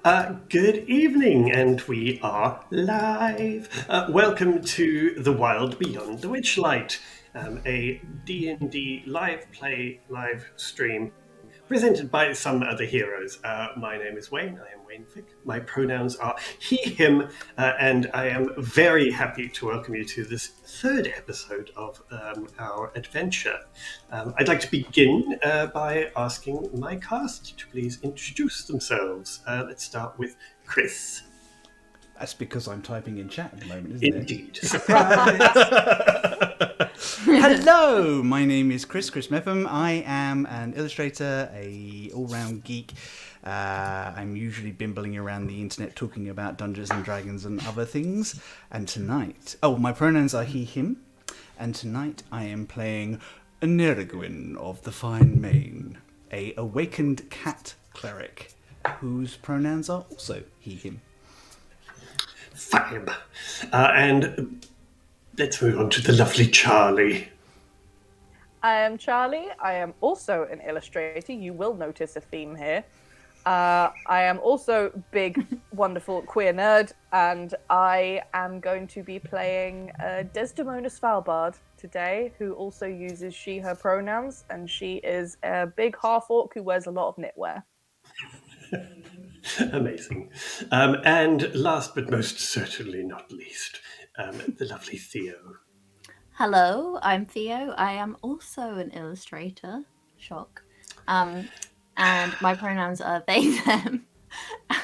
Good evening, and we are live. Welcome to The Wild Beyond the Witchlight, a D&D live stream presented by some other heroes. My name is Wayne. I am Wayne Fick. My pronouns are he, him, and I am very happy to welcome you to this third episode of our adventure. I'd like to begin by asking my cast to please introduce themselves. Let's start with Chris. That's because I'm typing in chat at the moment, isn't Indeed. Surprise! Hello, my name is Chris Metham. I am an illustrator, a all-round geek. I'm usually bimbling around the internet talking about Dungeons and Dragons and other things. And tonight, my pronouns are he, him. And tonight I am playing Neriguin of the Fine Mane, a awakened cat cleric, whose pronouns are also he, him. Fab. And let's move on to the lovely Charlie. I am Charlie. I am also an illustrator. You will notice a theme here. I am also big, wonderful queer nerd, and I am going to be playing Desdemona Svalbard today, who also uses she, her pronouns, and she is a big half-orc who wears a lot of knitwear. Amazing. And last but most certainly not least, the lovely Theo. Hello, I'm Theo. I am also an illustrator. Shock. And my pronouns are they, them.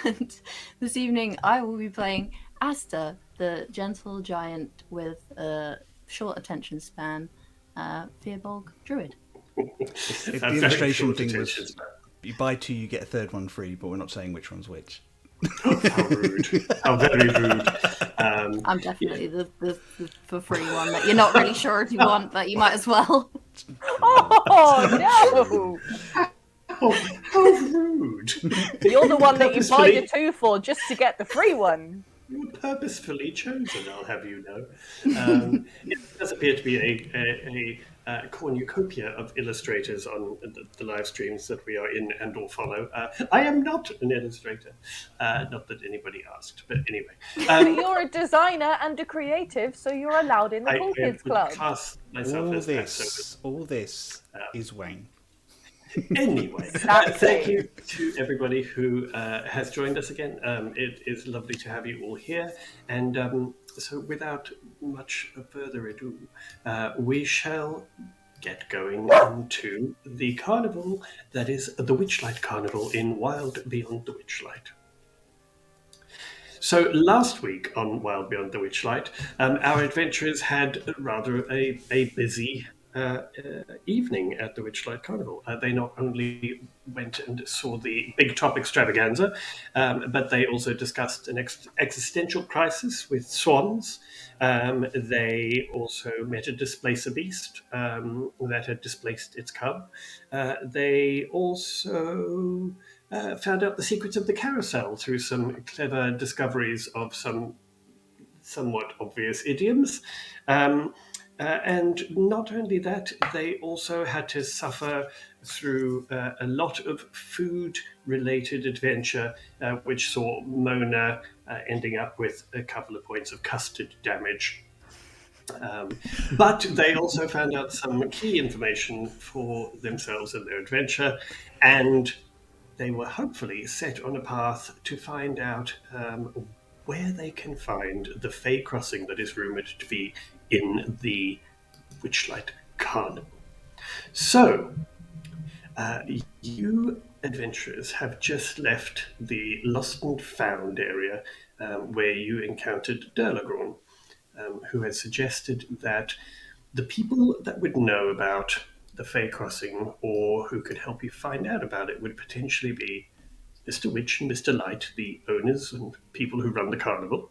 And this evening I will be playing Asta, the gentle giant with a short attention span, Fearbolg druid. If the illustration thing was, you buy two, you get a third one free, but we're not saying which one's which. Oh, how rude. How very rude. I'm definitely the for free one that you're not really sure if you want, but you might as well. Oh, no! Oh, how rude. You're the one that you buy the two for just to get the free one. You were purposefully chosen, I'll have you know. It does appear to be a cornucopia of illustrators on the live streams that we are in and or follow. I am not an illustrator. Not that anybody asked, but anyway. But you're a designer and a creative, so you're allowed in the Cool Kids Club. Cast myself All this is Wayne. Anyway, thank you to everybody who has joined us again. It is lovely to have you all here. And so without much further ado, we shall get going into the carnival that is the Witchlight Carnival in Wild Beyond the Witchlight. So last week on Wild Beyond the Witchlight, our adventurers had rather a busy evening at the Witchlight Carnival. They not only went and saw the big top extravaganza, but they also discussed an existential crisis with swans. They also met a displacer beast that had displaced its cub. They also found out the secrets of the carousel through some clever discoveries of some somewhat obvious idioms. And not only that, they also had to suffer through a lot of food-related adventure, which saw Mona ending up with a couple of points of custard damage. But they also found out some key information for themselves and their adventure, and they were hopefully set on a path to find out where they can find the Fey crossing that is rumoured to be in the Witchlight Carnival. So, you adventurers have just left the Lost and Found area where you encountered Durlagorn, who had suggested that the people that would know about the Fey crossing or who could help you find out about it would potentially be Mr. Witch and Mr. Light, the owners and people who run the carnival.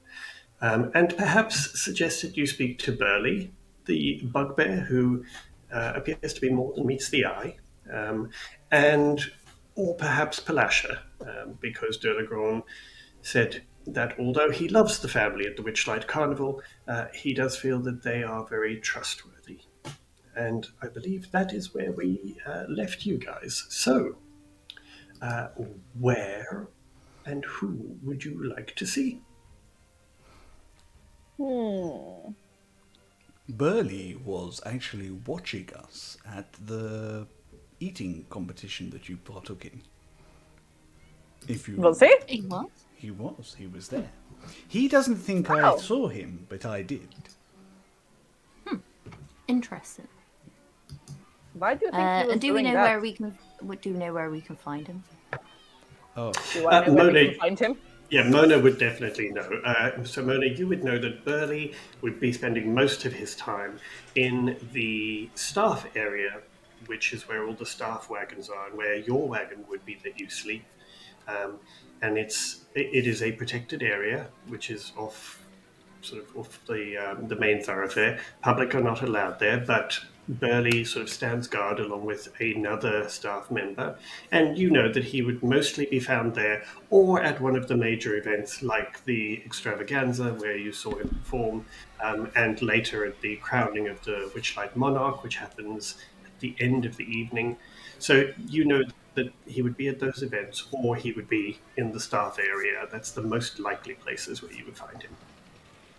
And perhaps suggested you speak to Burley, the bugbear, who appears to be more than meets the eye, or perhaps Palasha, because Durlagorn said that although he loves the family at the Witchlight Carnival, he does feel that they are very trustworthy. And I believe that is where we left you guys. So, where And who would you like to see? Burley was actually watching us at the eating competition that you partook in. If you Was he? He was. He was. He was there. He doesn't think I Oh. saw him, but I did. Interesting. Why do you think he was And do we doing know that? where we can? Do we know where we can find him? Oh, Do I know where we Mona- can find him? Yeah, Mona would definitely know. So, Mona, you would know that Burley would be spending most of his time in the staff area, which is where all the staff wagons are, and where your wagon would be that you sleep. And it is a protected area, which is off the main thoroughfare. Public are not allowed there, but Burley sort of stands guard along with another staff member, and you know that he would mostly be found there or at one of the major events like the extravaganza where you saw him perform, and later at the crowning of the Witchlight monarch, which happens at the end of the evening. So you know that he would be at those events or he would be in the staff area. That's the most likely places where you would find him.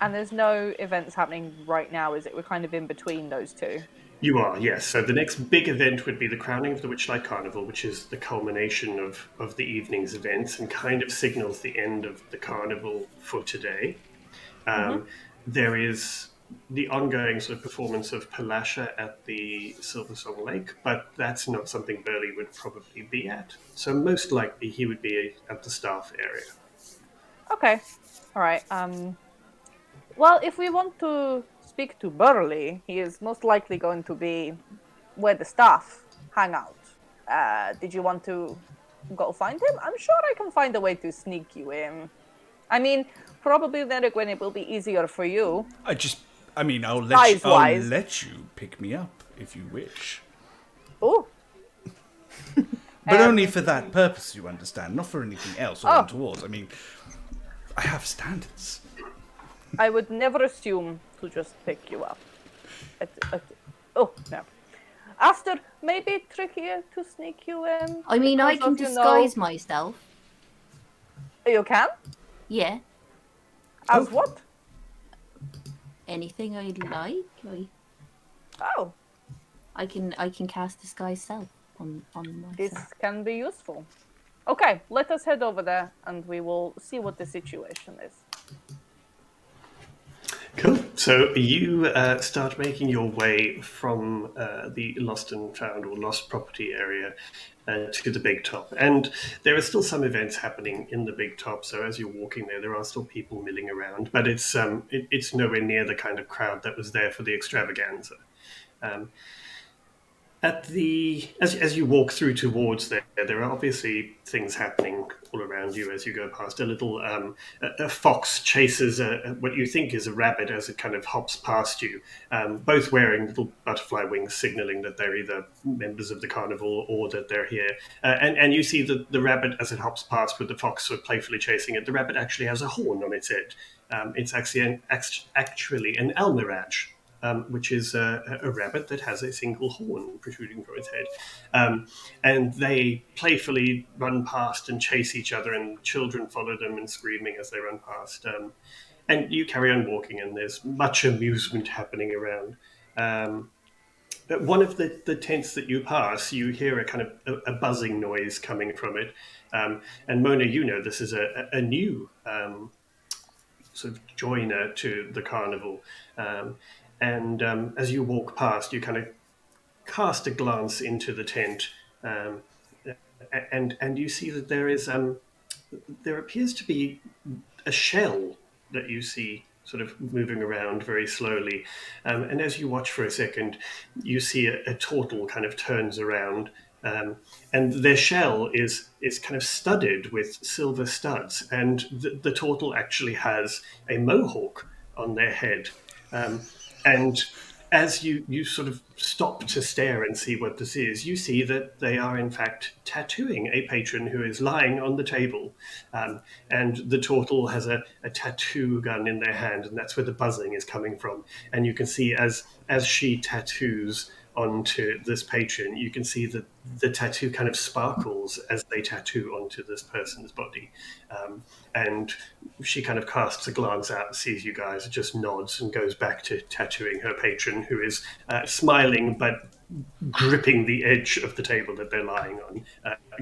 And there's no events happening right now, is it? We're kind of in between those two. You are, yes. So the next big event would be the crowning of the Witchlight Carnival, which is the culmination of the evening's events and kind of signals the end of the carnival for today. There is the ongoing sort of performance of Palasha at the Silver Song Lake, but that's not something Burley would probably be at. So most likely he would be at the staff area. Okay. All right. Well, if we want to speak to Burley, he is most likely going to be where the staff hang out. Did you want to go find him? I'm sure I can find a way to sneak you in. I mean, probably then when it will be easier for you. I'll Size-wise. let you pick me up if you wish. Oh, But only for that purpose, you understand, not for anything else or towards. I mean, I have standards. I would never assume to just pick you up. Oh, no. Aster, maybe trickier to sneak you in. I mean, I can because of, disguise myself. You can? Yeah. As what? Anything I'd like. Oh, I can cast disguise self on myself. this can be useful. Okay, let us head over there and we will see what the situation is. Cool. So you start making your way from the lost and found or lost property area to the big top. And there are still some events happening in the big top. So as you're walking there are still people milling around, but it's nowhere near the kind of crowd that was there for the extravaganza. As you walk through towards there are obviously things happening all around you as you go past. A little a fox chases what you think is a rabbit as it kind of hops past you, both wearing little butterfly wings signaling that they're either members of the carnival or that they're here. And you see the rabbit as it hops past with the fox sort of playfully chasing it. The rabbit actually has a horn on its head. It's actually an almiraj. Which is a rabbit that has a single horn protruding from its head. And they playfully run past and chase each other, and children follow them and screaming as they run past. And you carry on walking, and there's much amusement happening around. At one of the tents that you pass, you hear a kind of a buzzing noise coming from it. And Mona, you know this is a new sort of joiner to the carnival. And as you walk past, you kind of cast a glance into the tent, and you see that there appears to be a shell that you see sort of moving around very slowly. And as you watch for a second, you see a turtle kind of turns around, and their shell is kind of studded with silver studs, and the turtle actually has a mohawk on their head. And as you sort of stop to stare and see what this is, you see that they are in fact tattooing a patron who is lying on the table. And the turtle has a tattoo gun in their hand, and that's where the buzzing is coming from. And you can see as she tattoos onto this patron, you can see that the tattoo kind of sparkles as they tattoo onto this person's body. And she kind of casts a glance out, sees you guys, just nods and goes back to tattooing her patron, who is smiling but gripping the edge of the table that they're lying on,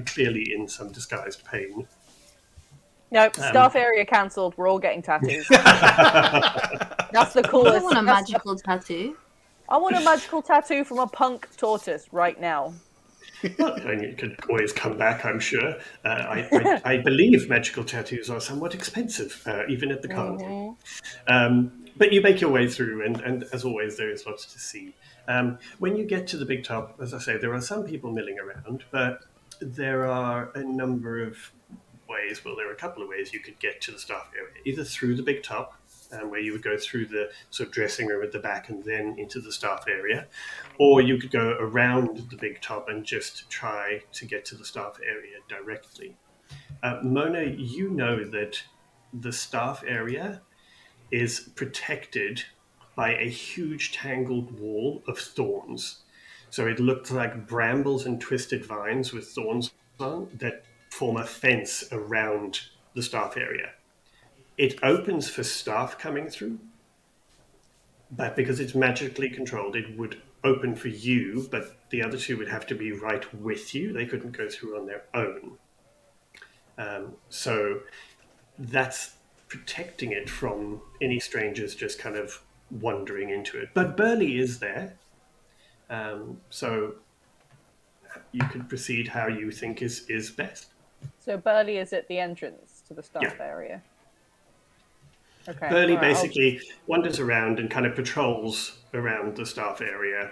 clearly in some disguised pain. Nope, staff area cancelled. We're all getting tattoos. That's the I coolest. want a magical tattoo. I want a magical tattoo from a punk tortoise right now. Well, and you could always come back, I'm sure. I believe magical tattoos are somewhat expensive, even at the carnival. But you make your way through, and as always, there is lots to see. When you get to the big top, as I say, there are some people milling around, but there are a number of ways. Well, there are a couple of ways you could get to the staff area, either through the big top, where you would go through the sort of dressing room at the back and then into the staff area, or you could go around the big top and just try to get to the staff area directly. Mona, you know that the staff area is protected by a huge tangled wall of thorns. So it looked like brambles and twisted vines with thorns on that form a fence around the staff area. It opens for staff coming through, but because it's magically controlled, it would open for you, but the other two would have to be right with you. They couldn't go through on their own. So that's protecting it from any strangers just kind of wandering into it. But Burley is there, so you can proceed how you think is best. So Burley is at the entrance to the staff area. Okay. Burley basically wanders around and kind of patrols around the staff area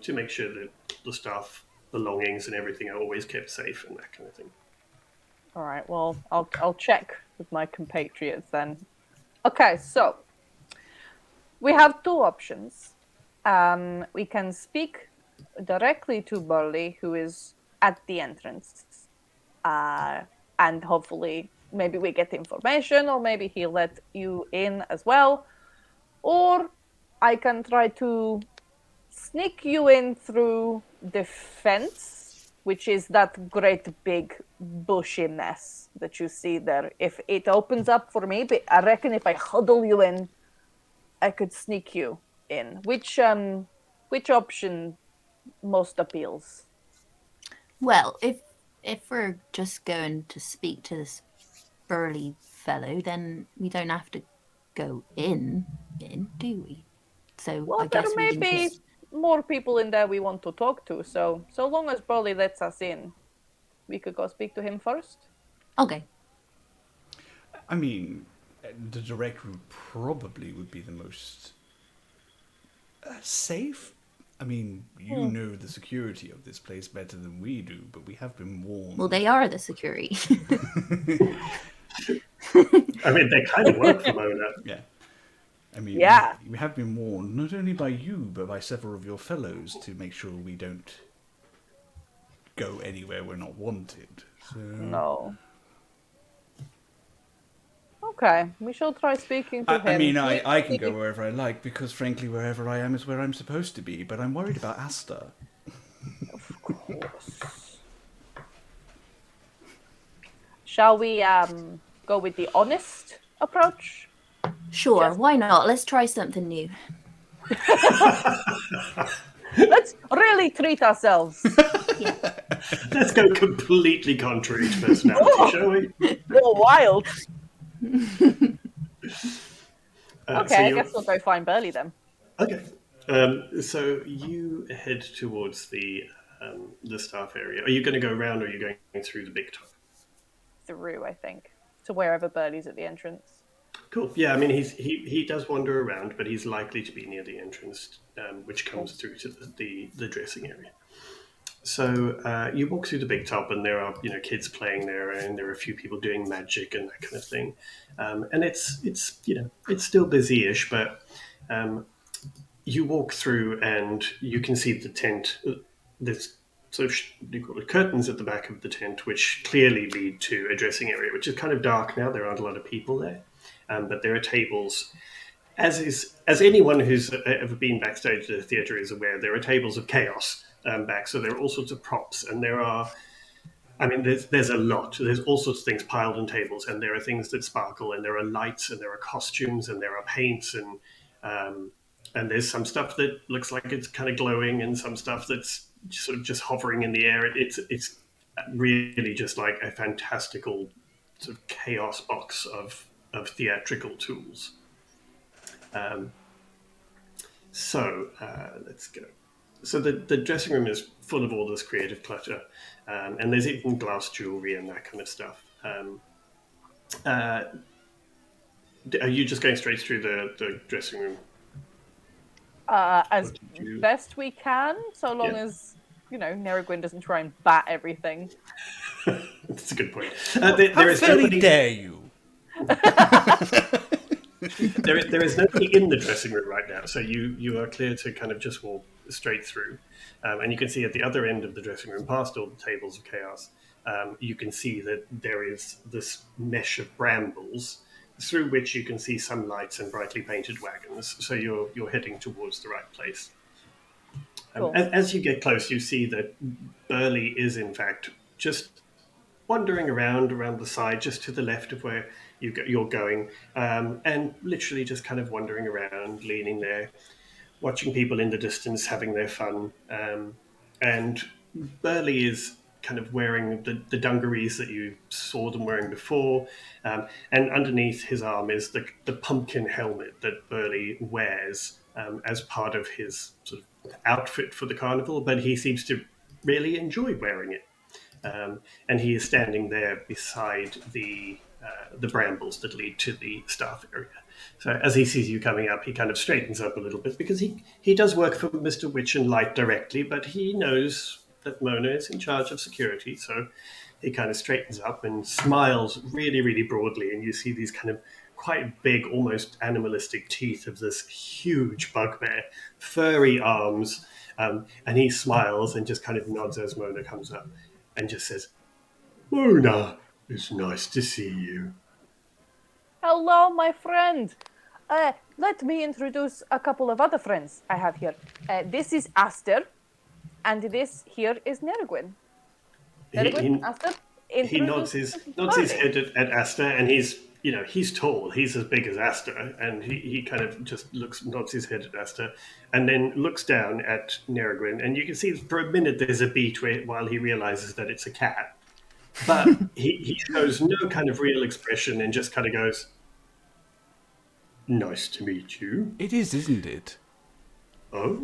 to make sure that the staff belongings and everything are always kept safe and that kind of thing. All right. Well, I'll check with my compatriots then. Okay. So we have two options. We can speak directly to Burley, who is at the entrance, and hopefully maybe we get information, or maybe he'll let you in as well. Or I can try to sneak you in through the fence, which is that great big bushy mess that you see there. If it opens up for me, but I reckon if I huddle you in, I could sneak you in. Which option most appeals? Well, if we're just going to speak to this burly fellow, then we don't have to go in, do we? So Well, I guess there may be more people in there we want to talk to. So long as Burley lets us in, we could go speak to him first. Okay. I mean, the direct route probably would be the most safe. I mean, you know the security of this place better than we do, but we have been warned. Well, they are the security. I mean, they kind of work for Mona. Yeah. I mean, we have been warned, not only by you, but by several of your fellows, to make sure we don't go anywhere we're not wanted. So... No. Okay, we shall try speaking to him. I mean, I can go wherever I like, because frankly, wherever I am is where I'm supposed to be, but I'm worried about Asta. Of course. Shall we go with the honest approach? Sure, why not? Let's try something new. Let's really treat ourselves. Let's go completely contrary to personality, shall we? Go wild. Okay, I guess we'll go find Burley then. Okay. So you head towards the staff area. Are you going to go around, or are you going through the big top? Through, I think, to wherever Burley's at the entrance. Cool. Yeah, I mean, he does wander around, but he's likely to be near the entrance, which comes through to the dressing area. So you walk through the big top, and there are kids playing there, and there are a few people doing magic and that kind of thing. And it's still busy-ish, but you walk through, and you can see the tent. There's sort of curtains at the back of the tent, which clearly lead to a dressing area, which is kind of dark now. There aren't a lot of people there, but there are tables. as anyone who's ever been backstage at the theatre is aware, there are tables of chaos back. So there are all sorts of props, and there are. I mean, there's a lot. There's all sorts of things piled on tables, and there are things that sparkle, and there are lights, and there are costumes, and there are paints, and there's some stuff that looks like it's kind of glowing, and some stuff that's sort of just hovering in the air. It's really just like a fantastical sort of chaos box of theatrical tools. Let's go. So the dressing room is full of all this creative clutter, and there's even glass jewelry and that kind of stuff. Are you just going straight through the dressing room? As best we can, so long as, Nerigwin doesn't try and bat everything. That's a good point. How fairly dare you? There is nobody in the dressing room right now, so you are clear to kind of just walk straight through. And you can see at the other end of the dressing room, past all the tables of chaos, you can see that there is this mesh of brambles through which you can see some lights and brightly painted wagons. So you're heading towards the right place. Cool. As you get close, you see that Burley is in fact just wandering around the side, just to the left of where you're going, and literally just kind of wandering around, leaning there, watching people in the distance having their fun. And Burley is kind of wearing the dungarees that you saw them wearing before, and underneath his arm is the pumpkin helmet that Burley wears as part of his sort of outfit for the carnival, but he seems to really enjoy wearing it. And he is standing there beside the brambles that lead to the staff area. So as he sees you coming up, he kind of straightens up a little bit, because he does work for Mr. Witch and Light directly, but he knows that Mona is in charge of security, so he kind of straightens up and smiles really, really broadly, and you see these kind of quite big, almost animalistic teeth of this huge bugbear, furry arms, and he smiles and just kind of nods as Mona comes up and just says, "Mona, it's nice to see you." Hello, my friend. Let me introduce a couple of other friends I have here. This is Aster, and this here is Nerigwin. Nerigwin, Aster, he nods his head at Aster, and he's tall. He's as big as Aster, and he kind of just nods his head at Aster, and then looks down at Nerigwin, and you can see for a minute there's a beat while he realizes that it's a cat. But he shows no kind of real expression and just kind of goes, "Nice to meet you." It is, isn't it? Oh.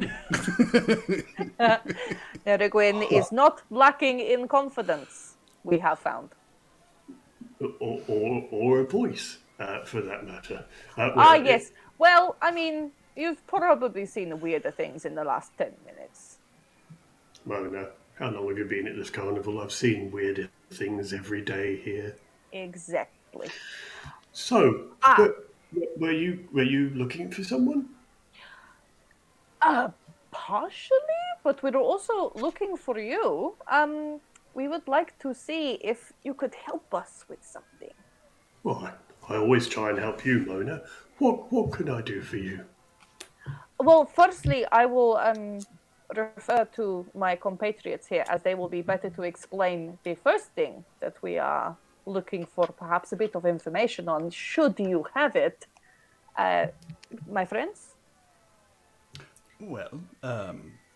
Nerigwin is not lacking in confidence, we have found. Or a voice, for that matter. Yes. Well, I mean, you've probably seen weirder things in the last 10 minutes. Mona, how long have you been at this carnival? I've seen weirder things every day here. Exactly. So, were you looking for someone? Partially, but we're also looking for you. We would like to see if you could help us with something. Well, I always try and help you, Mona. What can I do for you? Well, firstly, I will refer to my compatriots here, as they will be better to explain the first thing that we are looking for, perhaps a bit of information on, should you have it. My friends? Well,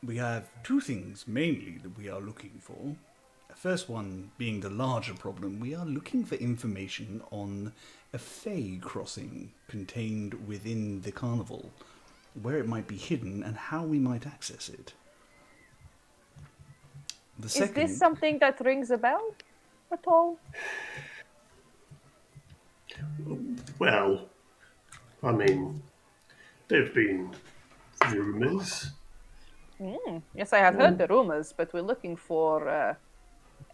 we have two things mainly that we are looking for. The first one being the larger problem, we are looking for information on a Fey crossing contained within the carnival, where it might be hidden and how we might access it. Is this something that rings a bell at all? Well, I mean, there have been rumours. Yes, I have heard the rumors, but we're looking for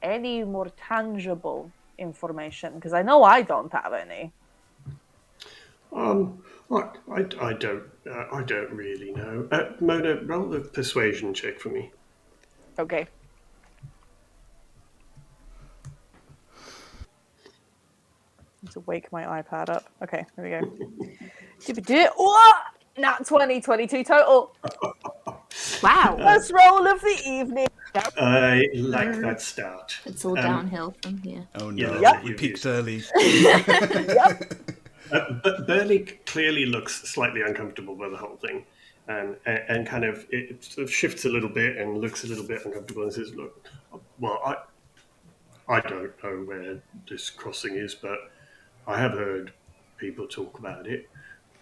any more tangible information, because I know I don't have any. I don't really know. Mona, roll the persuasion check for me. Okay. To wake my iPad up. Okay, here we go. Oh, not 20, 22 total. Wow. First roll of the evening. I like that start. It's all downhill from here. Oh Yeah, no, Yep. we picked early. But Burley clearly looks slightly uncomfortable by the whole thing, and kind of it sort of shifts a little bit and looks a little bit uncomfortable and says, "Look, well, I don't know where this crossing is, but I have heard people talk about it,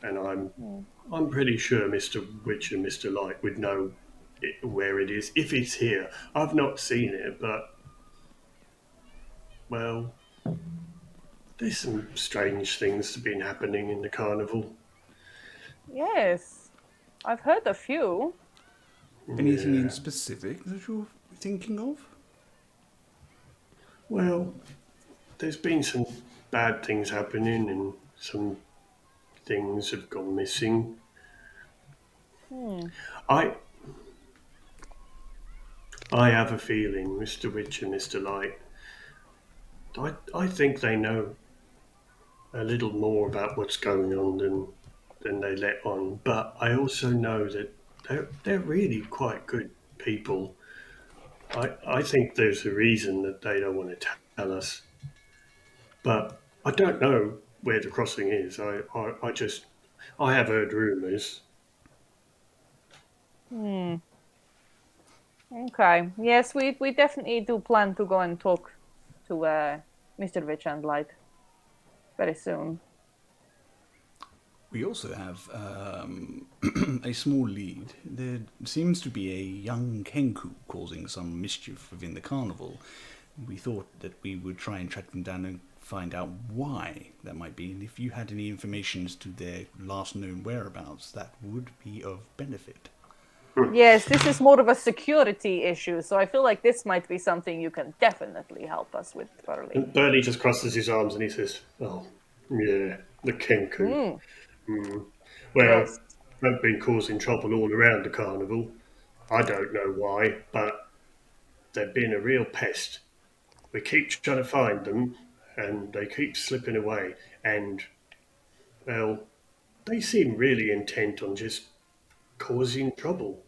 and I'm pretty sure Mr. Witch and Mr. Light would know where it is if it's here. I've not seen it, but well, there's some strange things have been happening in the carnival. Yes, I've heard a few. Anything Yeah. in specific that you're thinking of? Well, there's been some bad things happening, and some things have gone missing. I I have a feeling, Mr. Witch and Mr. Light. I think they know a little more about what's going on than they let on. But I also know that they're really quite good people. I think there's a reason that they don't want to tell us. But I don't know where the crossing is. I just I have heard rumours. Okay. Yes, we definitely do plan to go and talk to Mr. Witch and Light very soon. We also have a small lead. There seems to be a young Kenku causing some mischief within the carnival. We thought that we would try and track them down and find out why that might be, and if you had any information as to their last known whereabouts, that would be of benefit. Yes, this is more of a security issue, so I feel like this might be something you can definitely help us with, Burley. And Burley just crosses his arms and he says, "Oh, yeah, the Kenku. Well, Yes. they've been causing trouble all around the carnival. I don't know why, but they've been a real pest. We keep trying to find them, and they keep slipping away. And, well, they seem really intent on just causing trouble.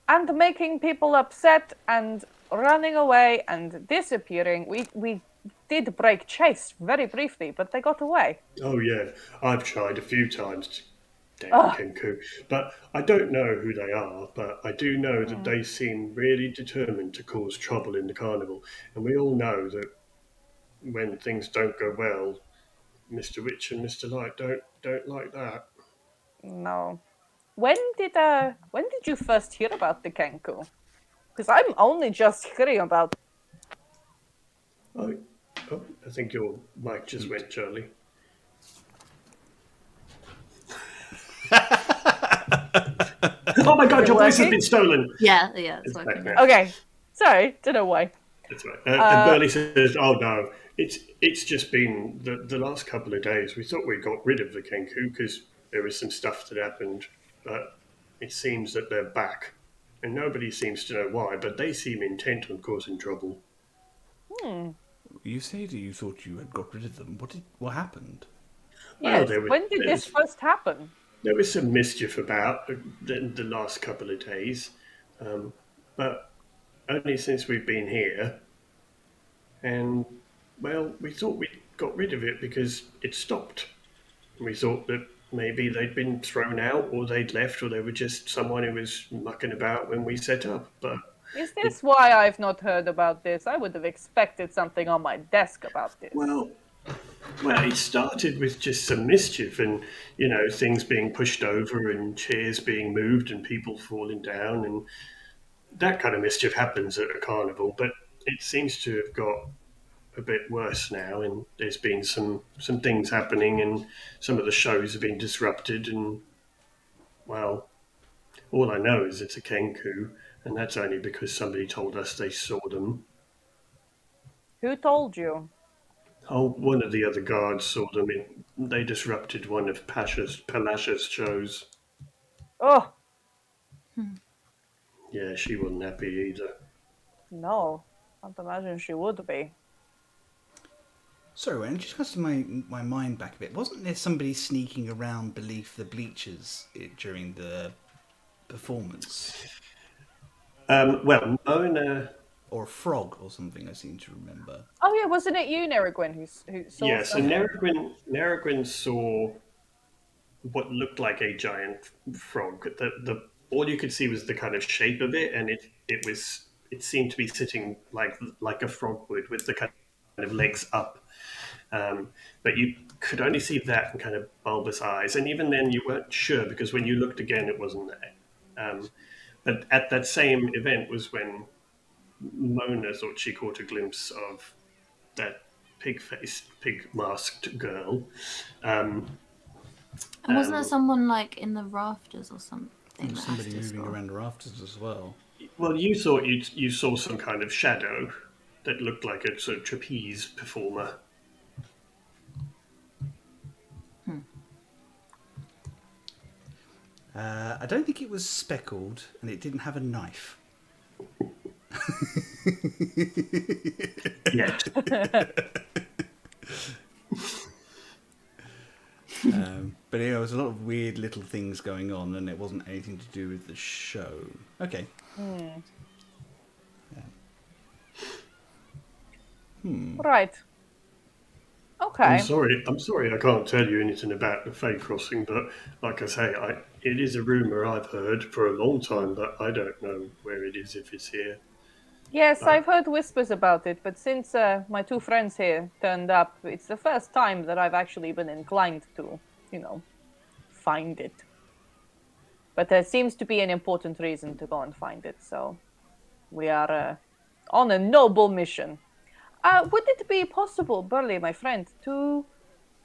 And making people upset and running away and disappearing. We did break chase very briefly, but they got away. Oh, yeah, I've tried a few times to damn Ugh. Kenku, but I don't know who they are, but I do know that they seem really determined to cause trouble in the carnival. And we all know that when things don't go well, Mr. Witch and Mr. Light don't like that. No. When did you first hear about the Kenku? Because I'm only just hearing about. Oh, I think your mic just went, Charlie. Oh my God, your voice has been stolen. Yeah, it's It's working. back now. Okay, sorry, don't know why. That's right. And Burley says, "Oh no, it's just been the last couple of days. We thought we got rid of the Kenku because there was some stuff that happened, but it seems that they're back, and nobody seems to know why. But they seem intent on causing trouble. You say that you thought you had got rid of them. What happened? Well, Yes. When did this first happen? there was some mischief about the last couple of days, but only since we've been here. And well, we thought we got rid of it because it stopped. We thought that maybe they'd been thrown out, or they'd left, or they were just someone who was mucking about when we set up. But Is this why I've not heard about this? I would have expected something on my desk about this. well, it started with just some mischief, and things being pushed over, and chairs being moved, and people falling down, and that kind of mischief happens at a carnival. But it seems to have got a bit worse now, and there's been some things happening, and some of the shows have been disrupted, and well, all I know is it's a Kenku, and that's only because somebody told us they saw them. Who told you? Oh, one of the other guards saw them. They disrupted one of Palasha's shows. Oh, Yeah, she wasn't happy either. no. Can't imagine she would be. Sorry, when it just comes to my mind back a bit, wasn't there somebody sneaking around beneath the bleachers during the performance? Well, Mona. Or a frog or something, I seem to remember. Oh yeah, wasn't it you, Nerigwin, who saw Yeah, so someone? Nerigwin saw what looked like a giant frog. All you could see was the kind of shape of it, and it seemed to be sitting like a frog would, with the kind of legs up. But you could only see that and kind of bulbous eyes, and even then you weren't sure because when you looked again, it wasn't there. But at that same event was when Mona thought she caught a glimpse of that pig-faced, pig-masked girl. And wasn't there someone like in the rafters or something? There was that somebody Aster moving saw? around the rafters as well. Well, you thought you saw some kind of shadow that looked like a sort of trapeze performer. I don't think it was speckled, and it didn't have a knife. Yet. But there was a lot of weird little things going on, and it wasn't anything to do with the show. Okay. Right. Okay. I'm sorry I can't tell you anything about the Fey Crossing, but like I say, it is a rumour I've heard for a long time, but I don't know where it is, if it's here. Yes, I've heard whispers about it, but since my two friends here turned up, it's the first time that I've actually been inclined to, find it. But there seems to be an important reason to go and find it, so we are on a noble mission. Would it be possible, Burley, my friend, to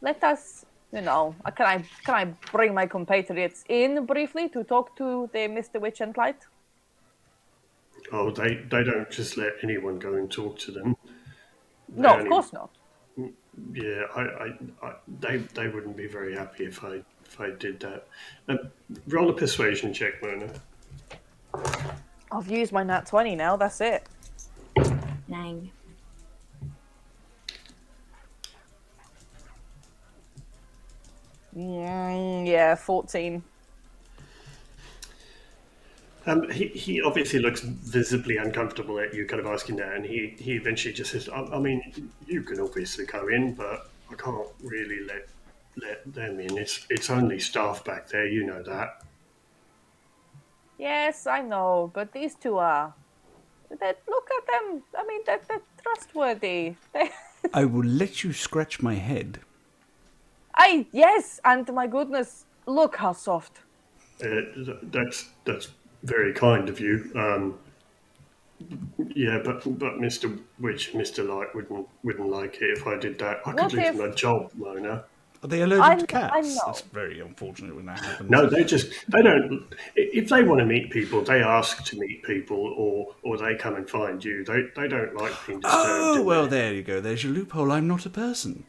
let us, can I bring my compatriots in briefly to talk to the Mr. Witch and Light? Oh, they don't just let anyone go and talk to them. No, of course not. Yeah, they wouldn't be very happy if I did that. Roll a persuasion check, Mona. I've used my nat 20 now, that's it. Nang. Yeah, 14. He obviously looks visibly uncomfortable at you kind of asking that, and he eventually just says, I mean, you can obviously go in, but I can't really let them in. It's only staff back there, you know that. Yes, I know, but these two are. Look at them. I mean, they're trustworthy. I will let you scratch my head. Yes, and my goodness, look how soft. That's very kind of you. Yeah, but Mr. Witch, Mr. Light wouldn't like it if I did that. I could lose my job, Mona. Are they allergic to cats? I know. That's very unfortunate when that happens. No, they don't. If they want to meet people, they ask to meet people, or they come and find you. They don't like being disturbed. Oh, well, there you go. There's your loophole. I'm not a person.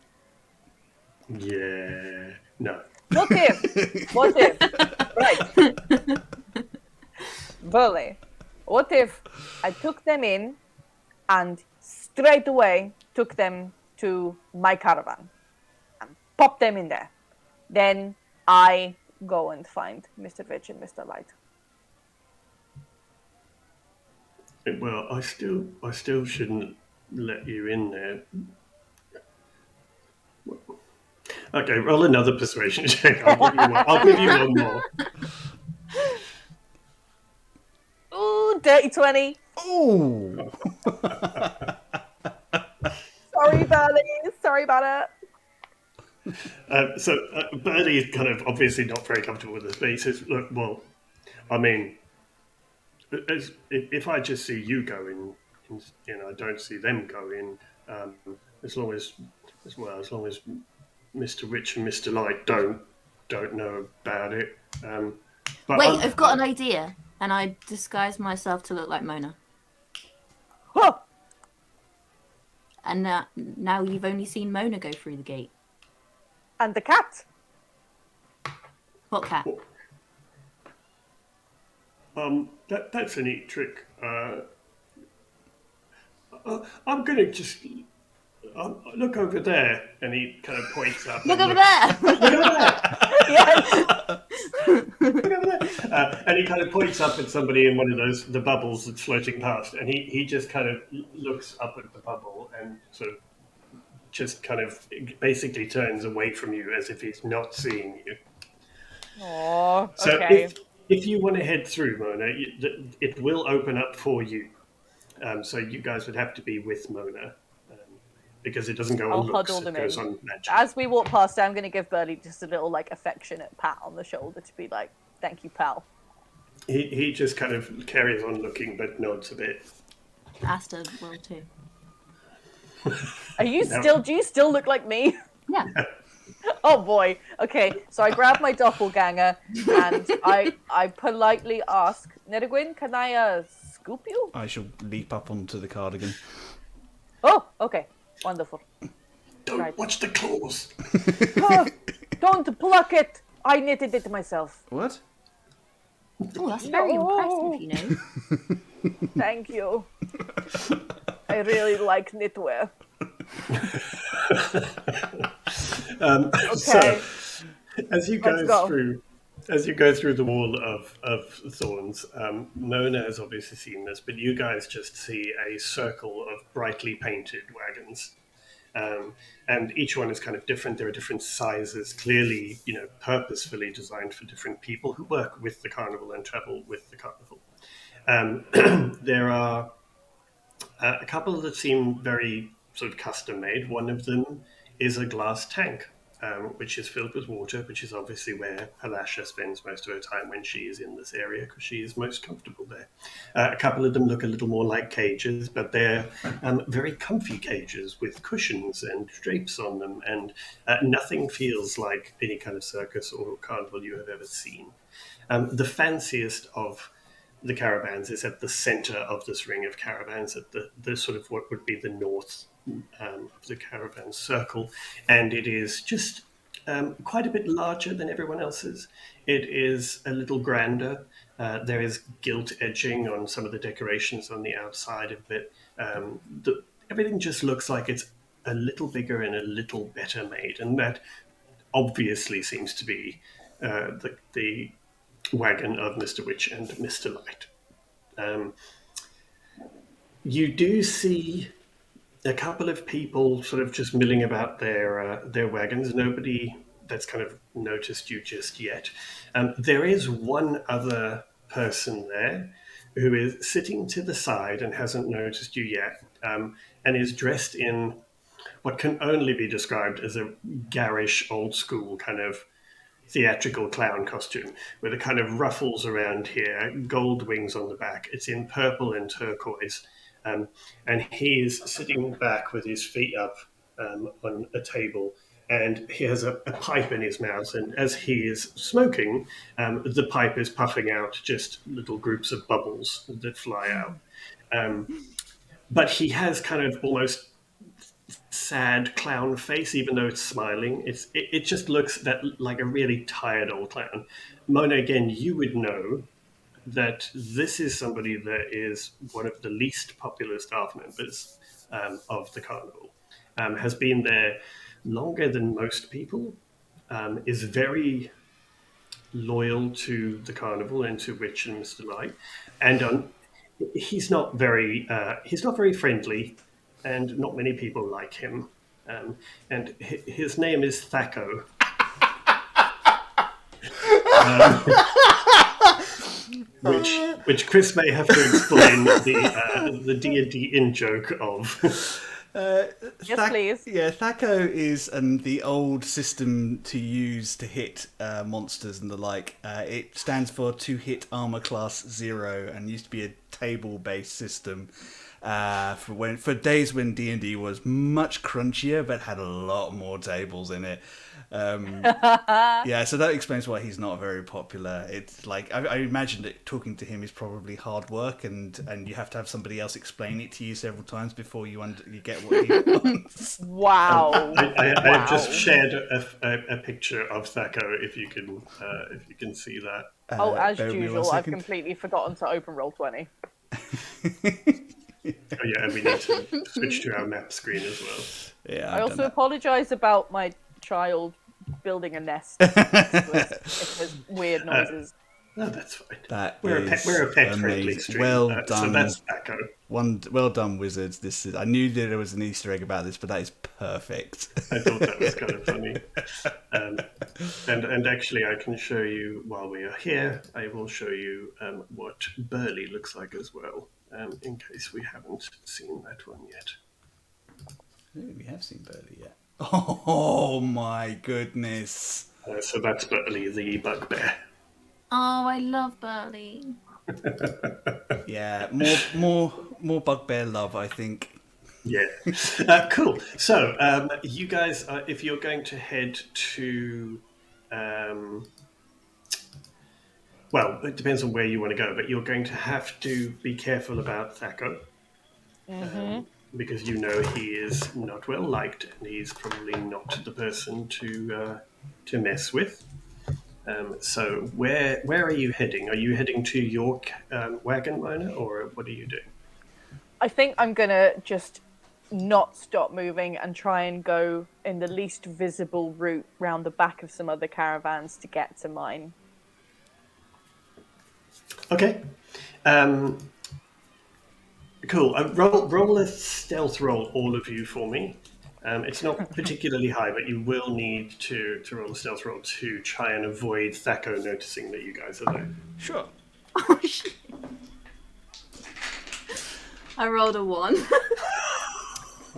Yeah, no. What if? Right. Burley, what if I took them in and straight away took them to my caravan and popped them in there? Then I go and find Mr. Witch and Mr. Light. Well, I still shouldn't let you in there. Okay, roll another persuasion check. I'll give you one more. Ooh, dirty 20. Oh! Sorry, Burley. Sorry about it. So Birdie is kind of obviously not very comfortable with this, but he says, look, well, I mean, if I just see you go in, I don't see them go in, as long as Mr. Witch and Mr. Light don't know about it. But Wait, I've got an idea. And I disguise myself to look like Mona. Huh. And now you've only seen Mona go through the gate. And the cat. What cat? That's a neat trick. I'm gonna just look over there, and he kind of points up. Look and over there! Look over there! Yes. Look over there! And he kind of points up at somebody in one of the bubbles that's floating past, and he just kind of looks up at the bubble and sort of just kind of basically turns away from you as if he's not seeing you. Oh, So okay. if you want to head through, Mona, it will open up for you. So you guys would have to be with Mona. Because it doesn't go I'll on looks, huddle it them goes in. on magic. As we walk past, I'm going to give Burley just a little like affectionate pat on the shoulder to be like, "Thank you, pal." He just kind of carries on looking, but nods a bit. Asta will too. Are you No. still? Do you still look like me? Yeah. Oh boy. Okay, so I grab my doppelganger and I politely ask, Nedegwin, can I scoop you? I shall leap up onto the cardigan. Oh, okay. Wonderful. Don't Right. watch the claws. Oh, don't pluck it. I knitted it myself. What? Oh, that's very impressive, you know. Thank you. I really like knitwear. Okay. So, as you Let's go. go through the wall of thorns, Mona has obviously seen this, but you guys just see a circle of brightly painted wagons. And each one is kind of different. There are different sizes, clearly, purposefully designed for different people who work with the carnival and travel with the carnival. There are a couple that seem very sort of custom made. One of them is a glass tank, which is filled with water, which is obviously where Palasha spends most of her time when she is in this area, because she is most comfortable there. A couple of them look a little more like cages, but they're very comfy cages with cushions and drapes on them, and nothing feels like any kind of circus or carnival you have ever seen. The fanciest of the caravans is at the center of this ring of caravans, at the sort of what would be the north of the caravan circle, and it is just quite a bit larger than everyone else's. It is a little grander. There is gilt edging on some of the decorations on the outside of it. Everything just looks like it's a little bigger and a little better made, and that obviously seems to be the wagon of Mr. Witch and Mr. Light. You do see a couple of people sort of just milling about their wagons. Nobody that's kind of noticed you just yet. There is one other person there who is sitting to the side and hasn't noticed you yet, and is dressed in what can only be described as a garish, old school kind of theatrical clown costume with the kind of ruffles around here, gold wings on the back. It's in purple and turquoise. And he is sitting back with his feet up on a table, and he has a pipe in his mouth. And as he is smoking, the pipe is puffing out just little groups of bubbles that fly out. But he has kind of almost sad clown face, even though it's smiling. It just looks like a really tired old clown. Mona, again, you would know that this is somebody that is one of the least popular staff members of the carnival, has been there longer than most people, is very loyal to the carnival and to Witch and Mr. Light, and he's not very friendly, and not many people like him. And his name is Thaco. Which Chris may have to explain the D&D in-joke of. Yes, please. Yeah, Thaco is the old system to use to hit monsters and the like. It stands for to hit armor class 0 and used to be a table-based system for days when D&D was much crunchier but had a lot more tables in it. Yeah, so that explains why he's not very popular. It's like I imagine that talking to him is probably hard work, and you have to have somebody else explain it to you several times before you get what he wants. Wow. I have just shared a picture of Thaco, if you can see that. As bear with me 1 usual, I've second. completely forgotten to open Roll20. Oh yeah, and we need to switch to our map screen as well. Yeah, I also apologise about my child building a nest. If there's weird noises. No, that's fine. That We're is a pet friendly amazing. stream. Well So done. that's Thaco. Well done, wizards. I knew that there was an Easter egg about this, but that is perfect. I thought that was kind of funny. And actually, I can show you while we are here. I will show you what Burley looks like as well, in case we haven't seen that one yet. We have seen Burley yet. Oh my goodness! So that's Burley, the bugbear. Oh, I love Burley. Yeah, more bugbear love, I think. Yeah, cool. So you guys, if you're going to head to, well, it depends on where you want to go, but you're going to have to be careful about Thaco. Because you know he is not well liked, and he's probably not the person to mess with. So where are you heading? Are you heading to your wagon, Mona, or what are you doing? I think I'm gonna just not stop moving and try and go in the least visible route round the back of some other caravans to get to mine. Okay. Cool. Roll a stealth roll, all of you, for me. It's not particularly high, but you will need to roll a stealth roll to try and avoid Thaco noticing that you guys are there. Sure. Oh, shit. I rolled a 1.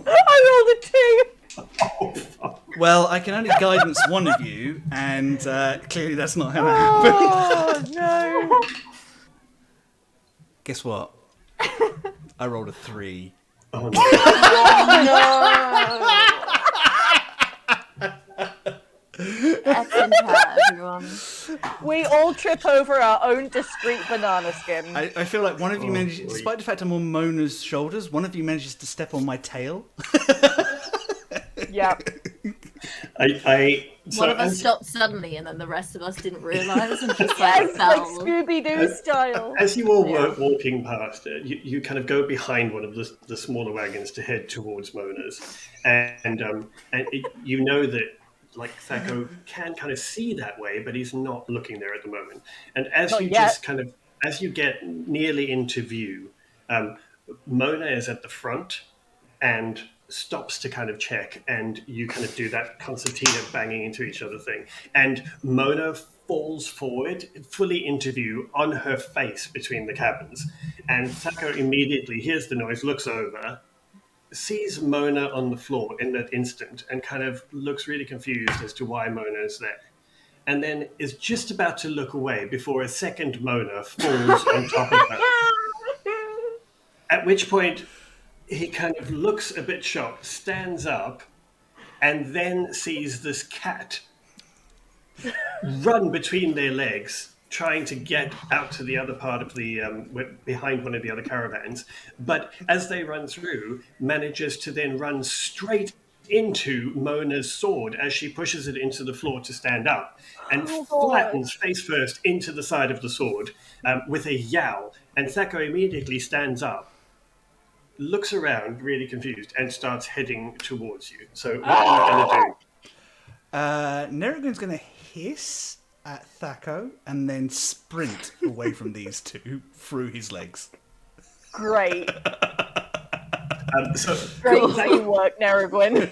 I rolled a 2! Oh, fuck. Well, I can only guidance one of you, and clearly that's not how it happened. Oh, no! Guess what? I rolled a 3. Oh, no. Effing cat, everyone. We all trip over our own discreet banana skin. I feel like one of you manages, boy. despite the fact I'm on Mona's shoulders, one of you manages to step on my tail. Yeah. So One of us as- stopped suddenly, and then the rest of us didn't realise and just Yes, like fell. Scooby-Doo style. As you all were walking past it, you kind of go behind one of the smaller wagons to head towards Mona's, and you know that like Thaco can kind of see that way, but he's not looking there at the moment. And as Not you yet. just kind of as you get nearly into view, Mona is at the front and stops to kind of check, and you kind of do that concertina banging into each other thing, and Mona falls forward fully into view on her face between the cabins, and Thaco immediately hears the noise, looks over, sees Mona on the floor in that instant, and kind of looks really confused as to why Mona is there, and then is just about to look away before a second Mona falls on top of her, at which point he kind of looks a bit shocked, stands up, and then sees this cat run between their legs, trying to get out to the other part of the, behind one of the other caravans. But as they run through, manages to then run straight into Mona's sword as she pushes it into the floor to stand up, and flattens face first into the side of the sword with a yowl. And Thaco immediately stands up, looks around, really confused, and starts heading towards you. So what are you going to do? Nerrigan's going to hiss at Thaco and then sprint away from these two through his legs. Great. So Great teamwork, Nerrigwin.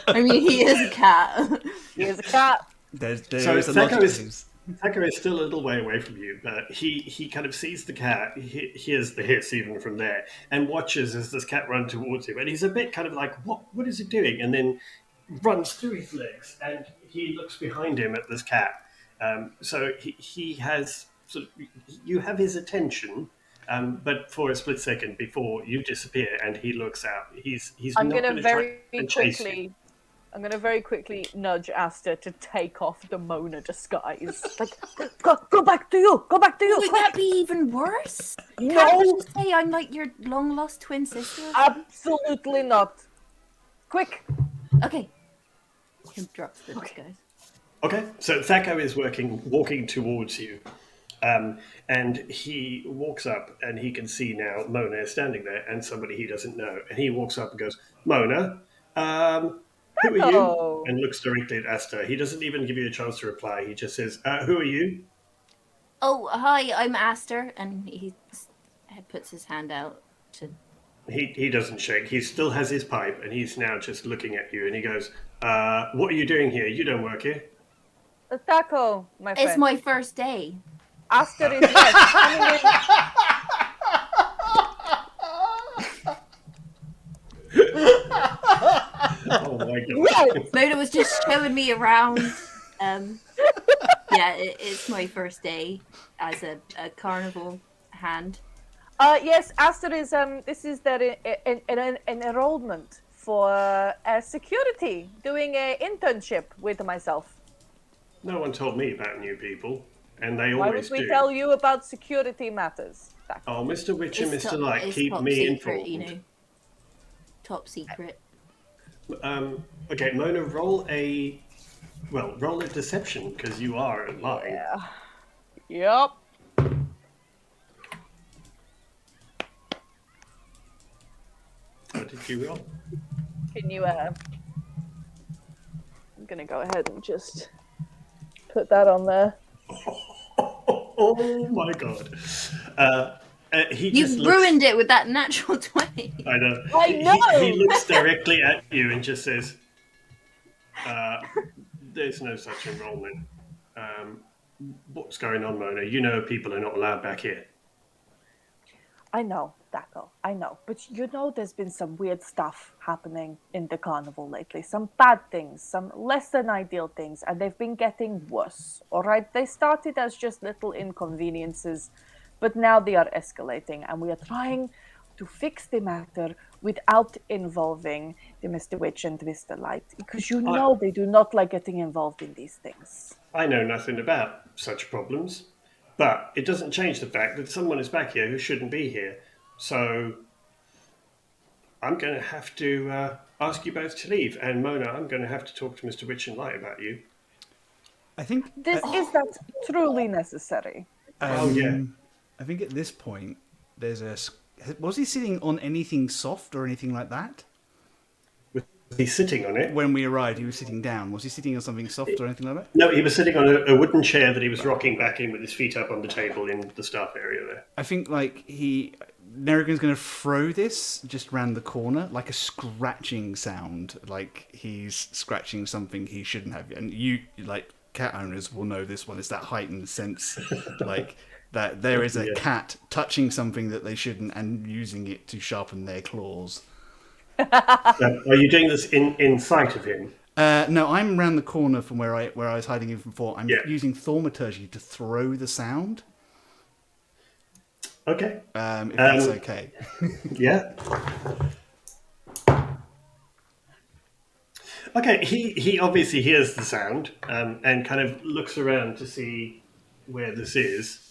I mean, he is a cat. He is a cat. There So is a Thaco logic is- to this. Thaco is still a little way away from you, but he kind of sees the cat, he hears the hiss even from there, and watches as this cat runs towards him. And he's a bit kind of like, what is it doing? And then runs through his legs, and he looks behind him at this cat. So he has, sort of, you have his attention, but for a split second before you disappear and he looks out, he's I'm not going to try very and chase you. quickly... I'm going to very quickly nudge Asta to take off the Mona disguise. Like, go back to you! Go back to you! Would quick! that be even worse? No! Can't I just say I'm like your long lost twin sister? Absolutely not. Quick! Okay. He drops the disguise. Okay, so Thaco is walking towards you, And he walks up and he can see now Mona is standing there and somebody he doesn't know. And he walks up and goes, Mona, who are you? Oh, And looks directly at Asta. He doesn't even give you a chance to reply. He just says, who are you? Oh, hi, I'm Aster, and he puts his hand out to. He doesn't shake. He still has his pipe and he's now just looking at you and he goes, what are you doing here? You don't work here. a taco, my It's friend. my first day. Aster is yes, coming in. Oh my god. Yes. Mona was just showing me around. Yeah, it's my first day as a carnival hand. Yes, Aster is. This is their an enrollment for security, doing a internship with myself. No one told me about new people, and they Why always would we do. tell you about security matters? Oh, Mr. Witch and Mr. Light, It's keep top me secret, informed. you know. Top secret. Okay, Mona, roll a deception because you are lying. Yeah. Yep. What did you roll? Can you? I'm gonna go ahead and just put that on there. Oh my god! He You just looks, ruined it with that natural 20. I know. I know! He looks directly at you and just says, "There's no such enrollment. What's going on, Mona? You know people are not allowed back here." I know, Daco, I know. But you know there's been some weird stuff happening in the carnival lately. Some bad things, some less than ideal things, and they've been getting worse. Alright? They started as just little inconveniences, but now they are escalating, and we are trying to fix the matter without involving the Mr. Witch and Mr. Light. Because you know they do not like getting involved in these things. I know nothing about such problems, but it doesn't change the fact that someone is back here who shouldn't be here. So I'm going to have to ask you both to leave. And Mona, I'm going to have to talk to Mr. Witch and Light about you. I think. Is that truly necessary? Oh, yeah. I think at this point, there's a. Was he sitting on anything soft or anything like that? Was he sitting on it? When we arrived, he was sitting down. Was he sitting on something soft or anything like that? No, he was sitting on a wooden chair that he was rocking back in with his feet up on the table in the staff area there. I think Nerrigan's going to throw this just round the corner, like a scratching sound, like he's scratching something he shouldn't have. And you, like cat owners, will know this one. It's that heightened sense, like that there is a cat touching something that they shouldn't and using it to sharpen their claws. Are you doing this in sight of him? No, I'm around the corner from where I was hiding him before. I'm Yeah. using thaumaturgy to throw the sound. Okay. If that's okay. Yeah. Okay, he obviously hears the sound and kind of looks around to see where this is.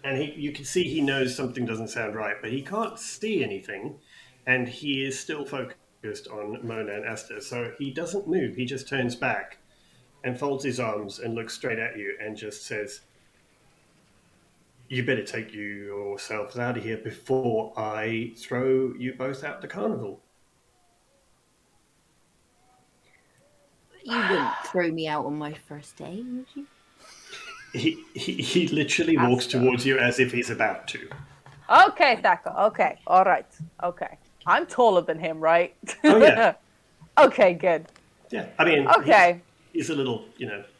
And you can see he knows something doesn't sound right, but he can't see anything. And he is still focused on Mona and Asta. So he doesn't move. He just turns back and folds his arms and looks straight at you and just says, "You better take yourselves out of here before I throw you both out the carnival." You wouldn't throw me out on my first day, would you? He literally walks towards you as if he's about to. Okay, Daco. Okay. All right. Okay. I'm taller than him, right? Oh, yeah. Okay, good. Yeah, I mean, Okay. he's a little,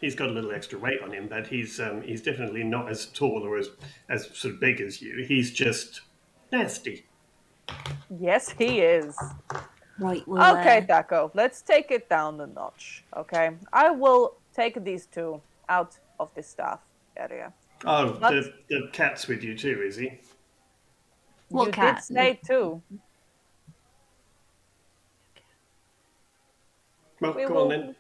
he's got a little extra weight on him, but he's definitely not as tall or as sort of big as you. He's just nasty. Yes, he is. Right, well, Okay, Daco. Let's take it down a notch. Okay. I will take these two out of the staff area. Oh, the cat's with you too, is he? What you cat? did say too. Well, We come will- on then.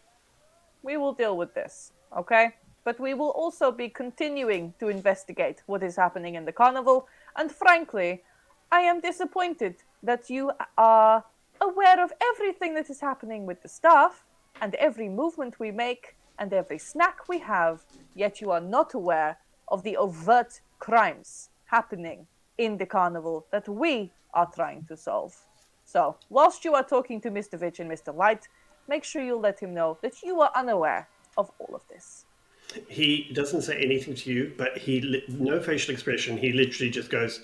We will deal with this, okay? But we will also be continuing to investigate what is happening in the carnival. And frankly, I am disappointed that you are aware of everything that is happening with the staff and every movement we make and every snack we have, yet you are not aware of the overt crimes happening in the carnival that we are trying to solve. So, whilst you are talking to Mr. Vitch and Mr. Light, make sure you let him know that you are unaware of all of this. He doesn't say anything to you, but no facial expression. He literally just goes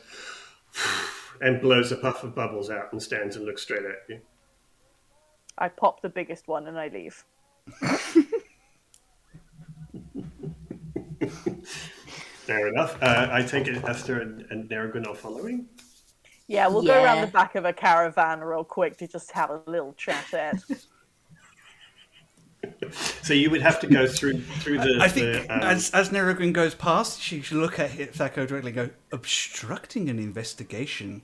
and blows a puff of bubbles out and stands and looks straight at you. I pop the biggest one and I leave. Fair enough. I take it Esther and Naragun are following. Yeah, we'll go around the back of a caravan real quick to just have a little chat. So you would have to go through the. I think as Naragun goes past, she should look at Thaco directly and go, obstructing an investigation.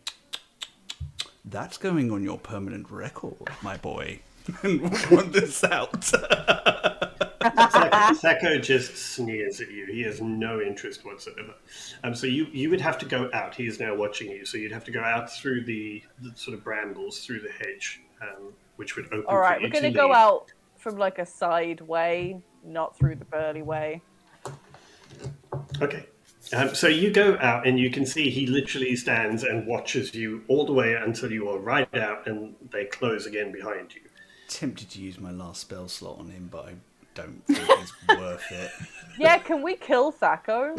That's going on your permanent record, my boy. And want this out. Thaco just sneers at you. He has no interest whatsoever. So you would have to go out. He is now watching you. So you'd have to go out through the sort of brambles, through the hedge, which would open. All right, for you we're going to go out from like a side way, not through the burly way. Okay. So you go out and you can see he literally stands and watches you all the way until you are right out and they close again behind you. Tempted to use my last spell slot on him, but I don't think it's worth it. Yeah, can we kill Thaco?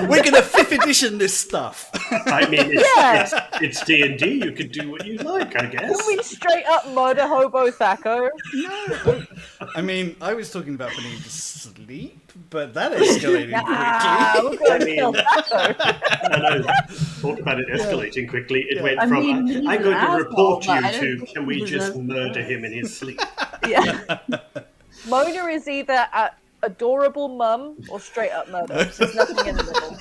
We're going to 5th edition this stuff. I mean, it's D&D. You could do what you like, I guess. Can we straight up murder hobo Thaco? No. I mean, I was talking about putting him to sleep, but that escalated quickly. We're going to kill Thaco. I know. Talk about it escalating quickly. It went I from, mean, he's I'm going an to report asshole, you but I don't to, think can we he just deserves murder him in his sleep? Yeah. Mona is either adorable mum or straight up murder. There's nothing in the middle.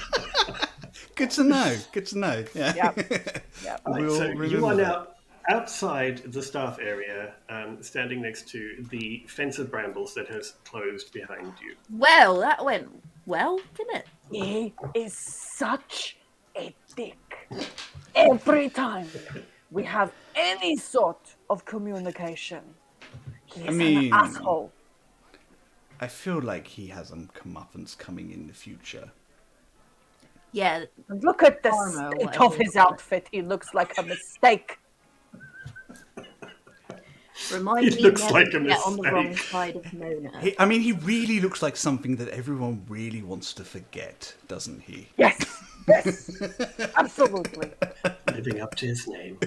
Good to know. Good to know. Yeah. Yep. Right, so you are now outside the staff area, standing next to the fence of brambles that has closed behind you. Well, that went well, didn't it? He is such a dick. Every time we have any sort of communication, he is an asshole. I feel like he has some comeuppance coming in the future. Yeah. Look at the Armor, state whatever of his outfit. He looks like a mistake. Remind He me looks never like to a get on the wrong mistake. side of Mona. He really looks like something that everyone really wants to forget, doesn't he? Yes, absolutely. Living up to his name.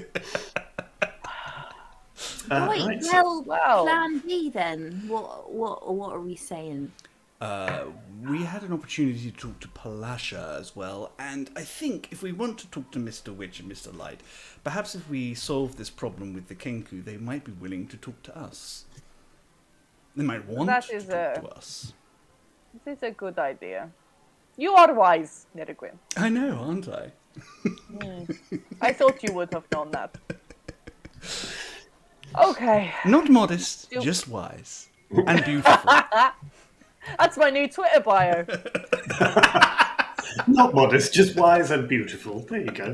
Right, right, Wow. Plan B then. What are we saying? We had an opportunity to talk to Palasha as well, and I think if we want to talk to Mr. Witch and Mr. Light, perhaps if we solve this problem with the Kenku, they might be willing to talk to us. They might want to talk to us. This is a good idea. You are wise, Nirigwin. I know, aren't I? I thought you would have known that. Okay. Not modest, just wise. And beautiful. That's my new Twitter bio. Not modest, just wise and beautiful. There you go.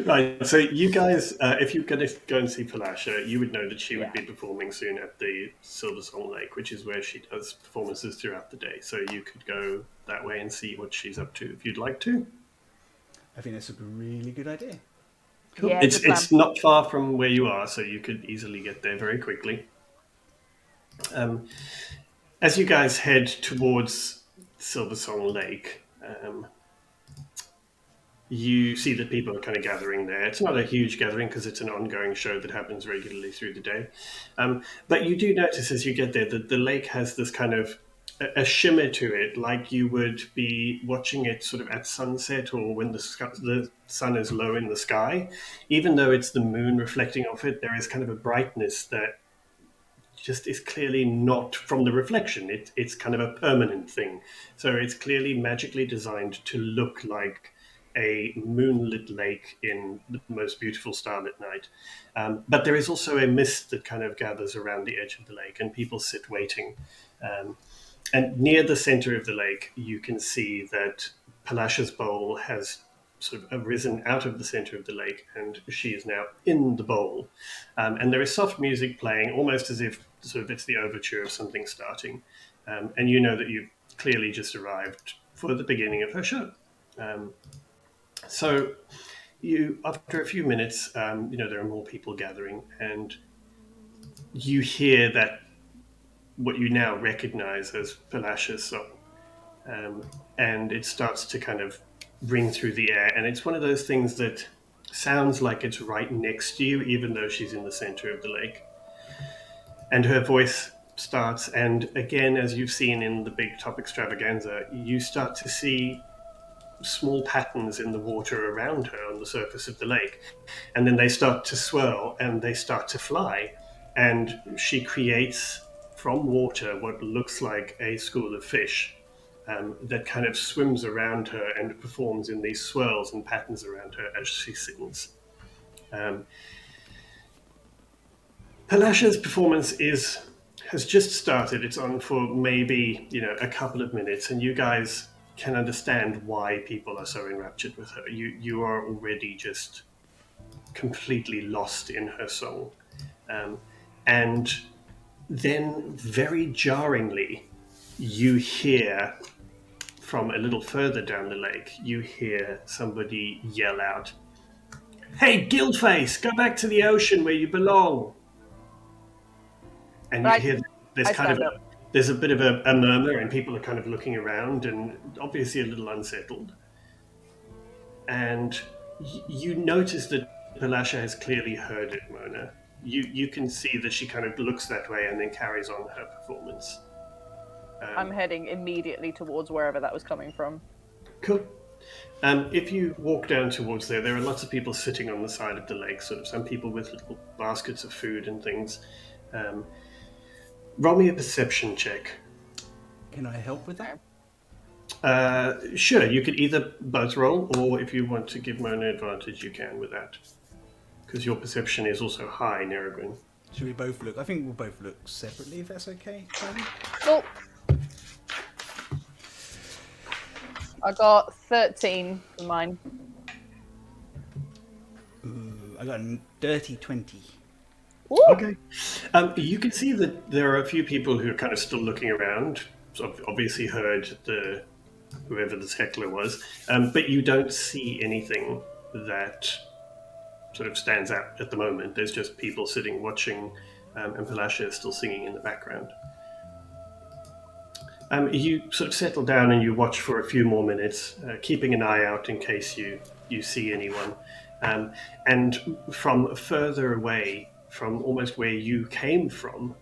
Right, so you guys, if you're going to go and see Palasha, you would know that she would be performing soon at the Silver Song Lake, which is where she does performances throughout the day. So you could go that way and see what she's up to if you'd like to. I think that's a really good idea. Cool. Yeah, It's not far from where you are, so you could easily get there very quickly. As you guys head towards Silver Song Lake, you see that people are kind of gathering there. It's not a huge gathering because it's an ongoing show that happens regularly through the day. But you do notice as you get there that the lake has this kind of a shimmer to it, like you would be watching it sort of at sunset or when the sun is low in the sky. Even though it's the moon reflecting off it, there is kind of a brightness that just is clearly not from the reflection. It's kind of a permanent thing. So it's clearly magically designed to look like a moonlit lake in the most beautiful starlit night. But there is also a mist that kind of gathers around the edge of the lake and people sit waiting. And near the center of the lake, you can see that Palasha's bowl has sort of arisen out of the center of the lake, and she is now in the bowl. And there is soft music playing, almost as if sort of it's the overture of something starting. and you know that you've clearly just arrived for the beginning of her show. So you, after a few minutes, there are more people gathering, and you hear that what you now recognize as Palasha's song, and it starts to kind of ring through the air, and it's one of those things that sounds like it's right next to you, even though she's in the center of the lake. And her voice starts, and again, as you've seen in the Big Top Extravaganza, you start to see small patterns in the water around her on the surface of the lake, and then they start to swirl and they start to fly, and she creates from water what looks like a school of fish that kind of swims around her and performs in these swirls and patterns around her as she sings. Palasha's performance has just started. It's on for maybe a couple of minutes, and you guys can understand why people are so enraptured with her. You are already just completely lost in her song, and then very jarringly, you hear from a little further down the lake. You hear somebody yell out, "Hey, Gillface, go back to the ocean where you belong!" And you hear there's a bit of a murmur, and people are kind of looking around and obviously a little unsettled. And you notice that Palasha has clearly heard it, Mona. You can see that she kind of looks that way and then carries on her performance. I'm heading immediately towards wherever that was coming from. Cool. If you walk down towards there are lots of people sitting on the side of the lake, sort of some people with little baskets of food and things. Roll me a perception check. Can I help with that? Sure, you could either both roll, or if you want to give Mona advantage, you can with that. Because your perception is also high, Neragwin. Should we both look? I think we'll both look separately, if that's okay, Charlie? Cool. I got 13 for mine. Ooh, I got a dirty 20. Ooh. Okay. You can see that there are a few people who are kind of still looking around. So obviously heard whoever this heckler was, but you don't see anything that sort of stands out at the moment. There's just people sitting watching, and Palasha is still singing in the background. You sort of settle down and you watch for a few more minutes, keeping an eye out in case you see anyone. And from further away, from almost where you came from,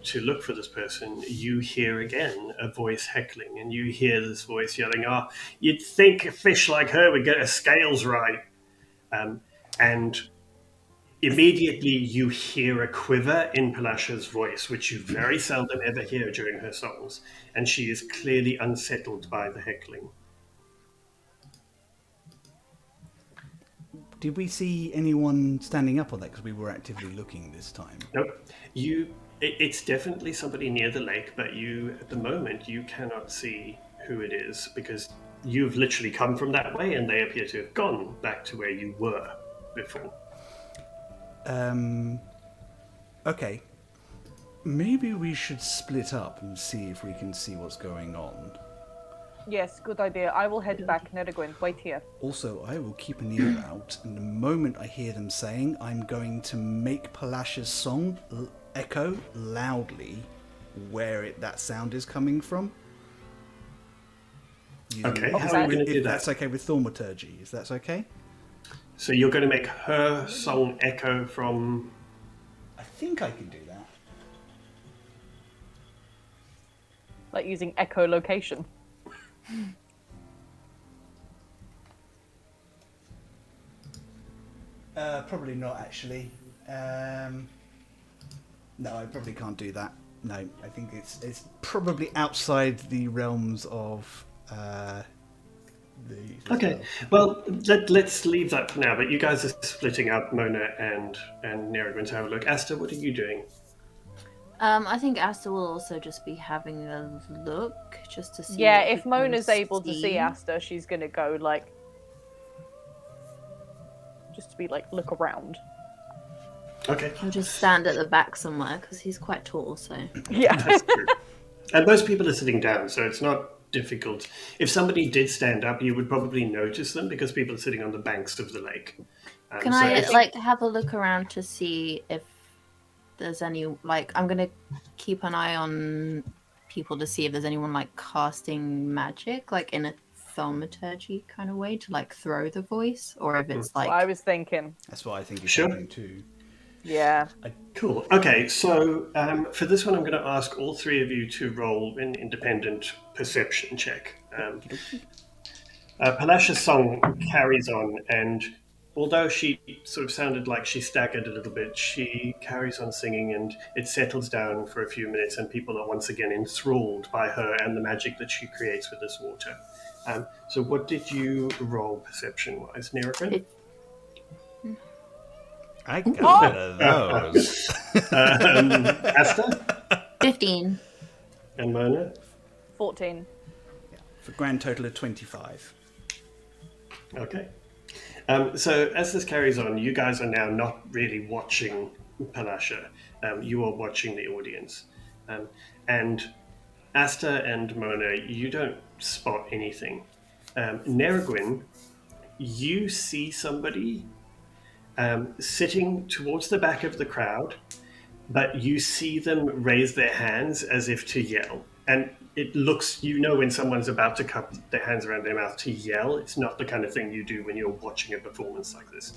to look for this person, you hear again a voice heckling, and you hear this voice yelling, "Oh, you'd think a fish like her would get her scales right." And immediately you hear a quiver in Palasha's voice, which you very seldom ever hear during her songs, and she is clearly unsettled by the heckling. Did we see anyone standing up on that? Because we were actively looking this time. Nope. It's definitely somebody near the lake, but at the moment, you cannot see who it is, because you've literally come from that way, and they appear to have gone back to where you were before. Okay. Maybe we should split up and see if we can see what's going on. Yes, good idea. I will head back. Neragwin, wait here. Also, I will keep an ear out, and the moment I hear them saying, I'm going to make Palasha's song echo loudly where that sound is coming from. Okay, how are you going to do that? That's okay with thaumaturgy. Is that okay? So you're going to make her song echo from... I think I can do that. Like using echolocation. Probably not, actually. No, I probably can't do that. No, I think it's probably outside the realms of the Okay, well, let's leave that for now, but you guys are splitting up, Mona and Neragwin, to have a look. Asta, what are you doing? I think Asta will also just be having a look, just to see. Yeah, if Mona's able to see Asta, she's gonna go, like, just to be like, look around. Okay. He'll just stand at the back somewhere, because he's quite tall, so. Yeah. That's true. And most people are sitting down, so it's not difficult. If somebody did stand up, you would probably notice them because people are sitting on the banks of the lake. Can So I if- like have a look around to see if there's any like I'm gonna keep an eye on people to see if there's anyone like casting magic like in a thaumaturgy kind of way to like throw the voice, or if it's What I like was thinking. That's what I think is Sure. happening too. Yeah. Cool. Okay, so for this one, I'm going to ask all three of you to roll an independent perception check. Palasha's song carries on, and although she sort of sounded like she staggered a little bit, she carries on singing, and it settles down for a few minutes, and people are once again enthralled by her and the magic that she creates with this water. So what did you roll perception-wise, Nerequin? I got one of those. Asta 15. and Mona? 14. For a grand total of 25. Okay. So as this carries on, you guys are now not really watching Palasha. You are watching the audience. And Asta and Mona, you don't spot anything. Nergwin, you see somebody sitting towards the back of the crowd, but you see them raise their hands as if to yell. And it looks, when someone's about to cup their hands around their mouth to yell, it's not the kind of thing you do when you're watching a performance like this.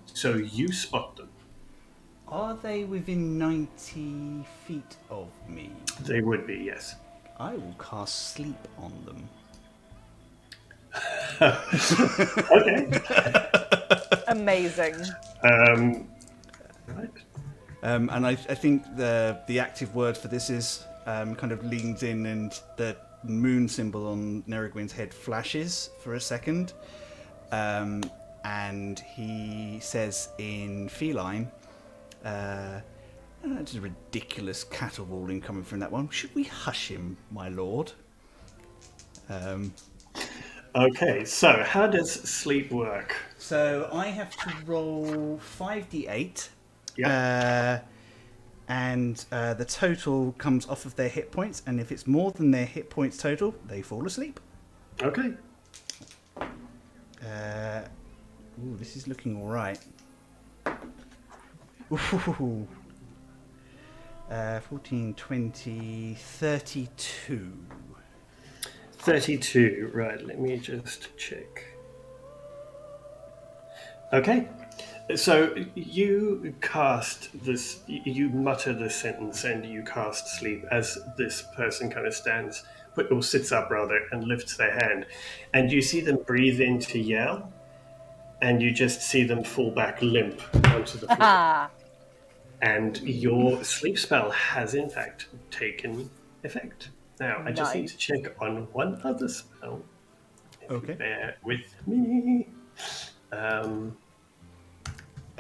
So you spot them. Are they within 90 feet of me? They would be, yes. I will cast sleep on them. Okay. Amazing. Right. And I think the active word for this is kind of leans in, and the moon symbol on Nerigwin's head flashes for a second. And he says in feline, that's a ridiculous caterwauling coming from that one. Should we hush him, my lord? Okay, so how does sleep work? So I have to roll 5d8. Yeah. And the total comes off of their hit points, and if it's more than their hit points total, they fall asleep. Okay. This is looking all right. 14, 20, 32. 32, right, let me just check. Okay, so you cast this, you mutter this sentence and you cast sleep as this person kind of stands, or sits up rather, and lifts their hand. And you see them breathe in to yell, and you just see them fall back limp onto the floor. Ah. And your sleep spell has in fact taken effect. Now, I just need to check on one other spell. Okay. Bear with me. Are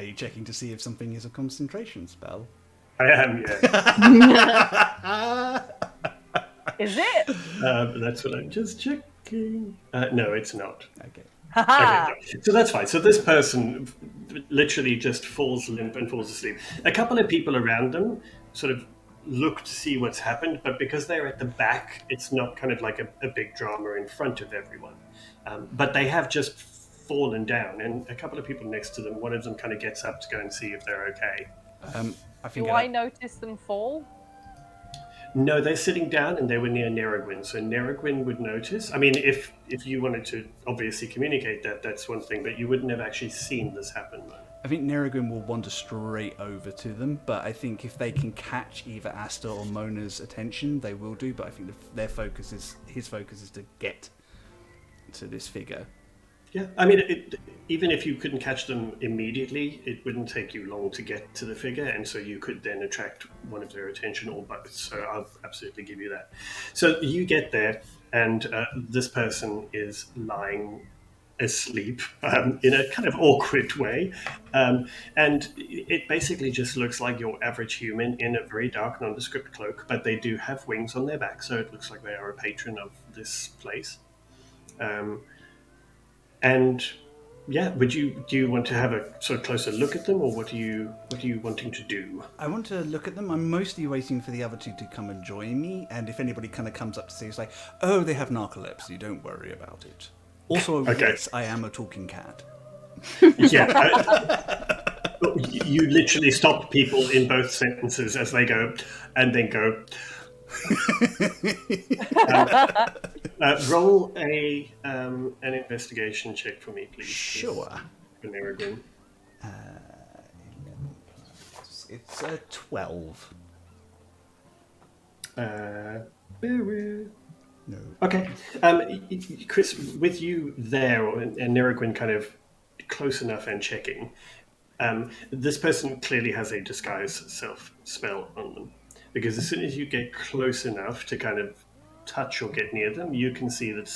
you checking to see if something is a concentration spell? I am, yeah. Is it? That's what I'm just checking. No, it's not. Okay. Haha. Okay, so that's fine. So this person literally just falls limp and falls asleep. A couple of people around them sort of look to see what's happened, but because they're at the back, it's not kind of like a big drama in front of everyone. But they have just fallen down, and a couple of people next to them, one of them kind of gets up to go and see if they're okay. I think Do I notice them fall? No, they're sitting down and they were near Nerigwin, so Nerigwin would notice. I mean, if you wanted to obviously communicate that, that's one thing, but you wouldn't have actually seen this happen, though. I think Nerigwin will wander straight over to them, but I think if they can catch either Asta or Mona's attention, they will do. But I think his focus is to get to this figure. Yeah, I mean, even if you couldn't catch them immediately, it wouldn't take you long to get to the figure, and so you could then attract one of their attention or both. So I'll absolutely give you that. So you get there, and this person is lying asleep in a kind of awkward way, and it basically just looks like your average human in a very dark, nondescript cloak, but they do have wings on their back, so it looks like they are a patron of this place. And do you want to have a sort of closer look at them, or what are you wanting to do? I want to look at them. I'm mostly waiting for the other two to come and join me, and if anybody kind of comes up to see, it's like, oh, they have narcolepsy, don't worry about it. Also, Okay. yes, I am a talking cat. You literally stop people in both sentences as they go, and then go. Roll an investigation check for me, please. Sure. For Nerrigan. It's a 12. No. Okay. Chris, with you there, and Nerrigan kind of close enough and checking, this person clearly has a disguise self spell on them. Because as soon as you get close enough to kind of touch or get near them, you can see that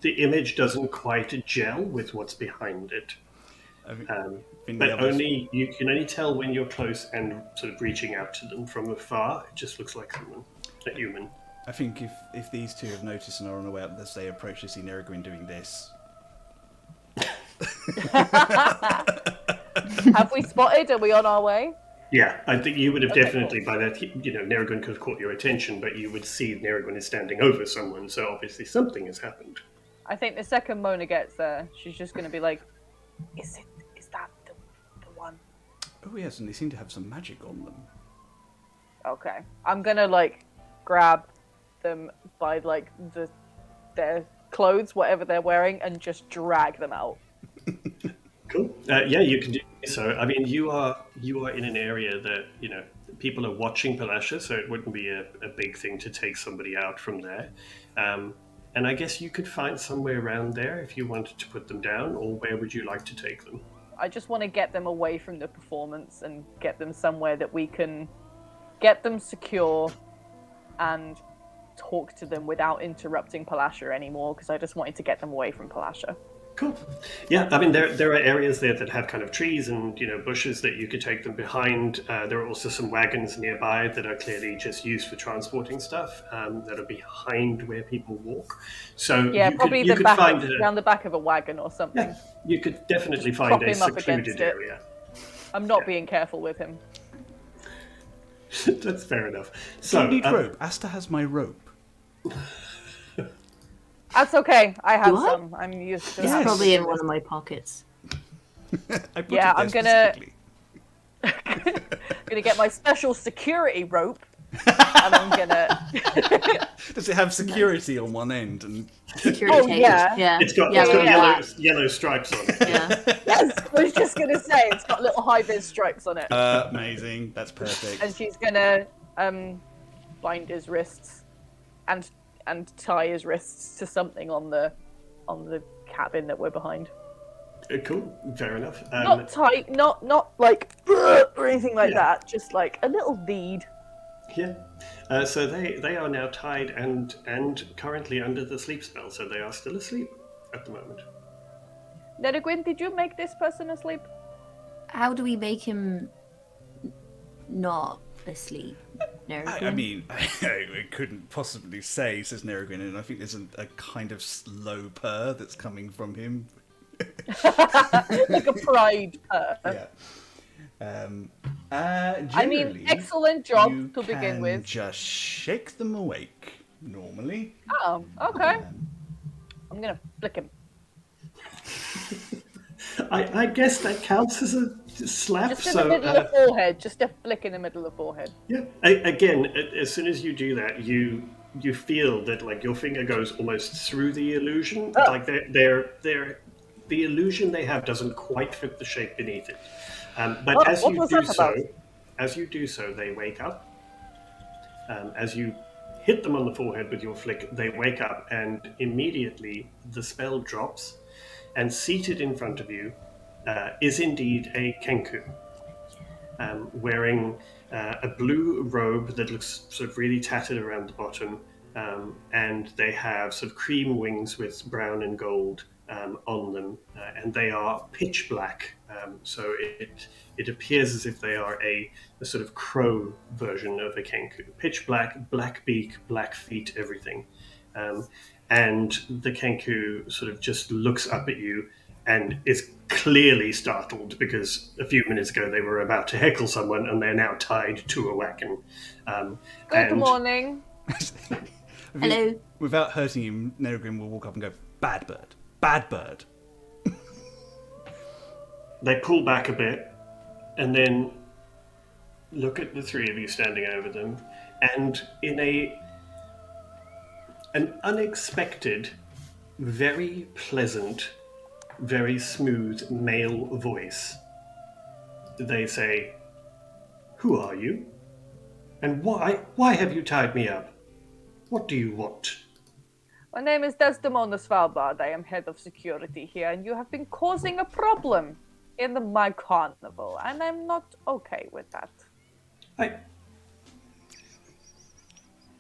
the image doesn't quite gel with what's behind it. You can only tell when you're close and sort of reaching out to them from afar. It just looks like a human. I think if these two have noticed and are unaware, as they approach, they see Nerrigan doing this. Have we spotted? Are we on our way? Yeah, I think you would have definitely, cool. by that, Nerrigan could have caught your attention, but you would see Nerrigan is standing over someone, so obviously something has happened. I think the second Mona gets there, she's just going to be like, is that the one? Oh yes, and they seem to have some magic on them. Okay. I'm going to, grab them by, their clothes, whatever they're wearing, and just drag them out. Cool. You can do so. I mean, you are in an area that people are watching Palasha, so it wouldn't be a big thing to take somebody out from there. And I guess you could find somewhere around there if you wanted to put them down, or where would you like to take them? I just want to get them away from the performance and get them somewhere that we can get them secure and talk to them without interrupting Palasha anymore, because I just wanted to get them away from Palasha. Cool. Yeah, I mean, there are areas there that have kind of trees and bushes that you could take them behind. There are also some wagons nearby that are clearly just used for transporting stuff that are behind where people walk. So probably around the back of a wagon or something. Yeah, you could definitely find a secluded area. I'm not being careful with him. That's fair enough. So you need rope. Asta has my rope. That's okay. I have some. I'm used to. It's probably in one of my pockets. I'm gonna get my special security rope, and I'm gonna. Does it have security on one end? And security yeah. It's got yellow stripes on it. Yeah. Yes, I was just gonna say it's got little high-vis stripes on it. Amazing. That's perfect. And she's gonna bind his wrists and tie his wrists to something on the cabin that we're behind. Cool, fair enough. Not tight, not like or anything like that. Just like a little lead. Yeah. So they are now tied and currently under the sleep spell, so they are still asleep at the moment. Nerrigan, did you make this person asleep? How do we make him not asleep? I mean, I couldn't possibly say, says Nerrigan, and I think there's a kind of slow purr that's coming from him. Like a pride purr. Yeah. I mean, excellent job to begin with. Just shake them awake normally. Oh, okay. I'm gonna flick him. I guess that counts as a slap. Just in the middle of the forehead. Just a flick in the middle of the forehead. Yeah. Again, as soon as you do that, you feel that like your finger goes almost through the illusion. Oh. Like the illusion they have doesn't quite fit the shape beneath it. But as you do so, they wake up. As you hit them on the forehead with your flick, they wake up, and immediately the spell drops. And seated in front of you is indeed a Kenku, wearing a blue robe that looks sort of really tattered around the bottom, and they have sort of cream wings with brown and gold on them, and they are pitch black. So it appears as if they are a sort of crow version of a Kenku. Pitch black, black beak, black feet, everything. And the Kenku sort of just looks up at you and is clearly startled because a few minutes ago they were about to heckle someone and they're now tied to a wagon. Good morning. Hello. Without hurting him, Nerogrim will walk up and go, "Bad bird. Bad bird." They pull back a bit and then look at the three of you standing over them, and in an unexpected, very pleasant, very smooth male voice, they say, "Who are you? And why have you tied me up? What do you want?" My name is Desdemona Svalbard. I am head of security here, and you have been causing a problem in my carnival, and I'm not okay with that. I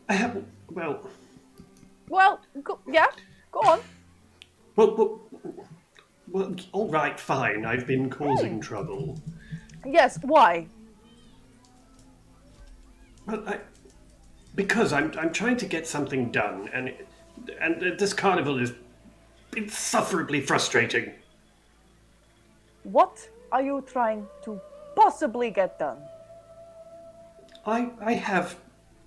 haven't. Well, go on. Well, all right, fine. I've been causing trouble. Yes, why? Well, because I'm trying to get something done, and this carnival is insufferably frustrating. What are you trying to possibly get done? I have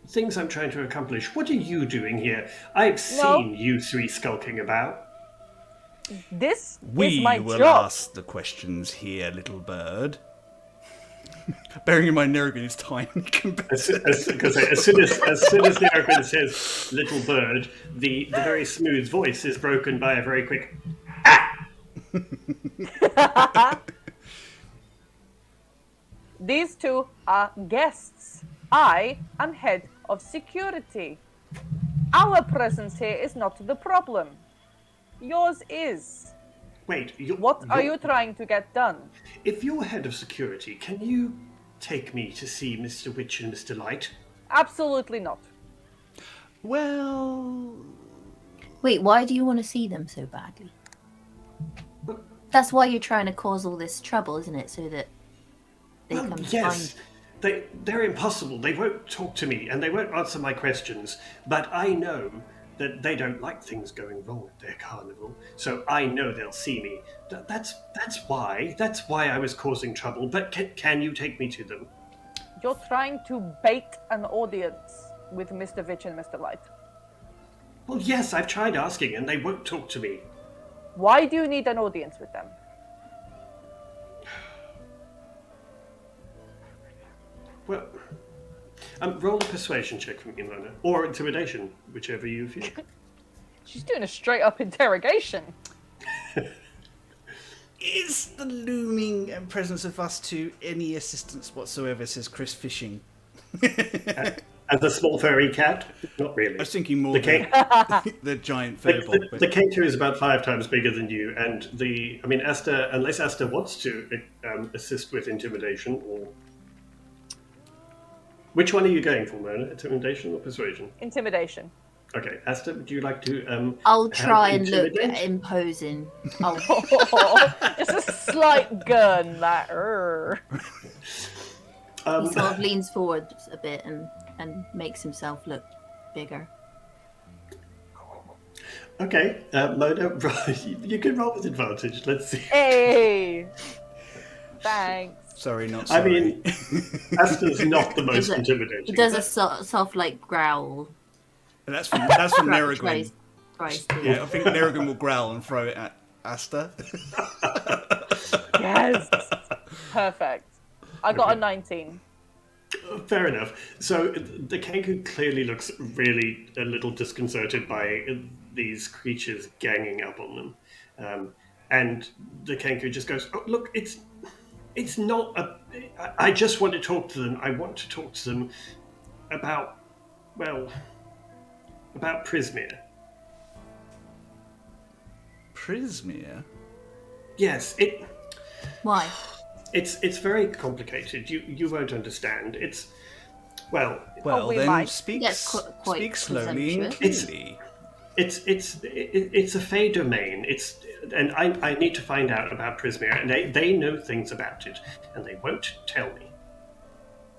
things I'm trying to accomplish. What are you doing here? I've seen you three skulking about. This We is my will job. ask the questions here, little bird. Bearing in mind Nerogrin is tiny compared As soon as Nerogrin says "little bird," the very smooth voice is broken by a very quick. These two are guests. I am head of security. Our presence here is not the problem. Yours is. Wait, What are you trying to get done? If you're head of security, can you take me to see Mr. Witch and Mr. Light? Absolutely not. Well... Wait, why do you want to see them so badly? That's why you're trying to cause all this trouble, isn't it? So that they come Yes, find... they're impossible. They won't talk to me and they won't answer my questions. But I know that they don't like things going wrong at their carnival. So I know they'll see me. That's why I was causing trouble. But can you take me to them? You're trying to bait an audience with Mr. Witch and Mr. Light. Well, yes, I've tried asking and they won't talk to me. Why do you need an audience with them? Well, roll a persuasion check for me, Mona. Or intimidation, whichever you feel. She's doing a straight up interrogation. Is the looming presence of us to any assistance whatsoever, says Chris, fishing? As a small furry cat? Not really. I was thinking more the giant furball. The Kenku is about 5 times bigger than you, and Asta, unless Asta wants to assist with intimidation, or... Which one are you going for, Mona? Intimidation or persuasion? Intimidation. Okay, Asta, would you like to... I'll try and look imposing. Just a slight gun, like... He sort of leans forward a bit and makes himself look bigger. Okay, Mona, you can roll with advantage. Let's see. Hey! Thanks. Sorry, not sorry. I mean, Asta's not the most intimidating. He does a soft like growl. And that's from Nerogrin. Tries Yeah, I think Nerogrin will growl and throw it at Asta. Yes! Perfect. I got a 19. Fair enough. So the Kenku clearly looks really a little disconcerted by these creatures ganging up on them. And the Kenku just goes, "Oh, look, it's not a... I just want to talk to them. I want to talk to them about Prismere." Prismere? Yes, Why? It's very complicated. You won't understand. Well, we then might. speak Quite slowly and presumptuous. clearly. It's a Fey domain. And I need to find out about Prismere, and they know things about it, and they won't tell me.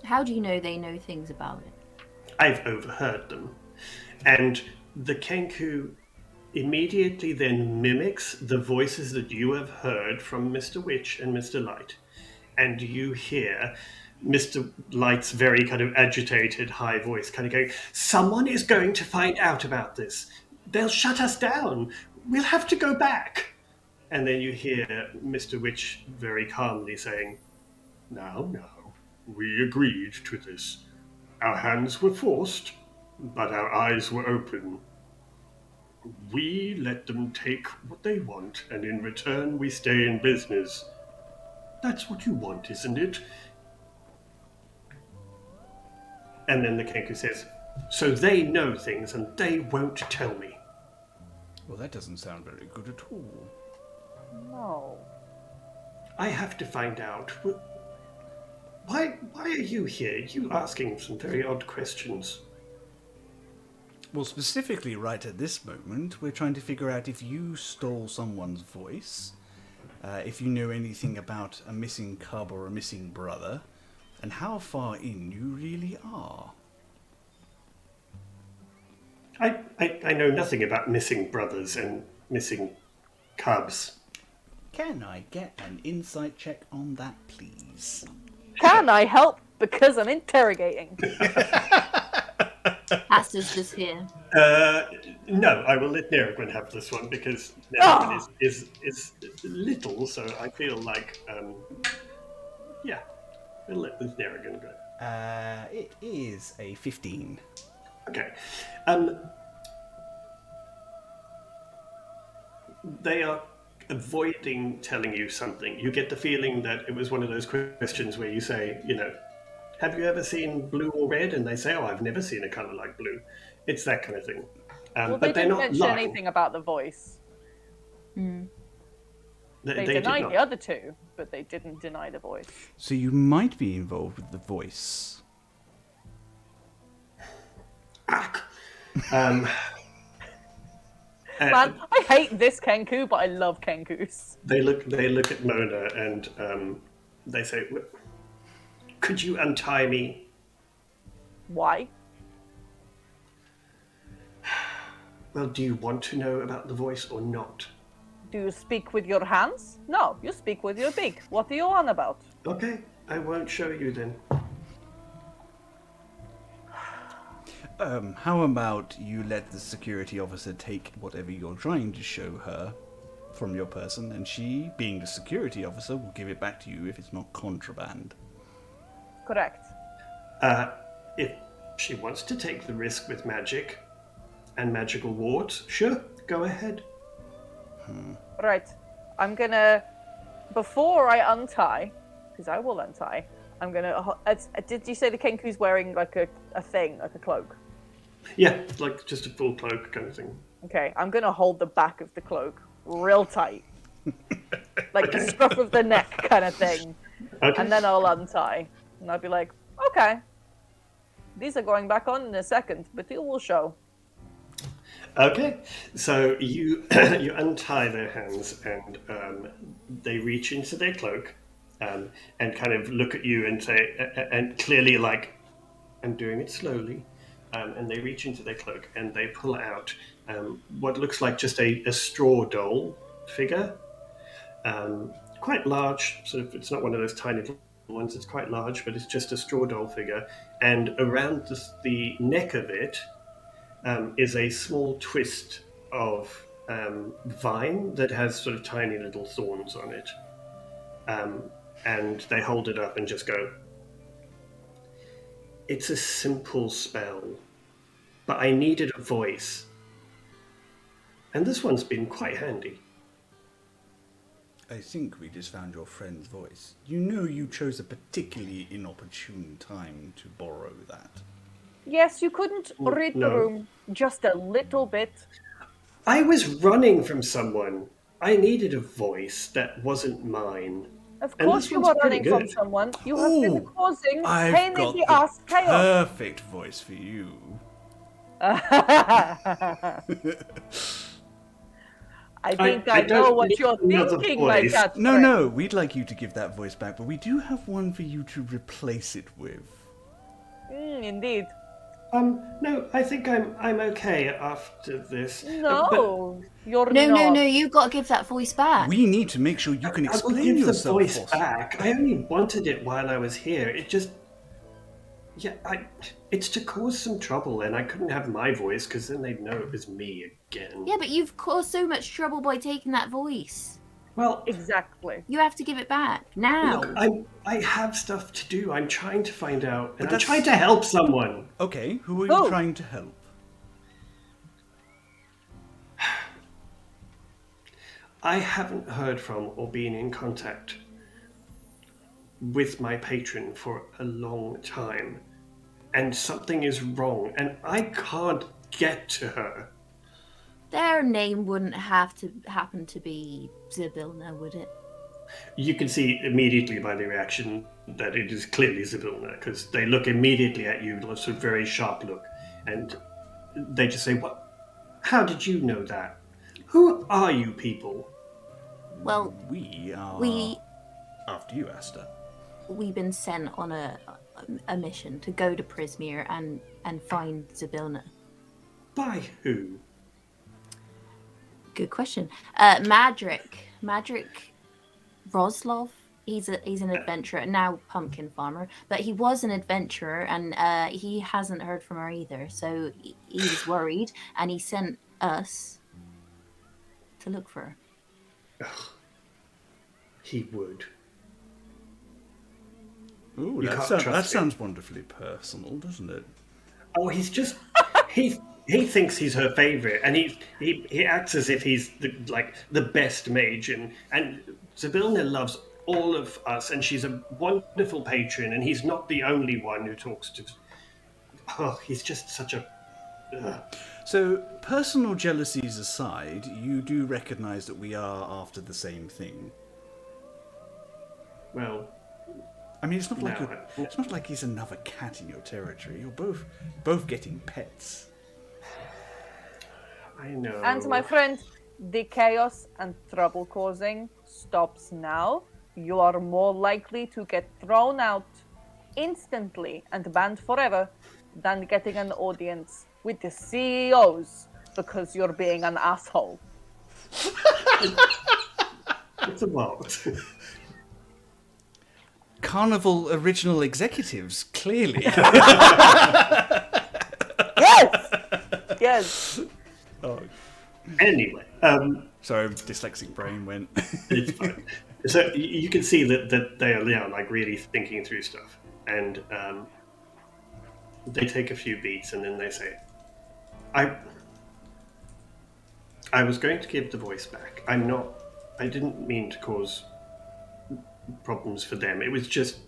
How do you know they know things about it? I've overheard them, and the Kenku immediately then mimics the voices that you have heard from Mr. Witch and Mr. Light. And you hear Mr. Light's very kind of agitated high voice kind of going, someone is going to find out about this. They'll shut us down. We'll have to go back. And then you hear Mr. Witch very calmly saying, now, we agreed to this. Our hands were forced, but our eyes were open. We let them take what they want, and in return we stay in business. That's what you want, isn't it? And then the Kenku says, so they know things and they won't tell me. Well, that doesn't sound very good at all. No. I have to find out. Why are you here? You asking some very odd questions. Well, specifically right at this moment, we're trying to figure out if you stole someone's voice, if you know anything about a missing cub or a missing brother, and how far in you really are. I know nothing about missing brothers and missing cubs. Can I get an insight check on that, please? Can I help? Because I'm interrogating. Pastor's just here. No, I will let Nerigwin have this one because Nerigwin is little, so I feel like, yeah, we'll let this Nerigwin go. It is a 15. Okay. They are avoiding telling you something. You get the feeling that it was one of those questions where you say, have you ever seen blue or red? And they say, oh, I've never seen a colour like blue. It's that kind of thing. Well, but they they're didn't not mention lying. anything about the voice. Mm. They did denied not. the other two, but they didn't deny the voice. So you might be involved with the voice. Man, I hate this Kenku, but I love Kenkus. They look at Mona and they say, could you untie me? Why? Well, do you want to know about the voice or not? Do you speak with your hands? No, you speak with your beak. What are you on about? Okay, I won't show you then. How about you let the security officer take whatever you're trying to show her from your person, and she, being the security officer, will give it back to you if it's not contraband. Correct. If she wants to take the risk with magic and magical wards, sure, go ahead. Right. I'm gonna, before I untie, because I will untie, I'm gonna, did you say the Kenku's wearing like a thing, like a cloak? Yeah, like just a full cloak kind of thing. Okay, I'm gonna hold the back of the cloak real tight. Like the scruff of the neck kind of thing. Okay. And then I'll untie. And I'll be like, okay, these are going back on in a second, but you will show. Okay, so you you untie their hands and they reach into their cloak and kind of look at you and say, and clearly like, I'm doing it slowly, and they reach into their cloak and they pull out what looks like just a straw doll figure, quite large. Sort of, it's not one of those tiny little ones. It's quite large, but it's just a straw doll figure, and around the neck of it. Is a small twist of vine that has sort of tiny little thorns on it. And they hold it up and just go, it's a simple spell, but I needed a voice. And this one's been quite handy. I think we just found your friend's voice. You know you chose a particularly inopportune time to borrow that. Yes, you couldn't read the No. room just a little bit. I was running from someone. I needed a voice that wasn't mine. Of And course this you one's were pretty running from good. someone. You have been Ooh, causing pain I've in got the the ass chaos. perfect voice for you. I think I I know don't what need you're another thinking, my voice. cat No, friend. no, we'd like you to give that voice back, but we do have one for you to replace it with. Indeed. No, I think I'm okay after this. No, you're No, not. no, you've got to give that voice back. We need to make sure you can I will explain give the yourself. voice Foss. back. I only wanted it while I was here. It just, it's to cause some trouble, and I couldn't have my voice because then they'd know it was me again. Yeah, but you've caused so much trouble by taking that voice. Well, Exactly. You have to give it back now. look, I have stuff to do. I'm trying to find out, and I'm that's- trying to help someone. Okay, who are you Who? trying to help? I haven't heard from or been in contact with my patron for a long time, and something is wrong, and I can't get to her. Their name wouldn't have to happen to be Zybilna, would it? You can see immediately by the reaction that it is clearly Zybilna, because they look immediately at you, with a very sharp look, and they just say, "What? How did you know that? Who are you people?" Well, We are. we After you, Asta. we've been sent on a mission to go to Prismere and find Zybilna. By who? Good question. Madrick Roslov. He's an adventurer, now pumpkin farmer, but he was an adventurer, and he hasn't heard from her either. So he was worried, and he sent us to look for her. He would. Ooh, You that, can't that trust sounds wonderfully personal, doesn't it? Oh, he's just he thinks he's her favorite, and he acts as if he's the best mage, and Zybilna loves all of us, and she's a wonderful patron, and he's not the only one who talks to. Oh, he's just such a. So, personal jealousies aside, you do recognise that we are after the same thing. Well, I mean, it's not like No. it's not like he's another cat in your territory. You're both getting pets. I know. And my friend, the chaos and trouble causing stops now. You are more likely to get thrown out instantly and banned forever than getting an audience with the CEOs because you're being an asshole. It's a lot. Carnival original executives, clearly. Yes! Yes. Oh, Anyway, sorry, dyslexic brain went. it's fine. So you can see that they are really thinking through stuff, and they take a few beats, and then they say, I was going to give the voice back. I didn't mean to cause problems for them. It was just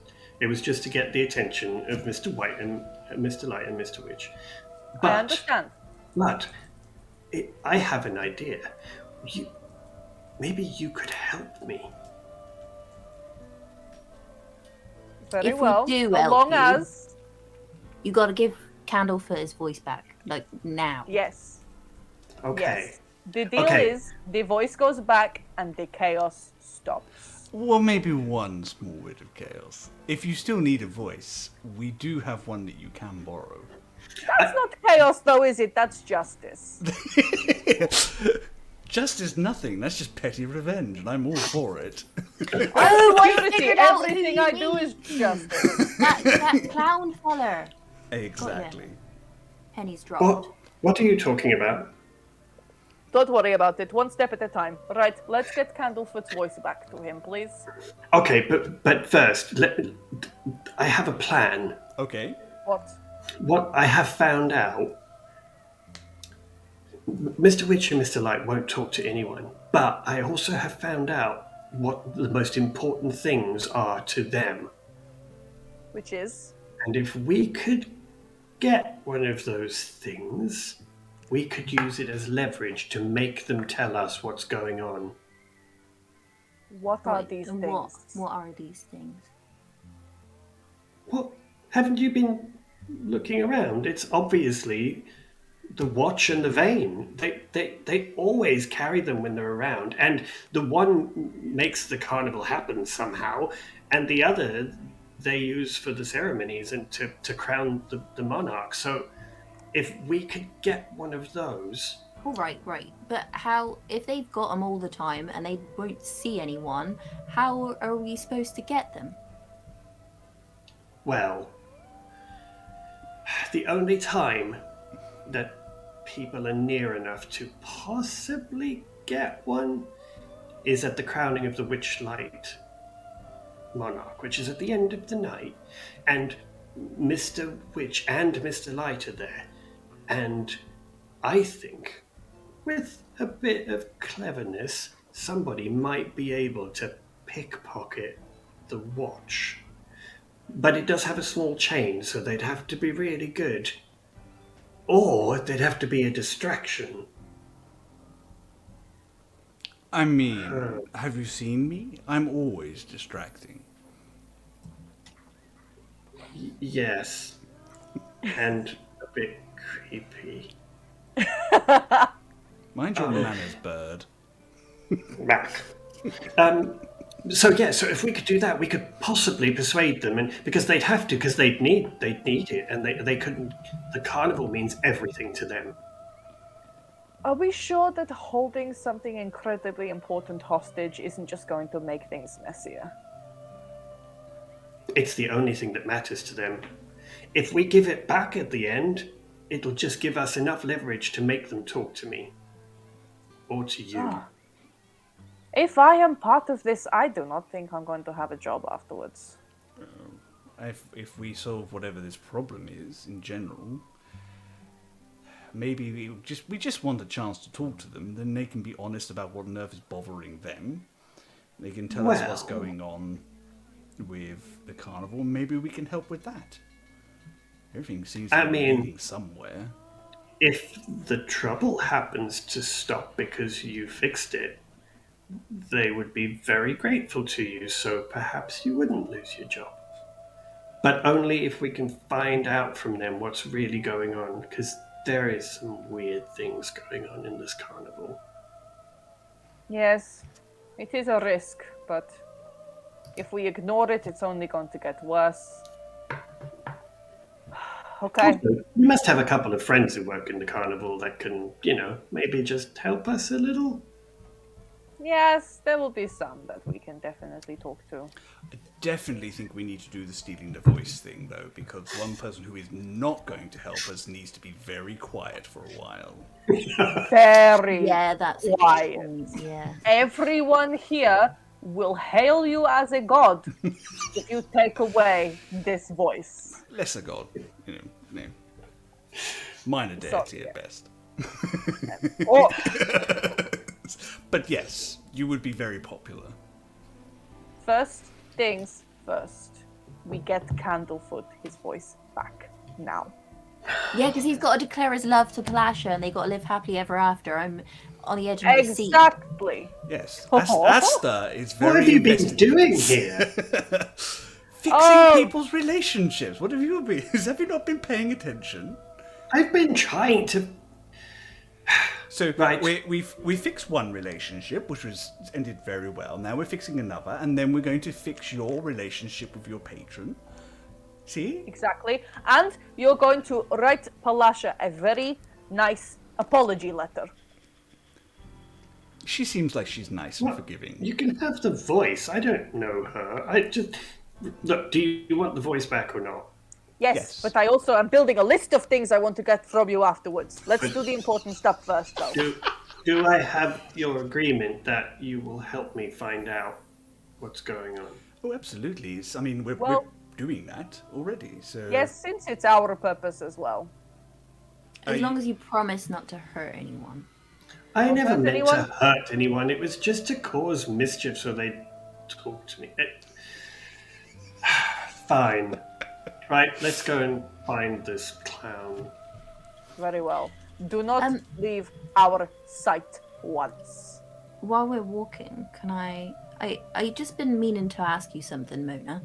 to get the attention of Mr. White and Mr. Light and Mr. Witch. I understand. But I have an idea. Maybe you could help me. Very If we well. do So help long you- as You got to give Candlefoot his voice back, like now. yes. Okay. Yes. The deal Okay. is the voice goes back and the chaos stops. Well, maybe one small bit of chaos. If you still need a voice, we do have one that you can borrow. That's not chaos though, is it? That's justice. Justice nothing. That's just petty revenge, and I'm all for it. Oh, I Purity, figured out who everything you I do mean. is justice. that clown feller. Exactly. Penny's dropped. What are you talking about? Don't worry about it. One step at a time. Right, let's get Candlefoot's voice back to him, please. Okay, but first, I have a plan. Okay. What? What I have found out, Mr. Witch and Mr. Light won't talk to anyone, but I also have found out what the most important things are to them. Which is? And if we could get one of those things, we could use it as leverage to make them tell us what's going on. What are Right, these and things? What are these things? What? Haven't you been looking around? It's obviously the watch and the vein. They always carry them when they're around, and the one makes the carnival happen somehow, and the other they use for the ceremonies and to crown the monarch. So if we could get one of those. All right. But how, if they've got them all the time and they won't see anyone, how are we supposed to get them? Well, the only time that people are near enough to possibly get one is at the crowning of the Witchlight monarch, which is at the end of the night. And Mr. Witch and Mr. Light are there. And I think, with a bit of cleverness, somebody might be able to pickpocket the watch. But it does have a small chain, so they'd have to be really good. Or they'd have to be a distraction. I mean, have you seen me? I'm always distracting. Yes. And a bit creepy. Mind your manners, bird. Back. So if we could do that, we could possibly persuade them, and because they'd have to, because they'd need it, and they couldn't. The carnival means everything to them. Are we sure that holding something incredibly important hostage isn't just going to make things messier? It's the only thing that matters to them. If we give it back at the end, it'll just give us enough leverage to make them talk to me. Or to you. If I am part of this, I do not think I'm going to have a job afterwards. If we solve whatever this problem is in general, maybe we just want a chance to talk to them. Then they can be honest about what on earth is bothering them. They can tell us what's going on with the carnival. Maybe we can help with that. Everything seems to be leading somewhere. If the trouble happens to stop because you fixed it, they would be very grateful to you, so perhaps you wouldn't lose your job. But only if we can find out from them what's really going on, because there is some weird things going on in this carnival. Yes, it is a risk, but if we ignore it, it's only going to get worse. Okay. Also, we must have a couple of friends who work in the carnival that can, maybe just help us a little. Yes, there will be some that we can definitely talk to. I definitely think we need to do the stealing the voice thing, though, because one person who is not going to help us needs to be very quiet for a while. Very That's quiet. Yeah. Everyone here will hail you as a god if you take away this voice. Lesser god, minor deity at best. Or, But yes, you would be very popular. first things first, we get Candlefoot his voice back now. Yeah, because he's got to declare his love to Palasha and they got to live happily ever after. I'm on the edge of my seat. Exactly. Yes, Asta is very What have you been invested. doing here? Fixing people's relationships. What have you been? Have you not been paying attention? I've been trying to... So Right. we fixed one relationship, which was ended very well. Now we're fixing another, and then we're going to fix your relationship with your patron. See? Exactly. And you're going to write Palasha a very nice apology letter. She seems like she's nice and forgiving. You can have the voice. I don't know her. Look, do you want the voice back or not? Yes, but I also am building a list of things I want to get from you afterwards. Let's do the important stuff first, though. Do I have your agreement that you will help me find out what's going on? Oh, absolutely. I mean, we're doing that already. So Yes, since it's our purpose as well. As long as you promise not to hurt anyone. I never hurt meant anyone? to hurt anyone. It was just to cause mischief so they'd talk to me. Fine. Right, let's go and find this clown. Very well. Do not leave our sight once. While we're walking, can I just been meaning to ask you something, Mona.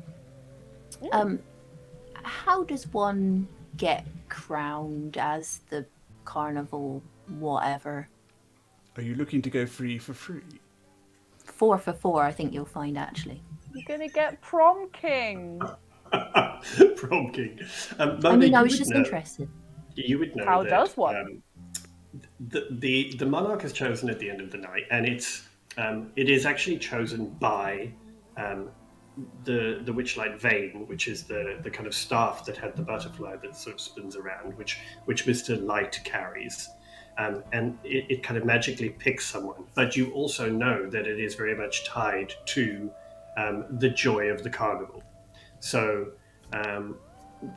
How does one get crowned as the carnival whatever? Are you looking to go free for free? 4 for 4, I think you'll find, actually. You're gonna get prom king. Prom king. I mean, I was just interested. You would know How that does one? the monarch is chosen at the end of the night, and it is actually chosen by um, the Witchlight vein, which is the kind of staff that had the butterfly that sort of spins around, which Mr. Light carries. And it kind of magically picks someone. But you also know that it is very much tied to the joy of the carnival. So,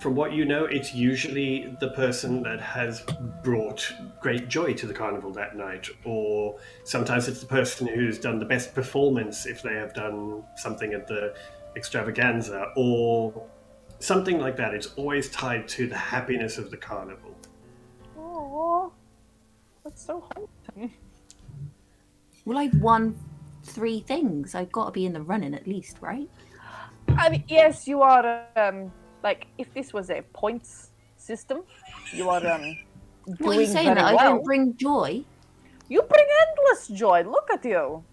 from what you know, it's usually the person that has brought great joy to the carnival that night, or sometimes it's the person who's done the best performance if they have done something at the extravaganza, or something like that. It's always tied to the happiness of the carnival. Oh, that's so wholesome. Well, I've won 3 things. I've got to be in the running at least, right? I mean, yes, you are. Like, if this was a points system, you are What are you doing saying? very That I well. don't bring joy? You bring endless joy. Look at you.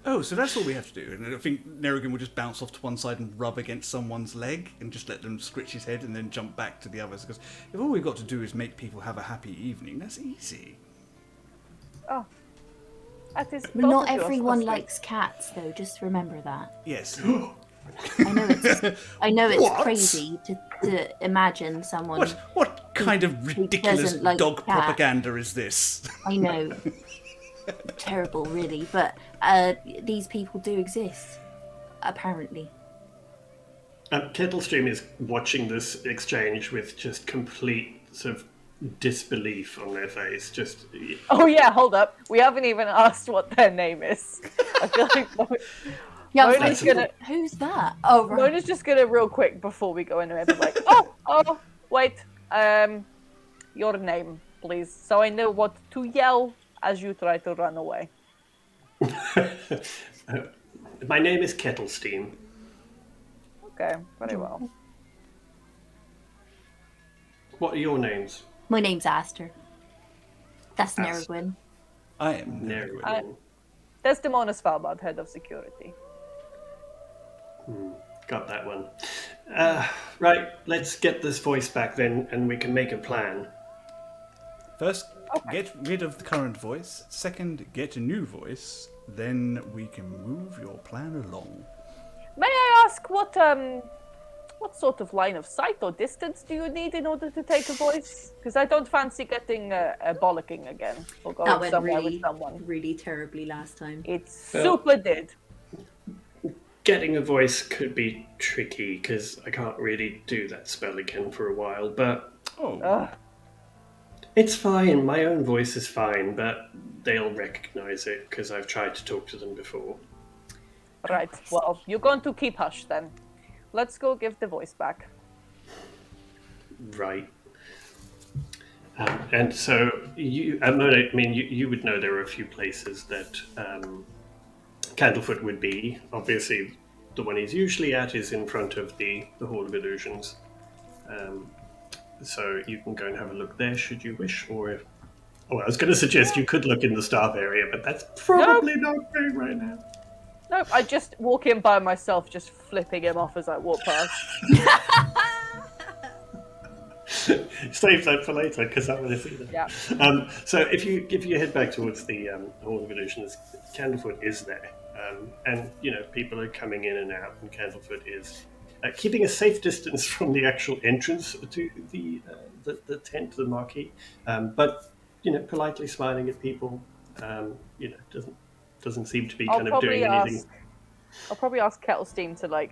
Oh, so that's all we have to do. And I think Nerrigan will just bounce off to one side and rub against someone's leg and just let them scritch his head and then jump back to the others. Because if all we've got to do is make people have a happy evening, that's easy. Oh, that is. Well, not both of you are everyone so likes cats, though. Just remember that. Yes. I know it's What? crazy to imagine someone. What kind of ridiculous doesn't like dog cats. propaganda is this? I know. Terrible, really. But these people do exist, apparently. Kettlestream is watching this exchange with just complete sort of disbelief on their face. Just Oh yeah, hold up. We haven't even asked what their name is. I feel like Yeah, I was Mona's like, gonna. who's that? Oh, right. Mona's just gonna real quick before we go into it. Be like, oh, wait. Your name, please, so I know what to yell as you try to run away. my name is Kettlesteam. Okay, very well. What are your names? My name's Aster. That's Aster. Nerrigan. I am Nerrigan. Desdemona Svalbard, head of security. Got that one. Right, let's get this voice back then, and we can make a plan. First, get rid of the current voice. Second, get a new voice. Then we can move your plan along. May I ask what sort of line of sight or distance do you need in order to take a voice? Because I don't fancy getting a bollocking again or That going went somewhere really, with someone. really terribly last time. It Well- super did. Getting a voice could be tricky, because I can't really do that spell again for a while, but Oh, Ugh. it's fine. My own voice is fine, but they'll recognize it, because I've tried to talk to them before. Right. Well, you're going to keep hush then. Let's go give the voice back. Right. And so, Mona, I mean, you would know there are a few places that Candlefoot would be. Obviously, the one he's usually at is in front of the Hall of Illusions. So you can go and have a look there, should you wish. Or if... Oh, I was going to suggest you could look in the staff area, but that's probably not great right now. Nope, I just walk in by myself, just flipping him off as I walk past. Save that for later, because I want to see that. Yeah. So if you head back towards the Hall of Illusions, Candlefoot is there, and people are coming in and out, and Candlefoot is keeping a safe distance from the actual entrance to the tent, the marquee, but politely smiling at people. Doesn't seem to be kind of doing anything. I'll probably ask Kettlesteam to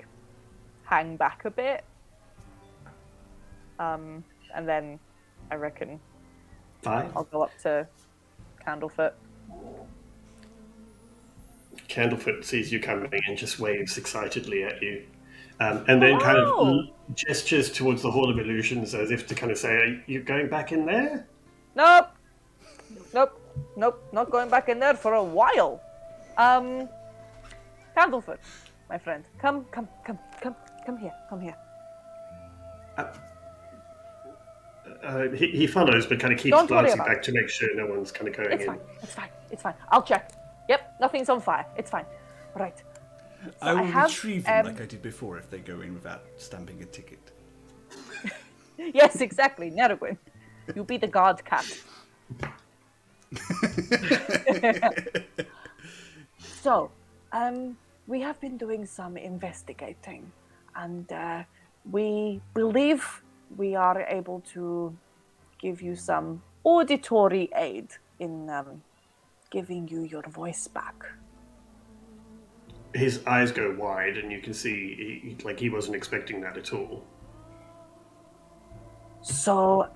hang back a bit. And then I reckon Fine. I'll go up to Candlefoot. Candlefoot sees you coming and just waves excitedly at you. And then kind of gestures towards the Hall of Illusions as if to kind of say, are you going back in there? Nope, not going back in there for a while. Candlefoot, my friend, come here. He follows, but kind of keeps Don't worry glancing about back to make sure no one's kind of going in. It's fine. I'll check. Yep, nothing's on fire. It's fine. Right. So I will have, retrieve them like I did before if they go in without stamping a ticket. Yes, exactly. Nerwin. You be the guard cat. So, we have been doing some investigating, and we believe we are able to give you some auditory aid in giving you your voice back. His eyes go wide, and you can see he wasn't expecting that at all. So,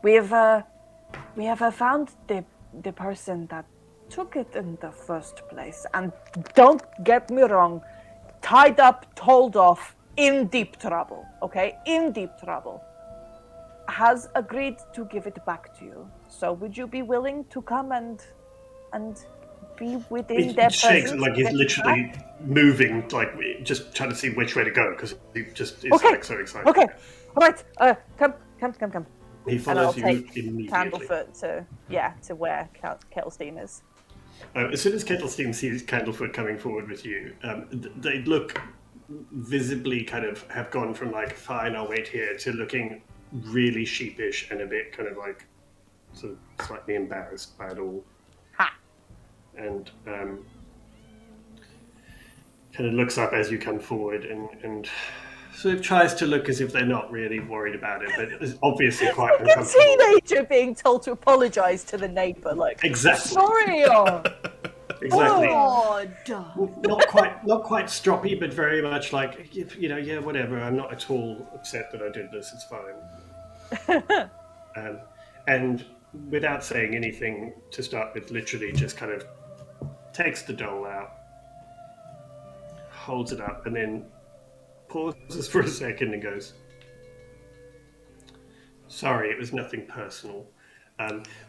we have found the person that took it in the first place, and don't get me wrong, tied up, told off, in deep trouble. Okay, in deep trouble. Has agreed to give it back to you. So, would you be willing to come and be within their It shakes, presence? like he's literally moving, like just trying to see which way to go because he just is Okay. like so excited. Okay, right. Come. He And I'll follows you take immediately. Candlefoot to where Kettlestein is. As soon as Kettlestein sees Candlefoot coming forward with you, they look visibly kind of have gone from like, fine, I'll wait here, to looking really sheepish and a bit kind of like sort of slightly embarrassed by it all. Ha! And kind of looks up as you come forward and sort of tries to look as if they're not really worried about it, but it's obviously quite Like a uncomfortable. teenager being told to apologise to the neighbour, like, Exactly. sorry, Exactly. God. Not quite stroppy, but very much like, yeah, whatever. I'm not at all upset that I did this. It's fine. And without saying anything to start with, literally just kind of takes the doll out, holds it up, and then pauses for a second and goes, "Sorry, it was nothing personal."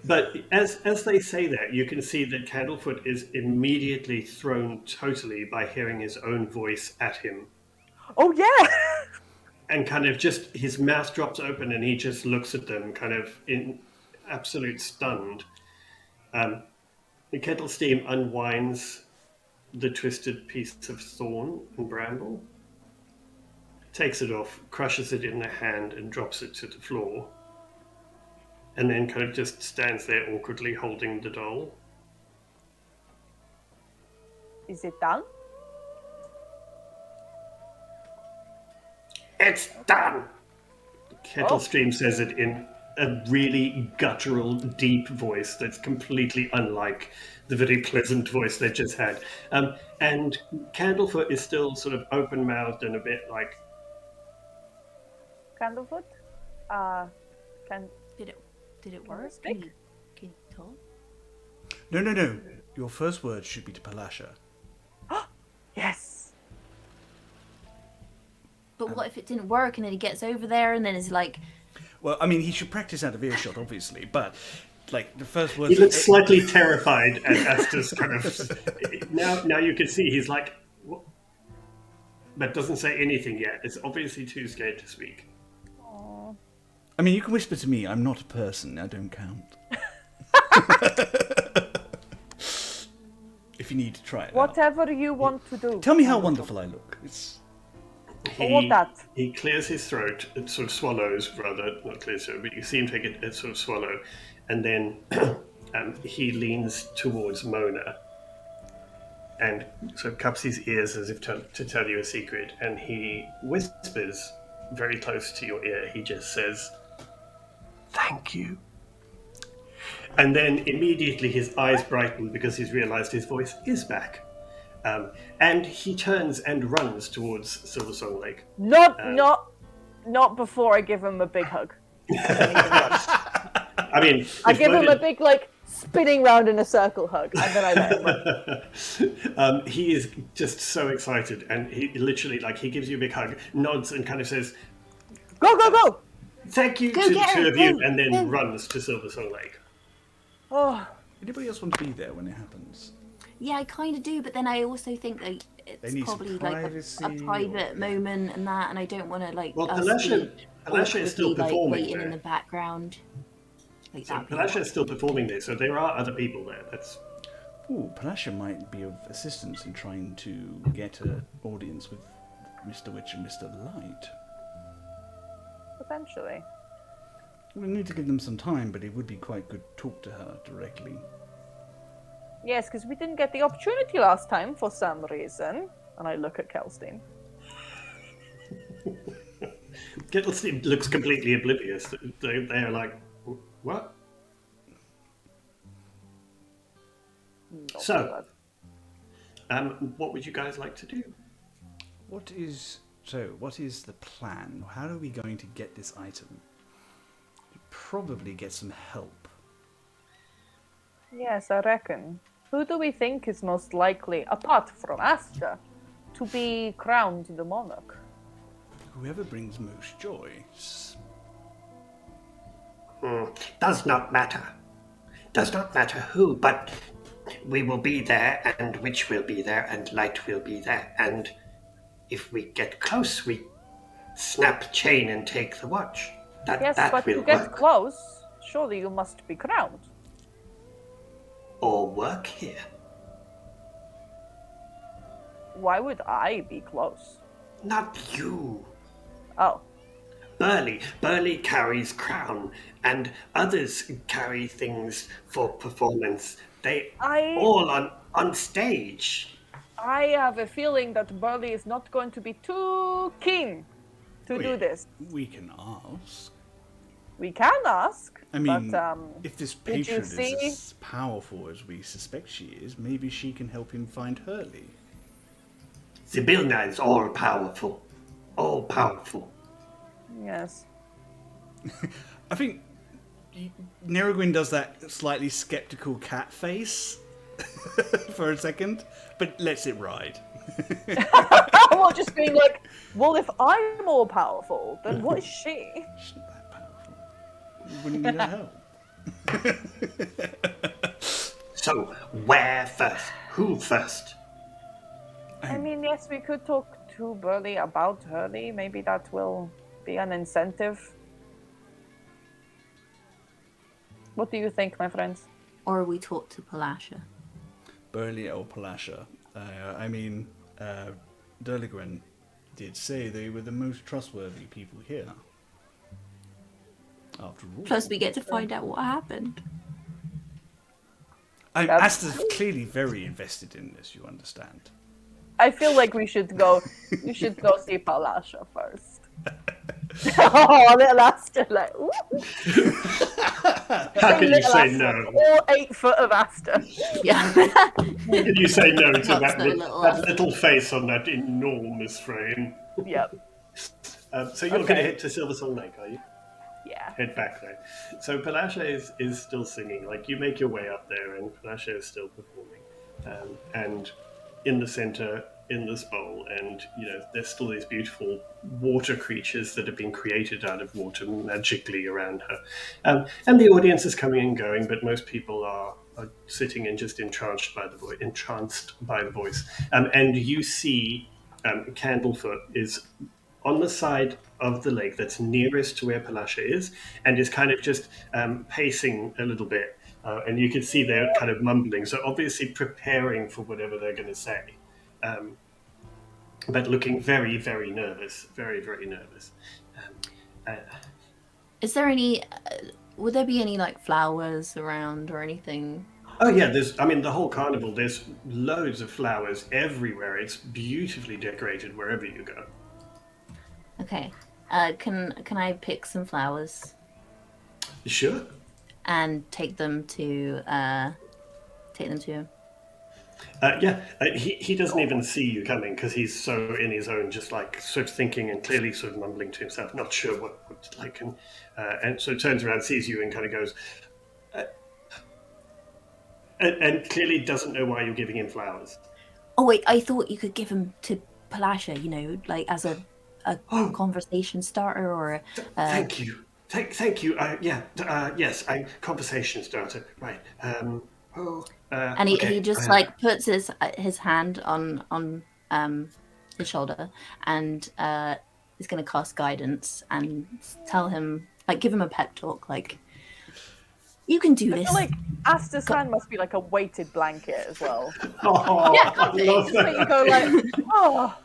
But as they say that, you can see that Candlefoot is immediately thrown totally by hearing his own voice at him. Oh, yeah! And kind of just, his mouth drops open and he just looks at them kind of in absolute stunned. The Kettlesteam unwinds the twisted piece of thorn and bramble, takes it off, crushes it in the hand and drops it to the floor. And then kind of just stands there awkwardly holding the doll. Is it done? It's done! Kettlestream says it in a really guttural, deep voice that's completely unlike the very pleasant voice they just had. And Candlefoot is still sort of open-mouthed and a bit like... Candlefoot? Did it work? speak? Can you talk? No. Your first word should be to Palasha. Yes! But what if it didn't work and then he gets over there and then it's like... Well, I mean, he should practice out of earshot, obviously, but like the first word. He looks slightly terrified at Asta's kind of... Now you can see he's like... What? But doesn't say anything yet. It's obviously too scared to speak. Aww. I mean, you can whisper to me. I'm not a person. I don't count. If you need to try it. Whatever you want to do. Tell me how wonderful I look. He clears his throat, it sort of swallows, rather, not clears throat, but you see him take a sort of swallow, and then he leans towards Mona and sort of cups his ears as if to tell you a secret, and he whispers very close to your ear. He just says, "Thank you." And then immediately his eyes brighten because he's realized his voice is back. And he turns and runs towards Silversong Lake. Not before I give him a big hug. I mean, I give him a big, like, spinning round in a circle hug, and then I let him run. He is just so excited, and he literally, like, he gives you a big hug, nods, and kind of says, Go! "Thank you" to the two of you, and then runs to Silversong Lake. Oh. Anybody else want to be there when it happens? Yeah, I kind of do, but then I also think that it's probably like a private moment and that, and I don't want to like. Well, Palasha is still performing waiting there. in the background. Like So that. Palasha is still performing there, so there are other people there. Ooh, Palasha might be of assistance in trying to get an audience with Mr. Witch and Mr. Light. Potentially. We need to give them some time, but it would be quite good to talk to her directly. Yes, because we didn't get the opportunity last time for some reason. And I look at Kelstein. Kettlestein looks completely oblivious. They're like, what? So, what would you guys like to do? What is the plan? How are we going to get this item? Probably get some help. Yes, I reckon. Who do we think is most likely, apart from Asta, to be crowned the monarch? Whoever brings most joy. Does not matter. Does not matter who, but we will be there, and Witch will be there, and Light will be there. And if we get close, we snap chain and take the watch. Yes, that but will to get work. close, surely you must be crowned. Or work here. Why would I be close? Not you. Oh. Burley carries crown, and others carry things for performance. They all on stage. I have a feeling that Burley is not going to be too keen to do this. We can ask. We can ask. I mean, but, if this did you patron see- is as powerful as we suspect she is, maybe she can help him find Hurley. Sibilna is all powerful. All powerful. Yes. I think Nerogwin does that slightly skeptical cat face for a second, but lets it ride. I'm not just being like, well, if I'm more powerful, then what is she? She's not that powerful. We wouldn't need her help. So, where first? Who first? I mean, yes, we could talk to Burley about Hurley. Maybe that will be an incentive. What do you think, my friends? Or we talk to Palasha. Burley or Palasha. Durligren did say they were the most trustworthy people here. After all. Plus, we get to find out what happened. Asta's clearly very invested in this, you understand. I feel like we should go see Palasha first. Oh, little Asta, like, ooh. How can you Little say Asta, no? All 8 foot of Asta. Yeah. How can you say no to Not that, so little. that little face on that enormous frame? Yep. So you're Okay. going to head to Silver Soul Lake, are you? Yeah. Head back there. So Palasha is still singing. Like, you make your way up there, and Palasha is still performing. And in the center, in this bowl, and there's still these beautiful water creatures that have been created out of water magically around her. And the audience is coming and going, but most people are sitting and just entranced by the voice. And you see Candlefoot is on the side of the lake that's nearest to where Palasha is, and is kind of just pacing a little bit. And you can see they're kind of mumbling, so obviously preparing for whatever they're going to say. But looking very, very nervous. Very, very nervous. Is there any? Would there be any flowers around or anything? Oh yeah, the whole carnival, there's loads of flowers everywhere. It's beautifully decorated wherever you go. Okay. Can I pick some flowers Sure. and take them to him? He doesn't even see you coming because he's so in his own, just sort of thinking and clearly sort of mumbling to himself, not sure what it's like, and so turns around, sees you, and kind of goes, and clearly doesn't know why you're giving him flowers. Oh wait, I thought you could give them to Palasha. As a conversation starter or. Thank you. Thank you. Yes, conversation starter. Right. And he okay. just puts his hand on his shoulder and is going to cast guidance and tell him, give him a pep talk, you can do I this. feel like Asta's hand must be like a weighted blanket as well. Oh, Yeah, I love So you that. go oh.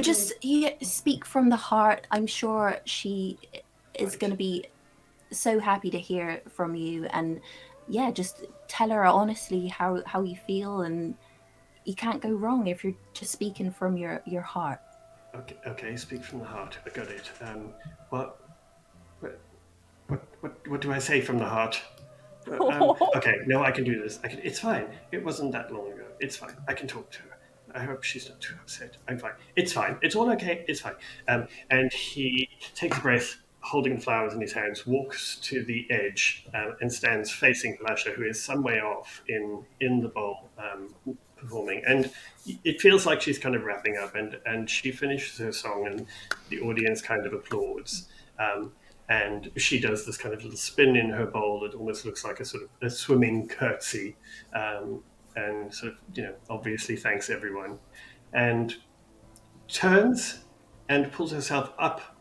Just speak from the heart. I'm sure she is going to be so happy to hear it from you. And yeah, just tell her honestly how you feel, and you can't go wrong if you're just speaking from your heart. Okay, speak from the heart. I got it. What, what do I say from the heart? Okay, no, I can do this. It's fine. It wasn't that long ago. It's fine. I can talk to her. I hope she's not too upset. I'm fine. It's fine. It's all okay. It's fine. And he takes a breath, holding the flowers in his hands, walks to the edge and stands facing Lasha, who is some way off in the bowl, performing. And it feels like she's kind of wrapping up, and she finishes her song, and the audience kind of applauds. And she does this kind of little spin in her bowl that almost looks like a sort of a swimming curtsy, and sort of, obviously thanks everyone, and turns and pulls herself up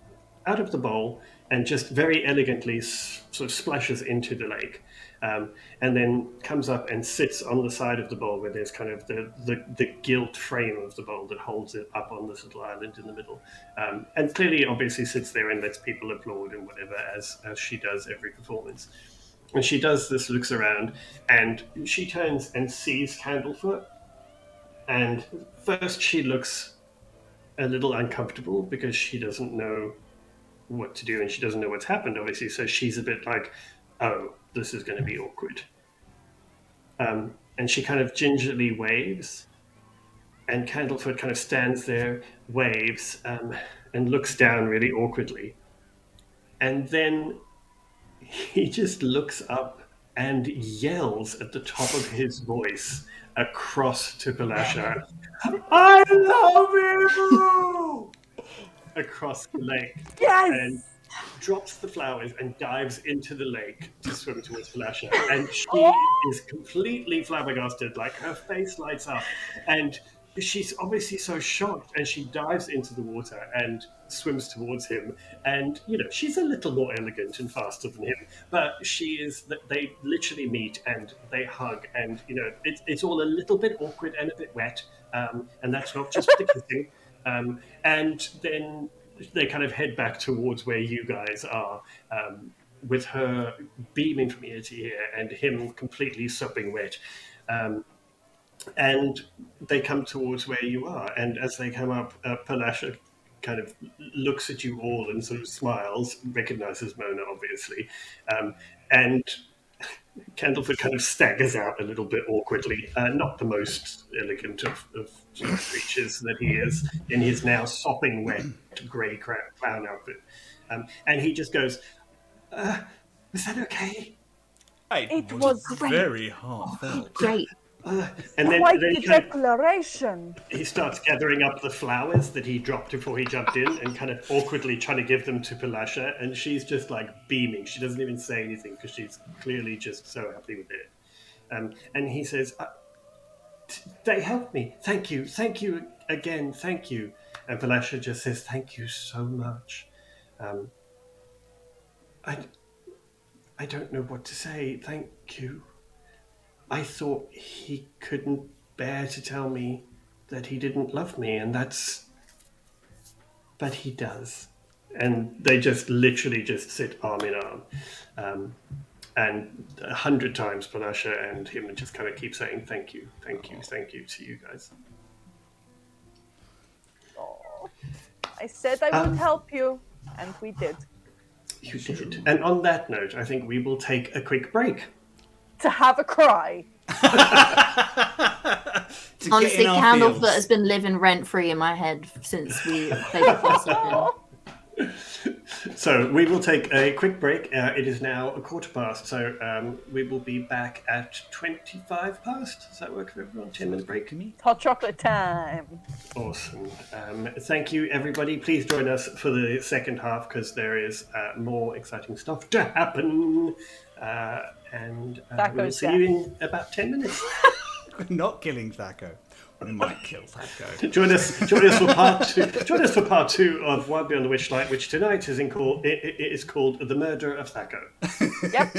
out of the bowl and just very elegantly sort of splashes into the lake, and then comes up and sits on the side of the bowl where there's kind of the gilt frame of the bowl that holds it up on this little island in the middle, and clearly obviously sits there and lets people applaud and whatever, as she does every performance. And she does this, looks around, and she turns and sees Candlefoot, and first she looks a little uncomfortable because she doesn't know what to do and she doesn't know what's happened, obviously. So she's a bit like, oh, this is going to be awkward. And she kind of gingerly waves, and Candlefoot kind of stands there, waves, and looks down really awkwardly. And then he just looks up and yells at the top of his voice across to Palasha, I love you! Across the lake. Yes! And drops the flowers and dives into the lake to swim towards Palasha. And she is completely flabbergasted, like her face lights up. And she's obviously so shocked, and she dives into the water and swims towards him. And, she's a little more elegant and faster than him, but they literally meet and they hug. And, it's all a little bit awkward and a bit wet. And that's not just the kissing. And then they kind of head back towards where you guys are, with her beaming from ear to ear and him completely sopping wet. And they come towards where you are. And as they come up, Palasha kind of looks at you all and sort of smiles, recognizes Mona, obviously. And Candlefoot kind of staggers out a little bit awkwardly, not the most elegant of sort of creatures that he is in his now sopping wet grey clown outfit. And he just goes, was that okay? It was very heartfelt. Great. And then, quite then the he, kind of, declaration. he starts gathering up the flowers that he dropped before he jumped in and kind of awkwardly trying to give them to Palasha. And she's just like beaming. She doesn't even say anything because she's clearly just so happy with it. And he says, they helped me. Thank you. Thank you again. Thank you. And Palasha just says, thank you so much. I don't know what to say. Thank you. I thought he couldn't bear to tell me that he didn't love me, but he does. And they just literally just sit arm in arm. And 100 times Palasha and him just kind of keep saying thank you, thank you, thank you to you guys. Oh, I said I would help you, and we did. You did. And on that note, I think we will take a quick break. To have a cry. Honestly, Candlefoot has been living rent-free in my head since we played the first session. So we will take a quick break. It is now 15:15, so we will be back at 25 past. Does that work for everyone? 10-minute break? Hot chocolate time. Awesome. Thank you, everybody. Please join us for the second half because there is more exciting stuff to happen. And we will see you in about 10 minutes. We're not killing Thaco. We might kill Thaco. Join us for part two. Join us for part two of Wild Beyond the Witchlight, which tonight is called The Murder of Thaco. Yep.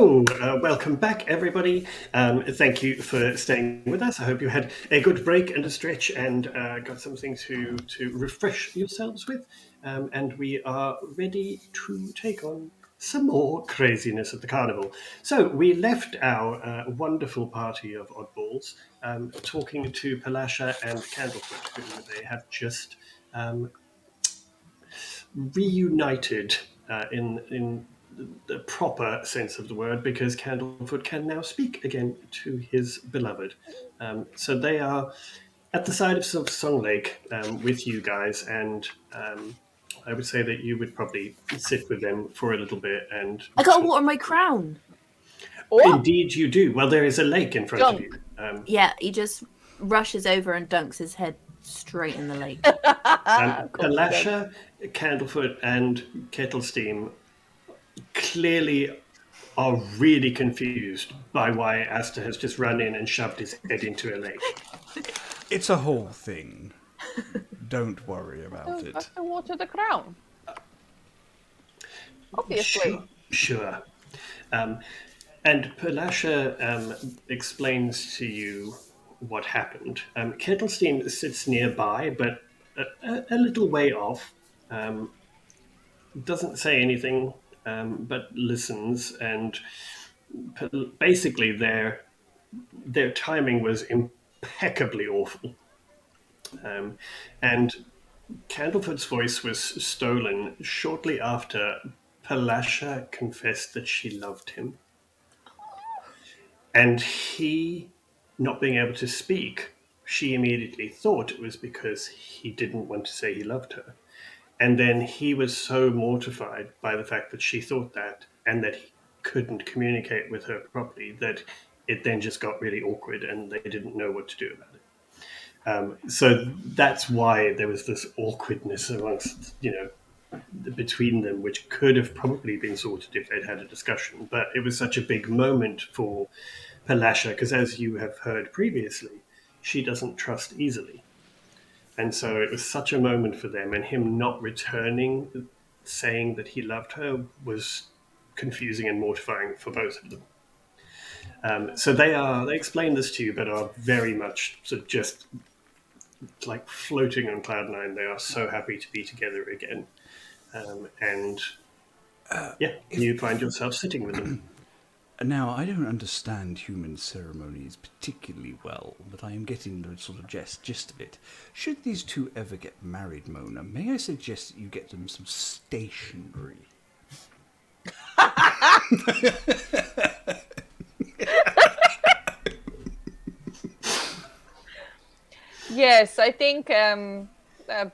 So, welcome back, everybody. Thank you for staying with us. I hope you had a good break and a stretch and got something to refresh yourselves with. And we are ready to take on some more craziness at the carnival. So, we left our wonderful party of oddballs talking to Palasha and Candlefoot, who they have just reunited in the proper sense of the word, because Candlefoot can now speak again to his beloved. So they are at the side of Song Lake with you guys, and I would say that you would probably sit with them for a little bit. And I got to water my crown. indeed, you do. Well, there is a lake in front of you. Yeah, he just rushes over and dunks his head straight in the lake. Palasha, Candlefoot, and Kettlesteam clearly are really confused by why Asta has just run in and shoved his head into a lake. It's a whole thing. Don't worry about it. Have to water the crown. Obviously. Sure. And Palasha explains to you what happened. Kettlestein sits nearby, but a little way off. Doesn't say anything, but listens. And basically, their timing was impeccably awful. And Candlefoot's voice was stolen shortly after Palasha confessed that she loved him. And he, not being able to speak, she immediately thought it was because he didn't want to say he loved her. And then he was so mortified by the fact that she thought that and that he couldn't communicate with her properly that it then just got really awkward and they didn't know what to do about it. So that's why there was this awkwardness amongst, between them, which could have probably been sorted if they'd had a discussion. But it was such a big moment for Palasha, because as you have heard previously, she doesn't trust easily. And so it was such a moment for them, and him not returning, saying that he loved her, was confusing and mortifying for both of them. So they explain this to you, but are very much sort of just like floating on cloud nine. They are so happy to be together again. You find yourself sitting with them. Now, I don't understand human ceremonies particularly well, but I am getting the sort of gist of it. Should these two ever get married, Mona, may I suggest that you get them some stationery? Yes, I think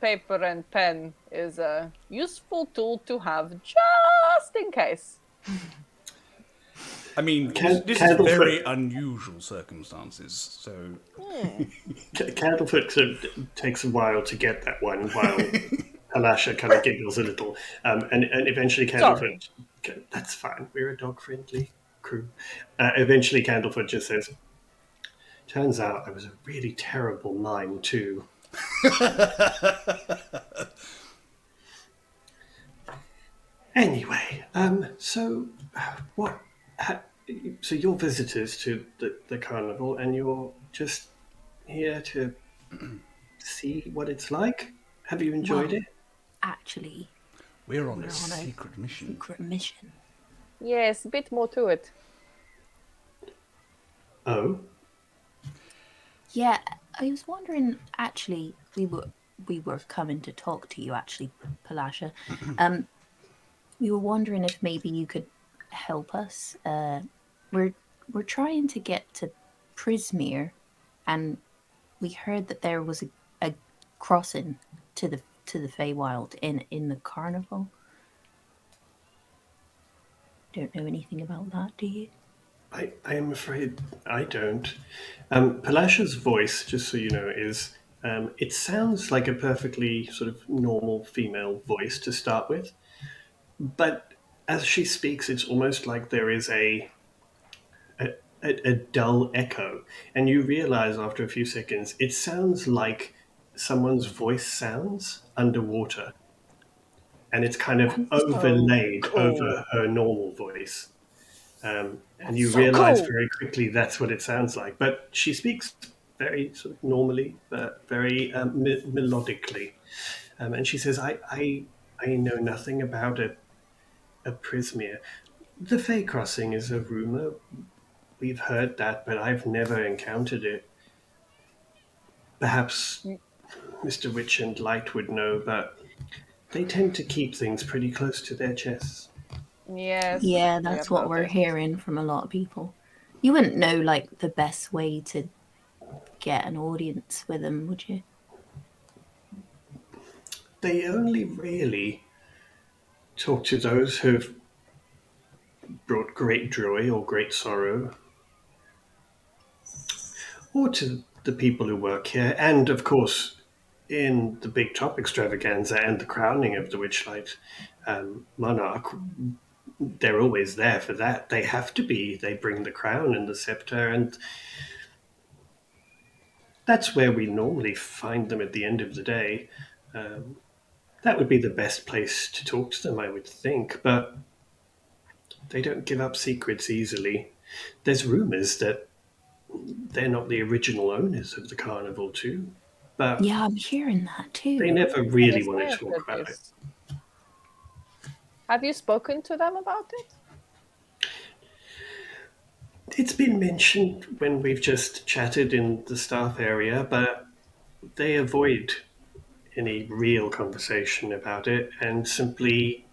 paper and pen is a useful tool to have just in case. I mean, this is very unusual circumstances, so... Candlefoot sort of takes a while to get that one, while Palasha kind of giggles a little. And eventually Candlefoot... Sorry. That's fine, we're a dog-friendly crew. Eventually Candlefoot just says, turns out I was a really terrible mime, too. Anyway, so what... So you're visitors to the carnival, and you're just here to see what it's like? Have you enjoyed it? Actually, we're on a secret mission. Yes, a bit more to it. Oh? Yeah, I was wondering, actually, we were coming to talk to you, actually, Palasha. We were wondering if maybe you could help us. We're trying to get to Prismere, and we heard that there was a crossing to the Feywild in the carnival. Don't know anything about that, do you? I am afraid I don't. Palasha's voice, just so you know, is it sounds like a perfectly sort of normal female voice to start with, but as she speaks, it's almost like there is a dull echo, and you realize after a few seconds it sounds like someone's voice sounds underwater, and it's kind of overlaid over her normal voice. And you so realize cool. very quickly that's what it sounds like. But she speaks very sort of normally, but very melodically. And she says, I know nothing about a Prismere. The Fey Crossing is a rumor. We've heard that, but I've never encountered it. Perhaps Mr. Witch and Light would know, but they tend to keep things pretty close to their chests. Yes, Yeah, we that's have what we're noticed. hearing from a lot of people. You wouldn't know like the best way to get an audience with them, would you? They only really talk to those who've brought great joy or great sorrow, or to the people who work here, and of course, in the big top extravaganza and the crowning of the Witchlight monarch, they're always there for that. They have to be. They bring the crown and the scepter, and that's where we normally find them at the end of the day. That would be the best place to talk to them, I would think, but they don't give up secrets easily. There's rumors that they're not the original owners of the carnival, too, but Yeah, I'm hearing that they too. never really Yes, want I to have talk heard about it. this. Have you spoken to them about it? It's been mentioned when we've just chatted in the staff area, but they avoid any real conversation about it and simply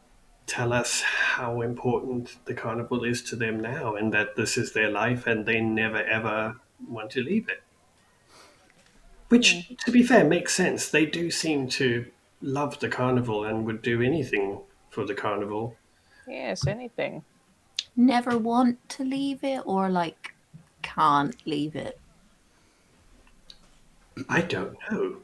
tell us how important the carnival is to them now and that this is their life and they never ever want to leave it. Which, to be fair, makes sense. They do seem to love the carnival and would do anything for the carnival. Yes, anything. Never want to leave it or like can't leave it. I don't know.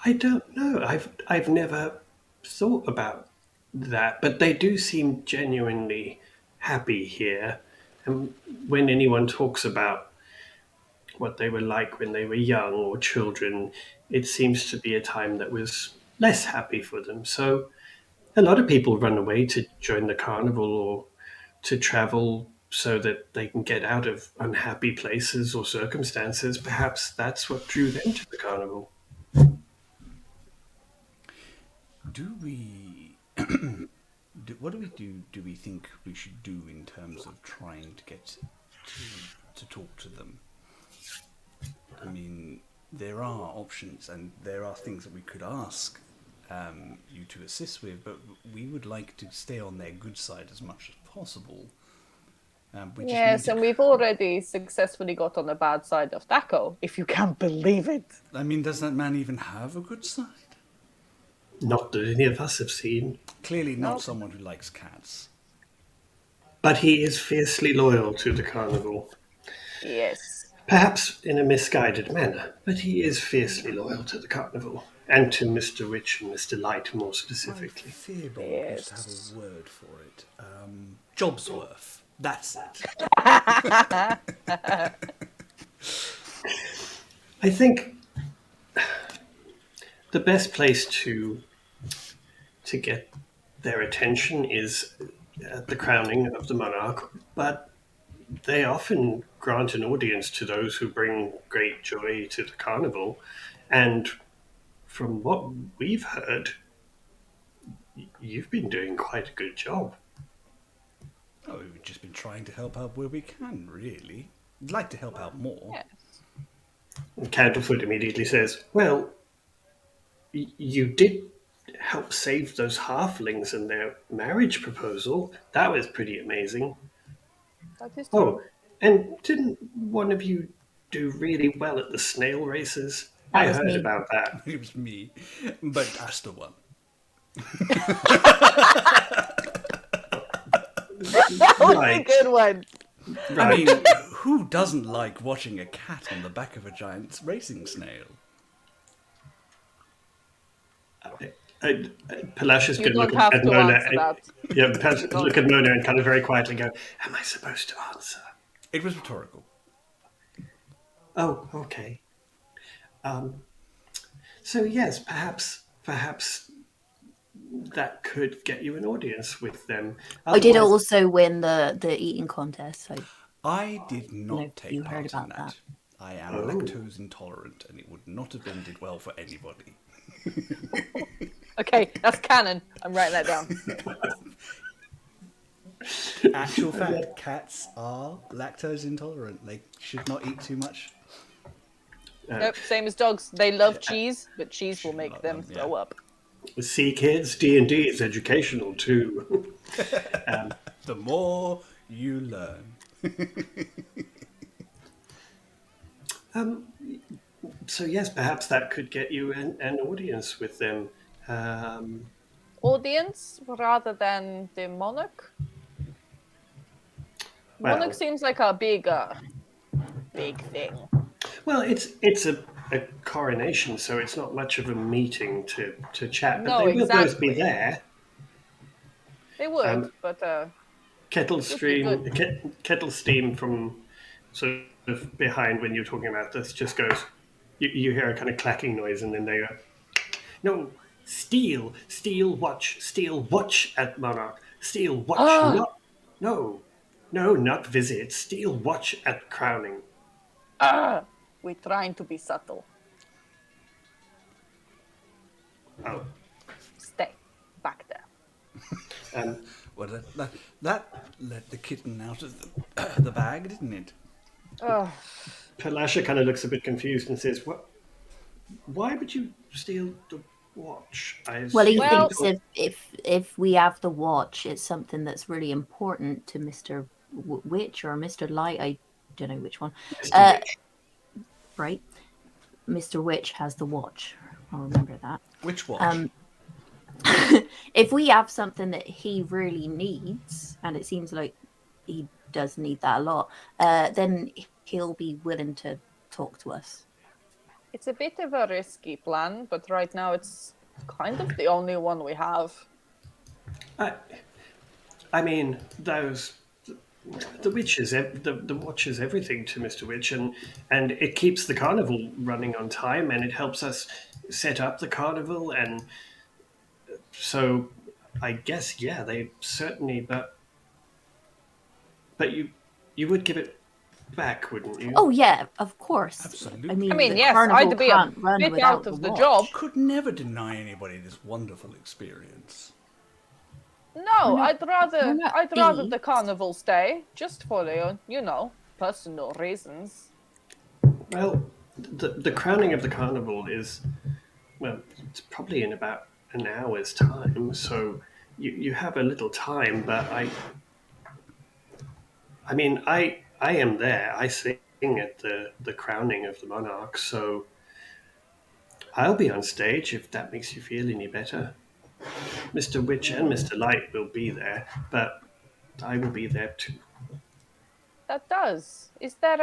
I don't know. I've never thought about that, but they do seem genuinely happy here. And when anyone talks about what they were like when they were young or children, it seems to be a time that was less happy for them. So a lot of people run away to join the carnival or to travel so that they can get out of unhappy places or circumstances. Perhaps that's what drew them to the carnival. Do we? What do we do? Do we think we should do in terms of trying to get to talk to them? I mean, there are options and there are things that we could ask you to assist with, but we would like to stay on their good side as much as possible. We just Yes, need and to. we've already successfully got on the bad side of Taco, if you can't believe it. I mean, does that man even have a good side? Not that any of us have seen, Clearly not Nope. someone who likes cats. but he is fiercely loyal to the carnival. Yes. Perhaps in a misguided manner, but he is fiercely loyal to the carnival. And to Mr. Witch and Mr. Light more I specifically. fear Bob used to have Yes. a word for it. Job's worth. That's it. I think the best place to get their attention is at the crowning of the monarch, but they often grant an audience to those who bring great joy to the carnival. And from what we've heard, you've been doing quite a good job. Oh, we've just been trying to help out where we can, really. I'd like to help out more. Yes. And Candlefoot immediately says, well, you did help save those halflings and their marriage proposal. That was pretty amazing. That is true. Oh, and didn't one of you do really well at the snail races? That I was heard me. about that. It was me, but Asta won. That was a Right. good one. I mean, who doesn't like watching a cat on the back of a giant racing snail? Palash is You going to look don't have at to Mona. answer that. Yeah, Palash is look at Mona and kind of very quietly go, am I supposed to answer? It was rhetorical. Oh, okay. So yes, perhaps that could get you an audience with them. I did Otherwise- also win the eating contest. So I did not No, take you heard part in about that. I am Oh. lactose intolerant, and it would not have ended well for anybody. Okay, that's canon. I'm writing that down. Actual fact, cats are lactose intolerant. They should not eat too much. Nope, same as dogs. They love cheese, but cheese will make love them them, yeah. throw up. See, kids, D&D is educational too. The more you learn. So yes, perhaps that could get you an audience with them. Audience rather than the monarch. Well- Monarch seems like a big thing. Well, it's a coronation, so it's not much of a meeting to chat. But No, they will both be exactly. there. They would, but Kettle stream, good. kettle steam from sort of behind when you're talking about this just goes. You hear a kind of clacking noise, and then they go, "No, steal watch at Monarch. Steal watch, not visit. Steal watch at crowning." we're trying to be subtle. Oh, Stay back there. Well, that let the kitten out of the bag, didn't it? Palasha kind of looks a bit confused and says, "What? Why would you steal the watch?" well, he Well- thinks if we have the watch, it's something that's really important to Mr. Witch or Mr. Light. I don't know which one. Mr. Witch. Right, Mr. Witch has the watch. I'll remember that. Which watch? If we have something that he really needs, and it seems like he does need that a lot, then he'll be willing to talk to us. It's a bit of a risky plan, but right now it's kind of the only one we have. I mean, the witch is the watch is everything to Mr. Witch, and it keeps the carnival running on time, and it helps us set up the carnival, and so I guess they certainly, but you would give it back, wouldn't you? Oh yeah, of course. Absolutely. I mean, the yes, carnival I'd be can't a run bit without out of the the watch. job. Could never deny anybody this wonderful experience. No, not- we're not I'd rather the thieves. carnival stay, just for the personal reasons. Well, the crowning of the carnival is, well, it's probably in about an hour's time, so you have a little time, but I mean, I am there. I sing at the crowning of the monarch, so I'll be on stage if that makes you feel any better. Mr. Witch and Mr. Light will be there, but I will be there too. That does. Is there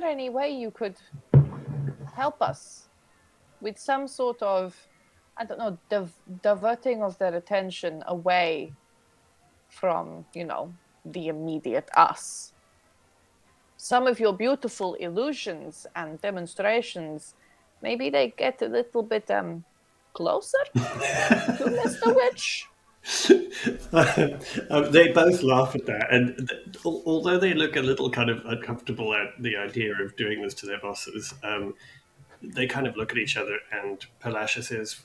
any way you could help us with some sort of, I don't know, diverting of their attention away from, the immediate us? Some of your beautiful illusions and demonstrations, maybe they get a little bit closer to Mr. Witch. They both laugh at that, and although they look a little kind of uncomfortable at the idea of doing this to their bosses, they kind of look at each other, and Palasha says,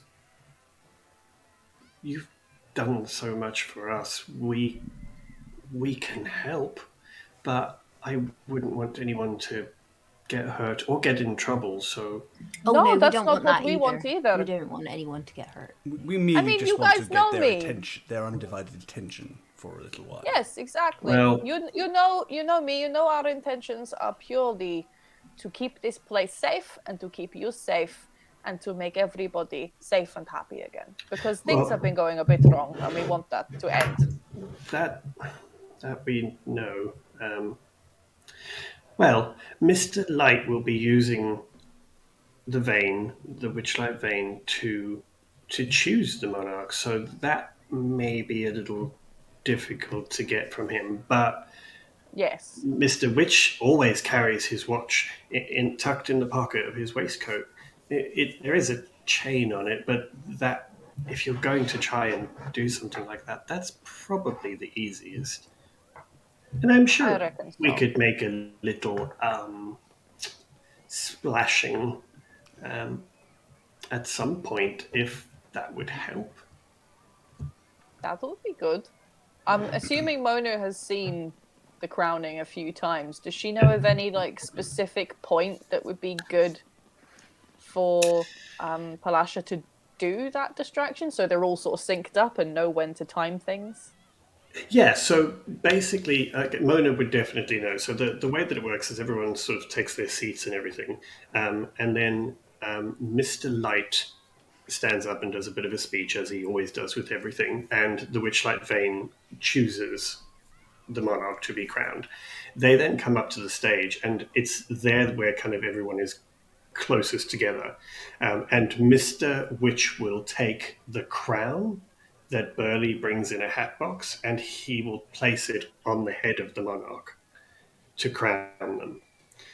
"You've done so much for us. We can help, but I wouldn't want anyone to get hurt or get in trouble, so..." Oh No, no, we that's don't not want what that we want either. We don't want anyone to get hurt. We merely mean, just you want to guys get know their me. attention, their undivided attention for a little while. Yes, exactly. Well- you know me. You know our intentions are purely to keep this place safe and to keep you safe and to make everybody safe and happy again. Because things Well- have been going a bit wrong, and we want that to end. That we know. Well, Mr. Light will be using the Witchlight vein, to choose the monarch. So that may be a little difficult to get from him. But Yes. Mr. Witch always carries his watch tucked in the pocket of his waistcoat. There is a chain on it, but if you're going to try and do something like that, that's probably the easiest. And I'm I sure reckon we so. could make a little splashing at some point if that would help. That would be good. I'm assuming Mona has seen the crowning a few times. Does she know of any like specific point that would be good for Palasha to do that distraction so they're all sort of synced up and know when to time things? Yeah, so basically, Mona would definitely know. So the way that it works is everyone sort of takes their seats and everything. And then Mr. Light stands up and does a bit of a speech, as he always does with everything. And the Witchlight Vane chooses the monarch to be crowned. They then come up to the stage, and it's there where kind of everyone is closest together. And Mr. Witch will take the crown that Burley brings in a hat box, and he will place it on the head of the monarch to crown them.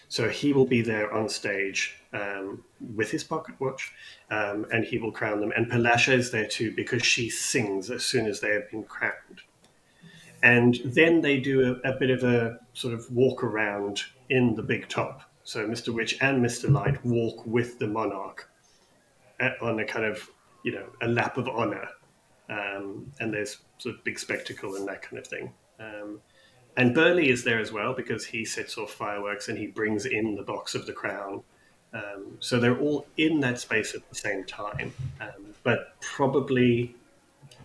So he will be there on stage with his pocket watch, and he will crown them. And Palasha is there too because she sings as soon as they have been crowned. And then they do a bit of a sort of walk around in the big top. So Mr. Witch and Mr. Light walk with the monarch on a kind of, a lap of honor. And there's sort of big spectacle and that kind of thing. And Burley is there as well because he sets off fireworks and he brings in the box of the crown. So they're all in that space at the same time. But probably,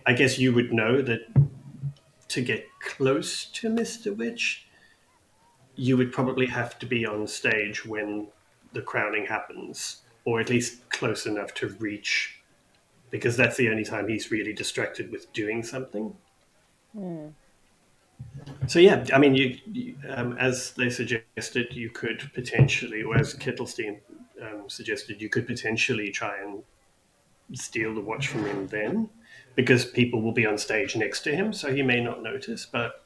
I guess you would know that to get close to Mr. Witch, you would probably have to be on stage when the crowning happens, or at least close enough to reach, because that's the only time he's really distracted with doing something. So yeah, I mean, as they suggested, you could potentially, or as Kittelstein suggested, you could potentially try and steal the watch from him then, because people will be on stage next to him, so he may not notice. But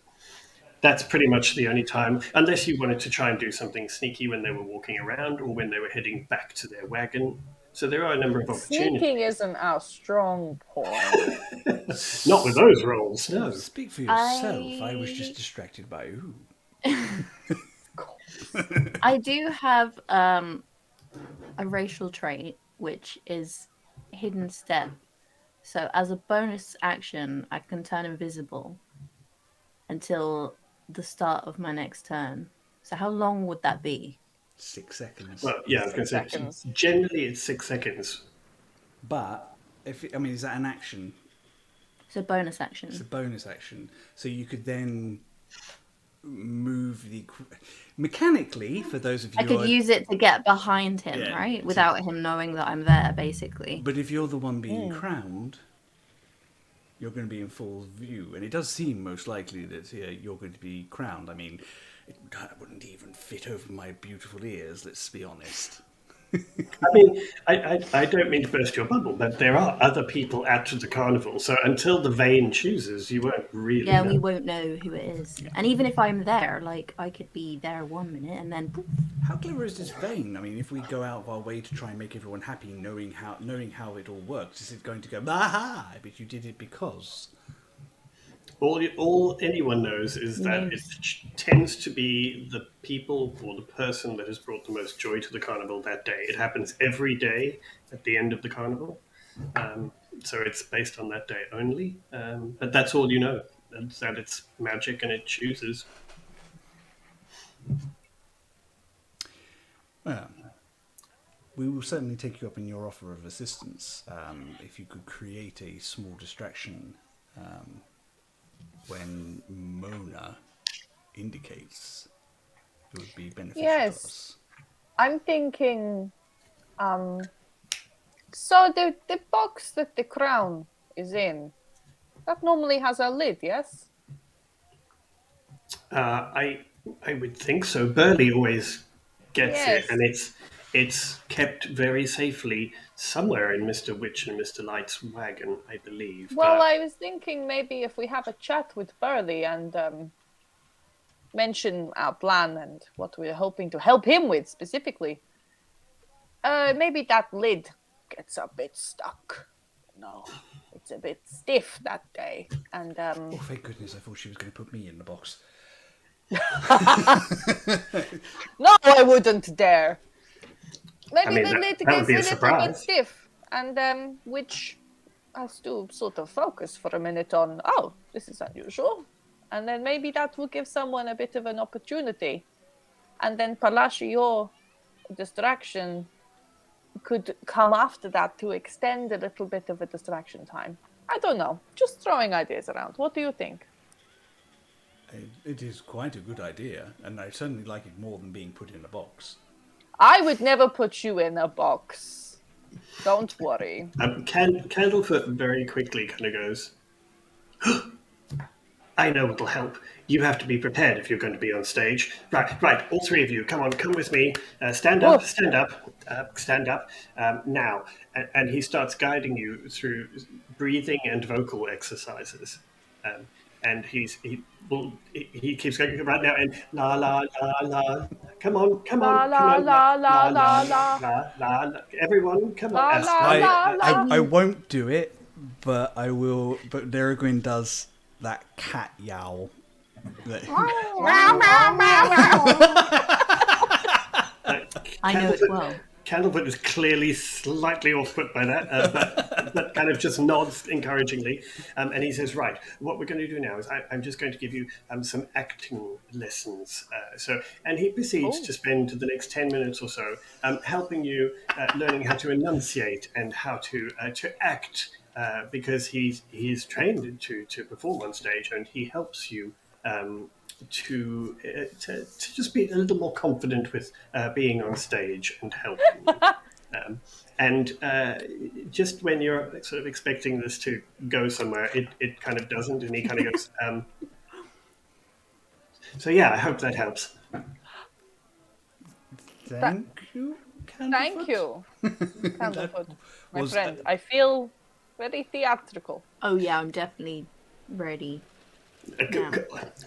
that's pretty much the only time, unless you wanted to try and do something sneaky when they were walking around or when they were heading back to their wagon. So there are a number of Sneaking opportunities. isn't our strong point. Not with those rolls, no. Speak for yourself. I was just distracted by ooh. I do have a racial trait, which is hidden step. So as a bonus action, I can turn invisible until the start of my next turn. So how long would that be? 6 seconds. Well, yeah, I was going to say, Seconds. generally it's 6 seconds. But is that an action? So bonus action. It's a bonus action. So you could then move mechanically, for those of you I could use it to get behind him, Yeah, right? Without him knowing that I'm there, basically. But if you're the one being crowned, you're going to be in full view. And it does seem most likely that you're going to be crowned. I mean, it wouldn't even fit over my beautiful ears, let's be honest. I mean, I don't mean to burst your bubble, but there are other people at the carnival. So until the Vane chooses, you won't really Yeah, know. we won't know who it is. And even if I'm there, like, I could be there 1 minute and then poof. How clever is this Vane? I mean, if we go out of our way to try and make everyone happy, knowing how it all works, is it going to go, aha, but you did it because... All anyone knows is that it tends to be the people or the person that has brought the most joy to the carnival that day. It happens every day at the end of the carnival. So it's based on that day only. But that's all you know, that it's magic and it chooses. Well, we will certainly take you up in your offer of assistance. If you could create a small distraction when Mona indicates, it would be beneficial to us. I'm thinking, so the box that the crown is in, that normally has a lid, yes? I would think so. Burley always gets Yes. it, and it's kept very safely somewhere in Mr. Witch and Mr. Light's wagon, I believe. Well, but... I was thinking maybe if we have a chat with Burley and mention our plan and what we're hoping to help him with specifically, maybe that lid gets a bit stuck. know. It's a bit stiff that day. And Oh, thank goodness! I thought she was going to put me in the box. no, I wouldn't dare. Maybe I mean, the that little would be a gets a little bit surprise. stiff, and which has to sort of focus for a minute on. Oh, this is unusual, and then maybe that will give someone a bit of an opportunity, and then Palashi, your distraction could come after that to extend a little bit of a distraction time. I don't know. Just throwing ideas around. What do you think? It is quite a good idea, and I certainly like it more than being put in a box. I would never put you in a box. Don't worry. Candlefoot very quickly kind of goes, I know what'll help. You have to be prepared if you're going to be on stage. Right, all three of you, come on, come with me. Stand up, stand up, now. And he starts guiding you through breathing and vocal exercises. And he keeps going right now and la la la la. Come on, La la la la la la. la. Everyone, come La on. la la la. I won't do it, but I will. But Daragwin does that cat yowl. I know it well. Candlefoot is clearly slightly off-put by that, but kind of just nods encouragingly. And he says, right, what we're going to do now is I'm just going to give you some acting lessons. And he proceeds to spend the next 10 minutes or so helping you learning how to enunciate and how to act, because he's trained to perform on stage, and he helps you to just be a little more confident with being on stage and helping. Just when you're sort of expecting this to go somewhere, it kind of doesn't, and he kind of goes, so yeah, I hope that helps. Thank you, Candlefoot. Thank you, Candlefoot, my friend. I feel very theatrical. Oh yeah, I'm definitely ready.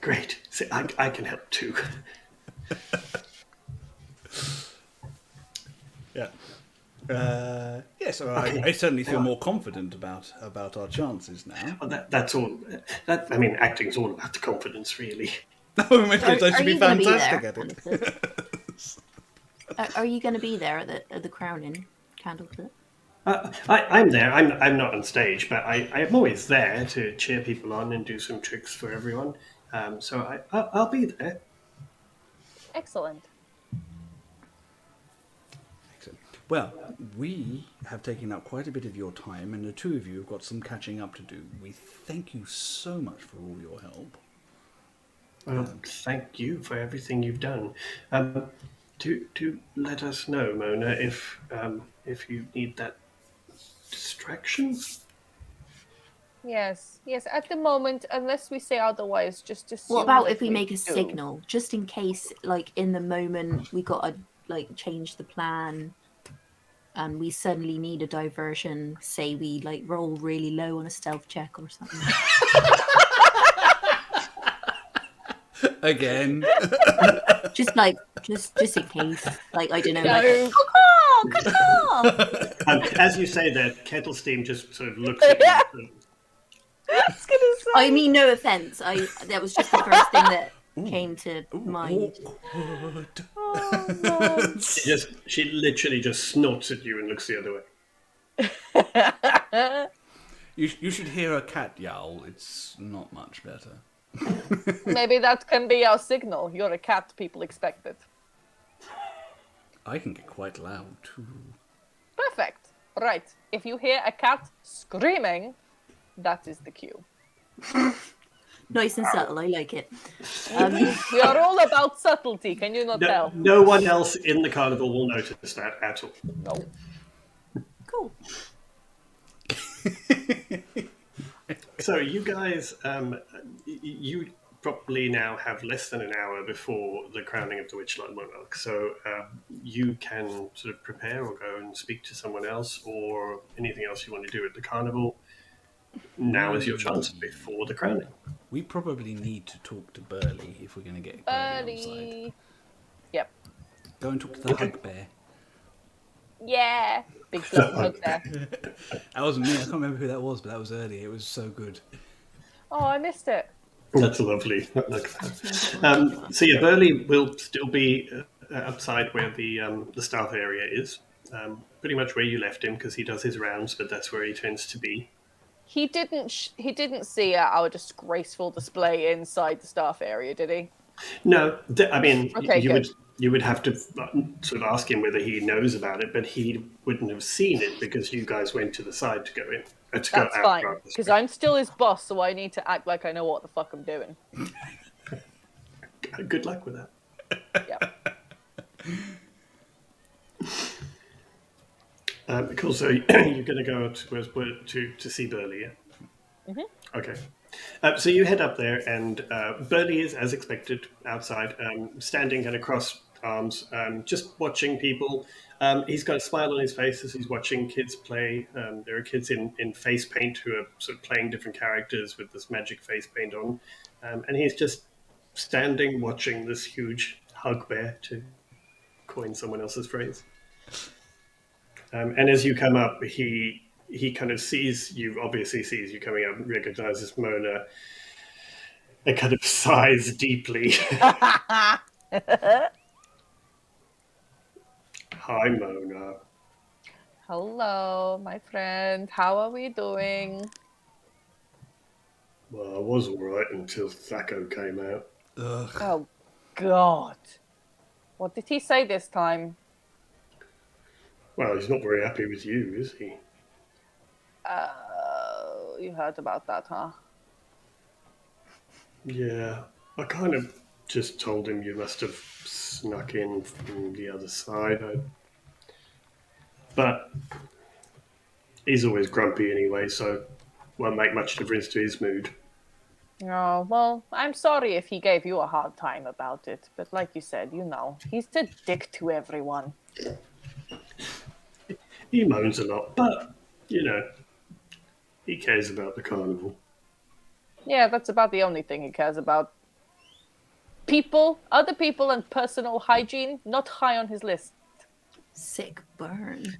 Great. See, I can help too. Yeah. Yes, okay. I certainly feel more confident about our chances now. Well, that's all. Acting's all about the confidence, really. No, my friends, I should be fantastic at it. Are you going to be there at the crowning, Candlefoot? I'm there. I'm not on stage, but I'm always there to cheer people on and do some tricks for everyone. So I'll be there. Excellent. Excellent. Well, we have taken up quite a bit of your time, and the two of you have got some catching up to do. We thank you so much for all your help. Well, thank you for everything you've done. To let us know, Mona, if you need that distraction. Yes. At the moment, unless we say otherwise, just assume. What about if we make a signal, just in case, like in the moment we got to change the plan, and we suddenly need a diversion? Say we roll really low on a stealth check or something. Again. just in case. I don't know. Caw-caw! As you say that, Kettle Steam just sort of looks at you. I was gonna say. I mean, no offense. That was just the first thing that came to mind. Oh, no. She literally just snorts at you and looks the other way. You should hear a cat yowl. It's not much better. Maybe that can be our signal. You're a cat. People expect it. I can get quite loud too. Perfect. Right. If you hear a cat screaming, that is the cue. Nice and subtle. I like it. We are all about subtlety. Can you not tell? No one else in the carnival will notice that at all. No. Cool. So you guys, you probably now have less than an hour before the crowning of the Witchlight Monarch. So you can sort of prepare or go and speak to someone else or anything else you want to do at the carnival. Now is your chance before the crowning. We probably need to talk to Burley if we're going to get Burley on side. Yep. Go and talk to the hug bear. Yeah. Big fluffy hug there. That wasn't me. I can't remember who that was, but that was early. It was so good. Oh, I missed it. That's lovely. I like that. So yeah, Burley will still be outside where the staff area is, pretty much where you left him because he does his rounds, but that's where he tends to be. He didn't see our disgraceful display inside the staff area, did he? No, I mean Okay, you good. would have to sort of ask him whether he knows about it, but he wouldn't have seen it because you guys went to the side to go in to go That's out. fine, rather, because sorry. I'm still his boss, so I need to act like I know what the fuck I'm doing. Good luck with that. Yeah. Cool. So you're going to go up to see Burley, yeah? Mm-hmm. Okay. So you head up there, and Burley is, as expected, outside, standing kind of cross arms, just watching people. He's got a smile on his face as he's watching kids play. There are kids in face paint who are sort of playing different characters with this magic face paint on. And he's just standing watching this huge hugbear, to coin someone else's phrase. And as you come up, he kind of sees you, obviously sees you coming up, recognizes Mona, and kind of sighs deeply. Hi, Mona. Hello, my friend. How are we doing? Well, I was all right until Thaco came out. Ugh. Oh, God. What did he say this time? Well, he's not very happy with you, is he? You heard about that, huh? Yeah, I kind of just told him you must have snuck in from the other side. But he's always grumpy anyway, so won't make much difference to his mood. Oh, well, I'm sorry if he gave you a hard time about it. But like you said, he's a dick to everyone. He moans a lot, but, he cares about the carnival. Yeah, that's about the only thing he cares about. People, other people, and personal hygiene, not high on his list. Sick burn.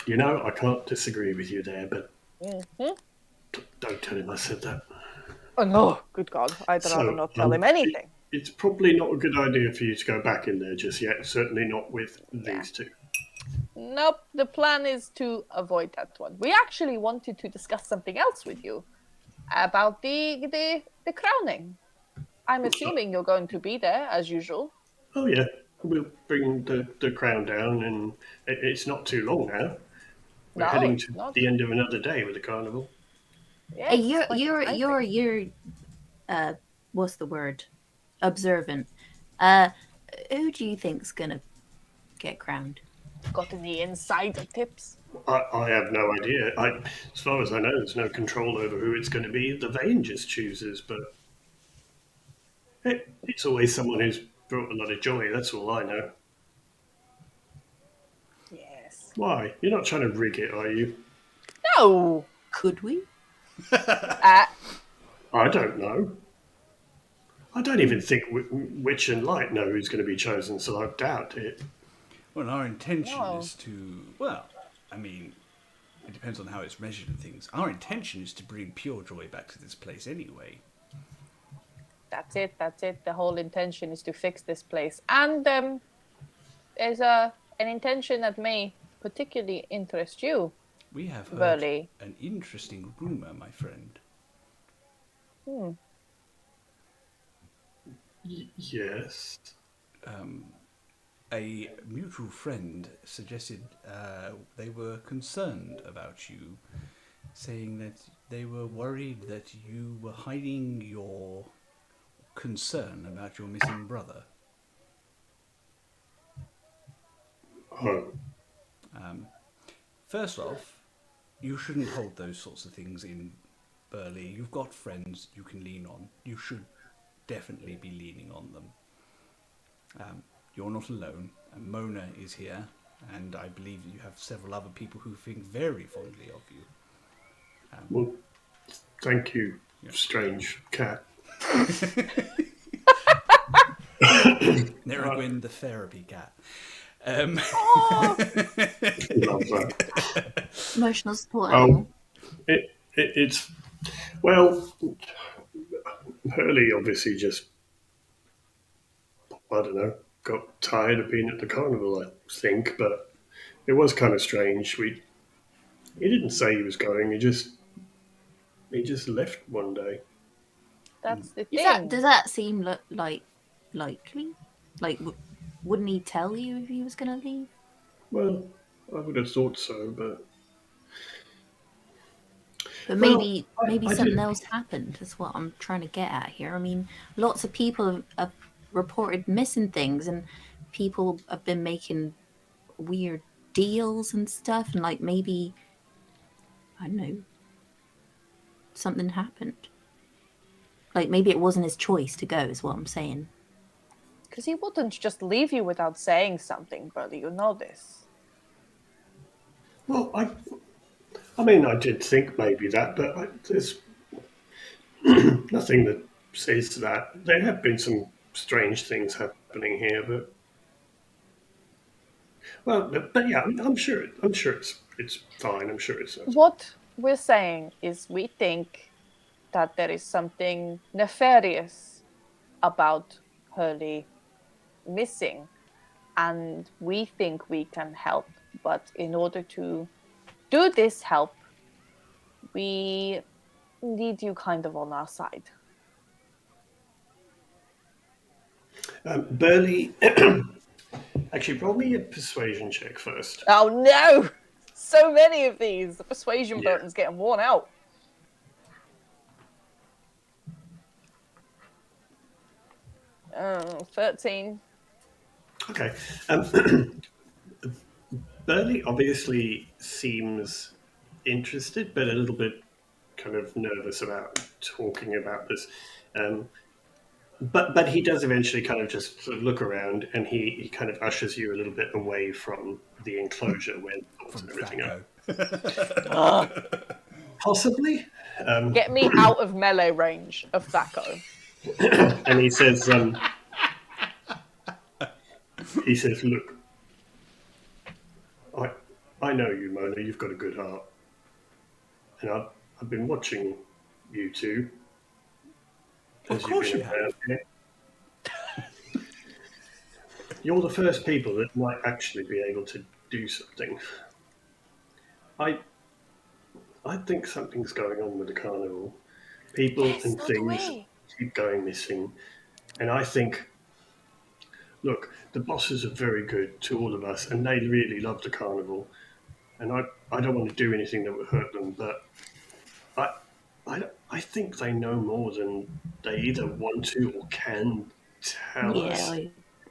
I can't disagree with you there, but Mm-hmm. don't tell him I said that. Oh, no. Good God. I'd rather not tell him anything. It's probably not a good idea for you to go back in there just yet, certainly not with these two. Nope, the plan is to avoid that one. We actually wanted to discuss something else with you about the crowning. I'm assuming you're going to be there as usual. Oh yeah, we'll bring the crown down, and it's not too long now. We're heading to the end of another day with the carnival. Yes, you're what's the word? Observant. Who do you think's gonna get crowned? got any insider tips? I have no idea. As far as I know, there's no control over who it's going to be. The Vane just chooses, but it's always someone who's brought a lot of joy. That's all I know. Yes. Why? You're not trying to rig it, are you? No. Could we? I don't know. I don't even think Witch and Light know who's going to be chosen, so I doubt it. Well, our intention is to... Well, I mean, it depends on how it's measured and things. Our intention is to bring pure joy back to this place anyway. That's it. The whole intention is to fix this place. And there's an intention that may particularly interest you. We have heard Burley. An interesting rumour, my friend. Yes. A mutual friend suggested they were concerned about you, saying that they were worried that you were hiding your concern about your missing brother. Oh. First off, you shouldn't hold those sorts of things in, Burley. You've got friends you can lean on. You should definitely be leaning on them. You're not alone, and Mona is here, and I believe you have several other people who think very fondly of you. Well, thank you, strange cat. Neragwin, the therapy cat. Oh, Love that. Emotional support animal. It's well, Hurley obviously just I don't know got tired of being at the carnival. I think, but it was kind of strange. He didn't say he was going. He just left one day. that's the Does thing. that seem like likely? Like, wouldn't he tell you if he was going to leave? Well, I would have thought so, but But well, maybe I something did. else happened. Is what I'm trying to get at here. I mean, lots of people have reported missing things, and people have been making weird deals and stuff, and like maybe I don't know, something happened. Like maybe it wasn't his choice to go. Is what I'm saying. Because he wouldn't just leave you without saying something, brother. You know this. Well, I mean, I did think maybe that, but there's nothing that says that. There have been some strange things happening here, but well, but yeah, I'm sure it's fine. I'm sure it's What we're saying is we think that there is something nefarious about Hurley missing, and we think we can help. But in order to do this help, we need you kind of on our side. Burley. Actually, roll me a persuasion check first. Oh no! So many of these. The persuasion Yeah. button's getting worn out. 13. Okay. Burley obviously seems interested, but a little bit kind of nervous about talking about this. But he does eventually kind of just sort of look around, and he kind of ushers you a little bit away from the enclosure where the doors and everything are. Possibly. Get me out of melee range of Thaco. And he says, "Look, I know you, Mona. You've got a good heart, and I've been watching you two. Of course you have. around here. You're the first people that might actually be able to do something. I think something's going on with the carnival. People Yes, and so do things we. keep going missing, and I think." Look, the bosses are very good to all of us, and they really love the carnival. And I don't want to do anything that would hurt them, but I, I think they know more than they either want to or can tell Yeah, us.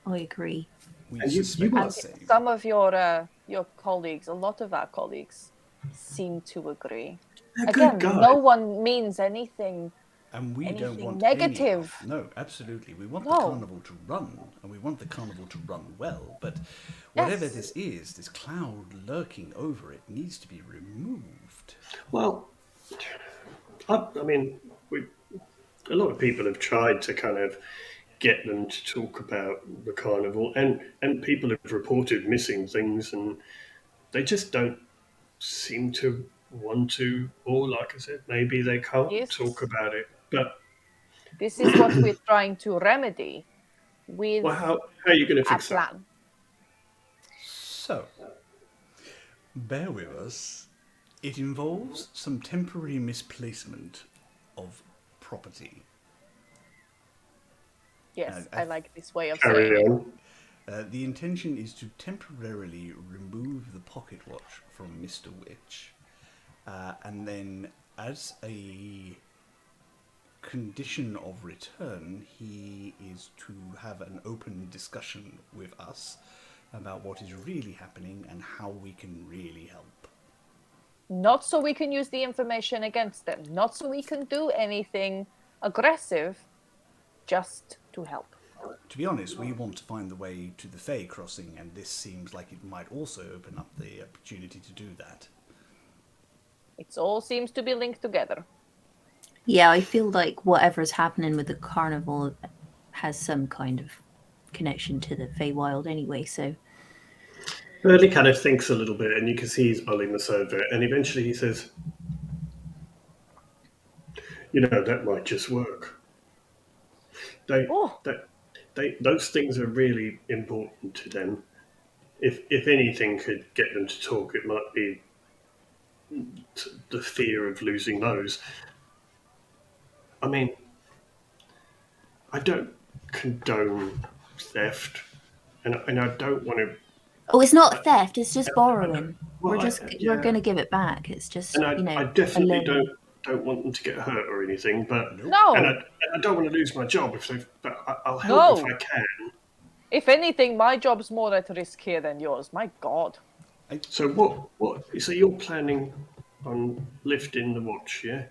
I agree. We And you suspect are- the And same. some of your colleagues, a lot of our colleagues, seem to agree. They're Again, good guys. no one means anything. And we don't anything want negative. No, absolutely. We want No. the carnival to run, and we want the carnival to run well. But whatever Yes. this is, this cloud lurking over it needs to be removed. Well, I mean, a lot of people have tried to kind of get them to talk about the carnival, and people have reported missing things, and they just don't seem to want to, or like I said, maybe they can't Yes. talk about it. But This is what we're trying to remedy with well, how are you going to a fix that? plan. So, bear with us. It involves some temporary misplacement of property. Yes, I- I like this way of Carry saying it. on. The intention is to temporarily remove the pocket watch from Mr. Witch, and then, as a condition of return, he is to have an open discussion with us about what is really happening and how we can really help. Not so we can use the information against them, not so we can do anything aggressive, just to help. To be honest, we want to find the way to the Fey crossing, and this seems like it might also open up the opportunity to do that. It all seems to be linked together. Yeah, I feel like whatever's happening with the carnival has some kind of connection to the Feywild anyway, so Burley kind of thinks a little bit, and you can see he's mulling this over, and eventually he says, that might just work. They, Oh, those things are really important to them. If anything could get them to talk, it might be the fear of losing those. I mean, I don't condone theft, and I don't want to. Oh, it's not theft. It's just borrowing. Well, We're going to give it back. It's just, and I definitely a loan. don't want them to get hurt or anything. But no. and I don't want to lose my job if they. But I'll help if I can. If anything, my job's more at risk here than yours. My God. So what? So you're planning on lifting the watch, yeah?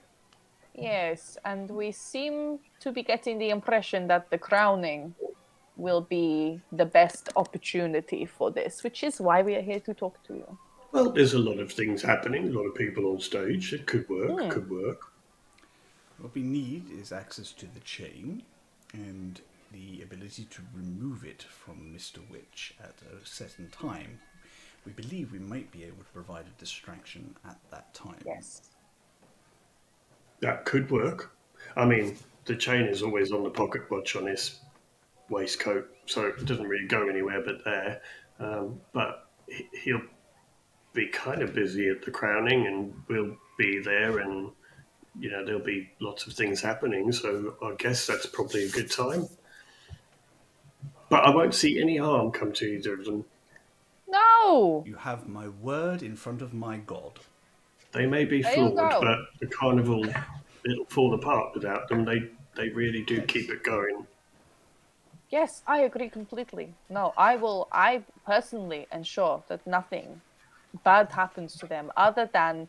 Yes, and we seem to be getting the impression that the crowning will be the best opportunity for this, which is why we are here to talk to you. Well, there's a lot of things happening, a lot of people on stage. It could work, could work. What we need is access to the chain and the ability to remove it from Mr. Witch at a certain time. We believe we might be able to provide a distraction at that time. Yes. That could work. I mean, the chain is always on the pocket watch on his waistcoat, so it doesn't really go anywhere but there. But he'll be kind of busy at the crowning, and we'll be there, and there'll be lots of things happening. So I guess that's probably a good time. But I won't see any harm come to either of them. No! You have my word in front of my God. They may be There you flawed, go. but the carnival, it'll fall apart without them. They really do keep it going. Yes, I agree completely. No, I personally ensure that nothing bad happens to them other than,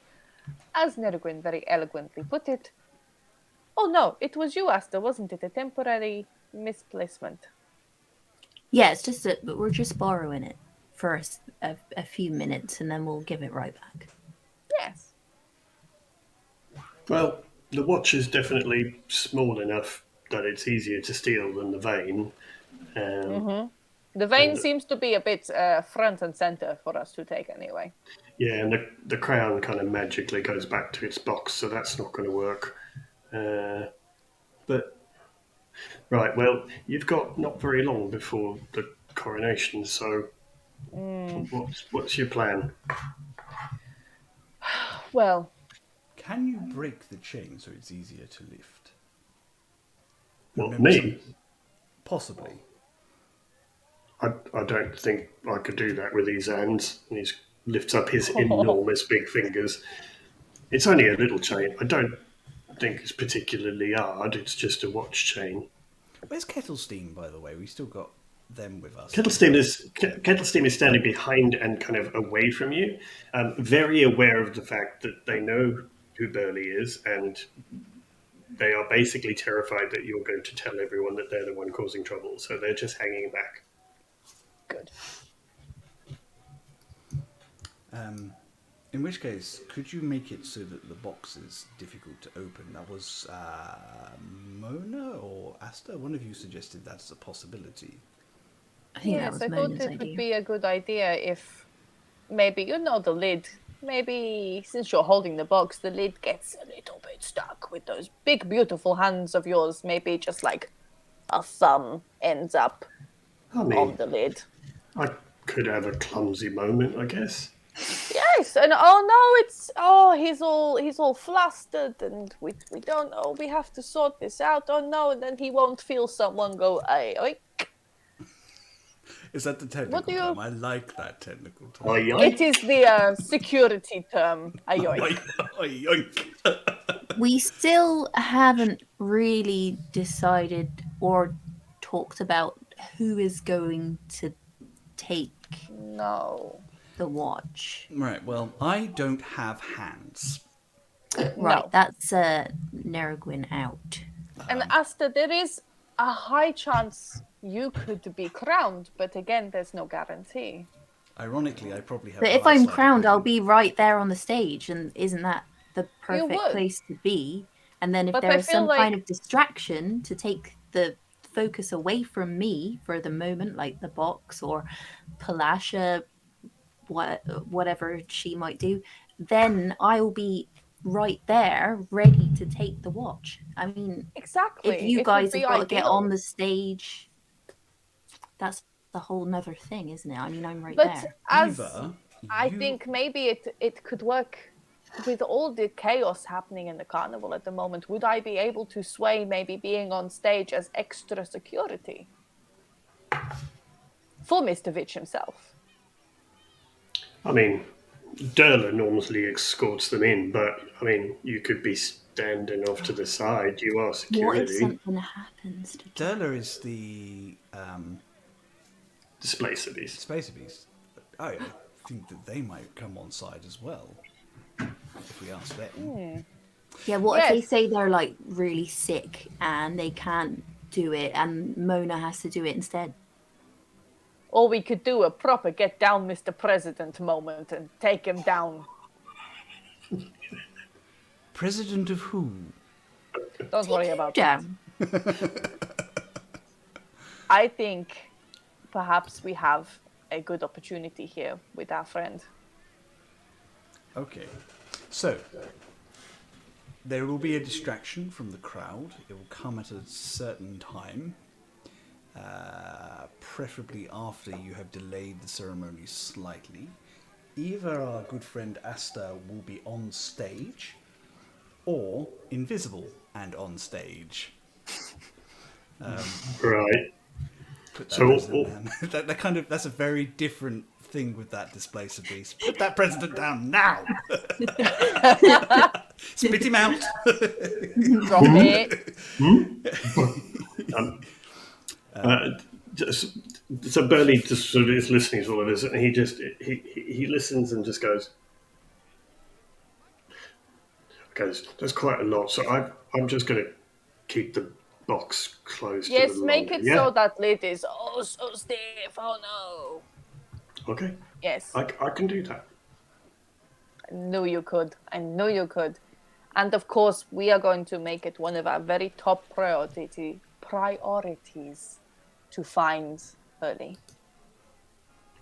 as Nergwin very eloquently put it, oh no, it was you, Asta, wasn't it? A temporary misplacement. Yeah, it's just but we're just borrowing it for a few minutes, and then we'll give it right back. Yes. Well, the watch is definitely small enough that it's easier to steal than the vein. The vein seems to be a bit front and center for us to take anyway. Yeah, and the crown kind of magically goes back to its box, so that's not going to work. But, right, well, you've got not very long before the coronation, so what's your plan? Well, Can you break the chain so it's easier to lift? What, Remember me? Possibly. I don't think I could do that with these hands. And he lifts up his enormous big fingers. It's only a little chain. I don't think it's particularly hard. It's just a watch chain. Where's Kettlestein, by the way? We still got them with us. Kettlestein is standing behind and kind of away from you, very aware of the fact that they know who Burley is, and they are basically terrified that you're going to tell everyone that they're the one causing trouble. So they're just hanging back. good. In which case, could you make it so that the box is difficult to open? That was Mona or Asta? One of you suggested that as a possibility. I think that Yes, was I thought Mona's it idea. would be a good idea if maybe, the lid. Maybe since you're holding the box, the lid gets a little bit stuck with those big, beautiful hands of yours. Maybe just like a thumb ends up I on mean, the lid. I could have a clumsy moment, I guess. Yes, and he's all flustered, and we don't know. We have to sort this out. Oh no, and then he won't feel someone go, "Ay, Is that the technical do you- term? I like that technical term. Oi, oi. It is the security term. Ayoy. We still haven't really decided or talked about who is going to take No. the watch. Right, well, I don't have hands. Right, No. that's Nergwin out. And Asta, there is a high chance you could be crowned, but again, there's no guarantee. Ironically, I probably have. But if I'm eyesight crowned, I'll vision. be right there on the stage, and isn't that the perfect would. place to be? And then if But there I is feel some kind like- of distraction to take the focus away from me for the moment, like the box or Palasha whatever she might do, then I will be right there, ready to take the watch. I mean, Exactly. if you It would guys be have got to get on ideal. the stage, that's a whole nother thing, isn't it? I mean, I'm right But there. as Eva, I you think maybe it could work with all the chaos happening in the carnival at the moment. Would I be able to sway maybe being on stage as extra security for Mr. Vitch himself? I mean, Derla normally escorts them in, but I mean, you could be standing off to the side. You are What if security. something happens to Derla is the Display cities. Spacer Beast. I think that they might come on side as well if we ask them. Yeah, what if they Yes. say they're like really sick and they can't do it and Mona has to do it instead? Or we could do a proper get down Mr. President moment and take him down. President of who? Don't worry about that. Damn. I think perhaps we have a good opportunity here with our friend. Okay, so there will be a distraction from the crowd. It will come at a certain time, preferably after you have delayed the ceremony slightly. Either our good friend Asta will be on stage, or invisible and on stage. Right. Put that So- president down. That's a very different thing with that displacer beast. Put that president down now. Spit him out. Drop it. So Burley just sort of is listening to all of this, and he listens and just goes, "Okay, there's quite a lot. So I'm just going to keep the box closed. a Yes, little make longer. it so that lid is oh so stiff. Oh no. Okay, Yes. I can do that. I knew you could. I knew you could. And of course, we are going to make it one of our very top priorities to find Hurley.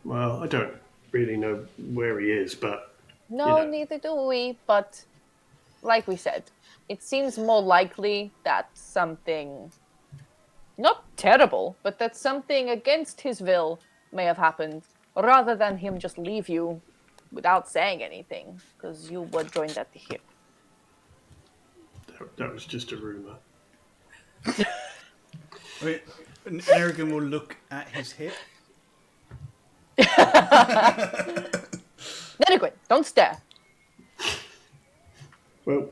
Well, I don't really know where he is, but No, You know. neither do we. But like we said, it seems more likely that something not terrible, but that something against his will may have happened, rather than him just leave you without saying anything, because you were joined at the hip. that was just a rumor. I mean, Nerrigan will look at his hip. Nenegrin, don't stare. Well,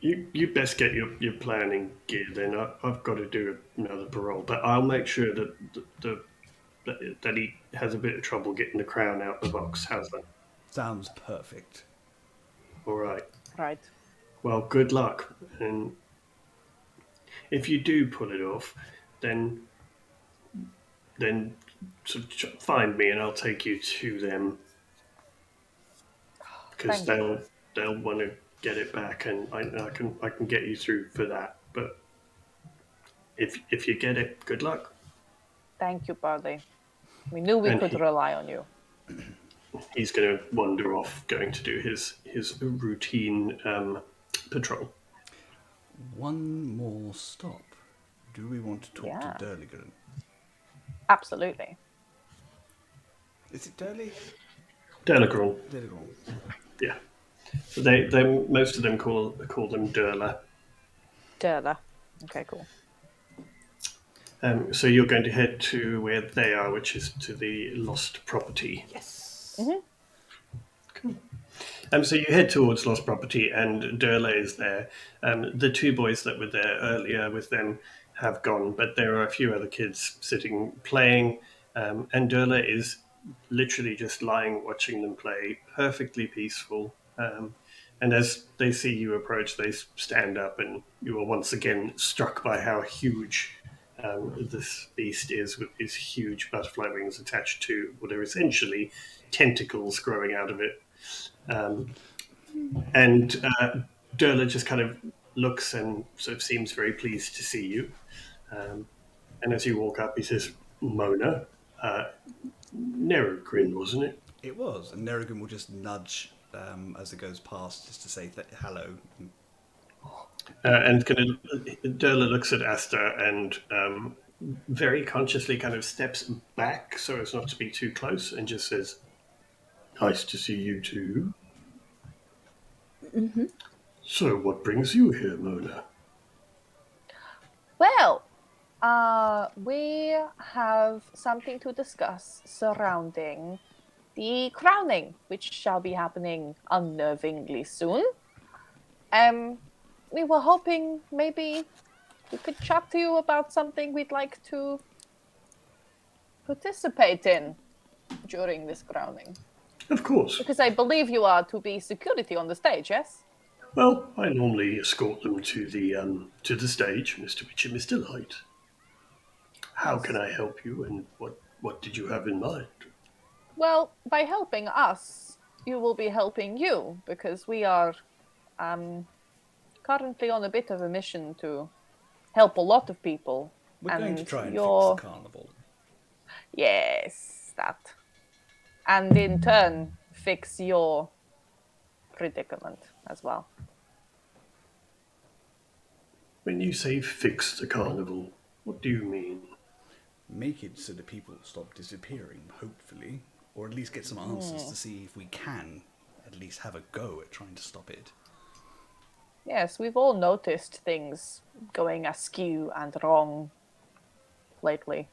you best get your planning gear then. I've got to do another parole, but I'll make sure that he has a bit of trouble getting the crown out the box. How's that? Sounds perfect. All right. Right. Well, good luck. And if you do pull it off, then sort of find me and I'll take you to them because Thank they'll want to get it back, and I can get you through for that. But if you get it, good luck. Thank you, Barley. We knew we And could he- rely on you. He's going to wander off, going to do his routine patrol. One more stop. Do we want to talk Yeah. to Durligren? Absolutely. Is it Durley? Delagron, Durligren. yeah. So they most of them call them Durla. Derla. Okay, cool. So you're going to head to where they are, which is to the lost property. Yes. Cool. So you head towards lost property, and Durla is there. The two boys that were there earlier with them have gone, but there are a few other kids sitting playing, and Durla is literally just lying watching them play, perfectly peaceful. And as they see you approach, they stand up, and you are once again struck by how huge this beast is, with these huge butterfly wings attached to what are essentially tentacles growing out of it. And Durla just kind of looks and sort of seems very pleased to see you. And as you walk up, he says, "Mona, Nerogrin, wasn't it?" It was, and Nerrigan will just nudge as it goes past, just to say hello. And Derla looks at Asta and very consciously kind of steps back so as not to be too close and just says, "Nice to see you too." Mm-hmm. So what brings you here, Mona? Well, we have something to discuss surrounding the crowning, which shall be happening unnervingly soon. We were hoping maybe we could chat to you about something we'd like to participate in during this crowning. Of course. Because I believe you are to be security on the stage, yes? Well, I normally escort them to the stage, Mr. Witch and Mr. Light. How can I help you, and what did you have in mind? Well, by helping us, you will be helping you, because we are currently on a bit of a mission to help a lot of people. We're going to try and fix the carnival. Yes, that. And in turn, fix your predicament as well. When you say fix the carnival, what do you mean? Make it so that people stop disappearing, hopefully. Or at least get some answers to see if we can at least have a go at trying to stop it. Yes, we've all noticed things going askew and wrong lately.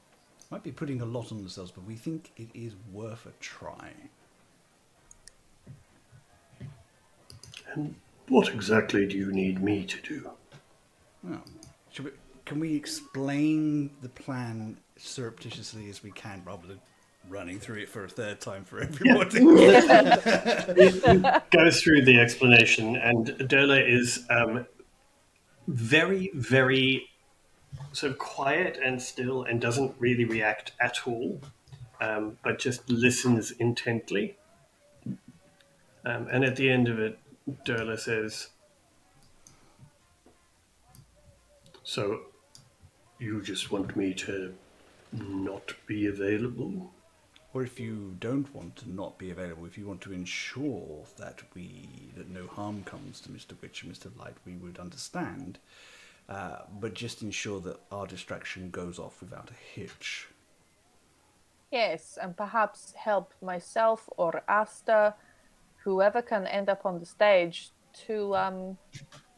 Might be putting a lot on themselves, but we think it is worth a try. And what exactly do you need me to do? Well, can we explain the plan surreptitiously as we can, rather than running through it for a third time for everybody? Goes through the explanation, and Derla is very, very sort of quiet and still and doesn't really react at all, but just listens intently. And at the end of it, Derla says, "So, you just want me to not be available?" Or if you don't want to not be available, if you want to ensure that no harm comes to Mr. Witch and Mr. Light, we would understand. But just ensure that our distraction goes off without a hitch. Yes, and perhaps help myself or Asta, whoever can end up on the stage, to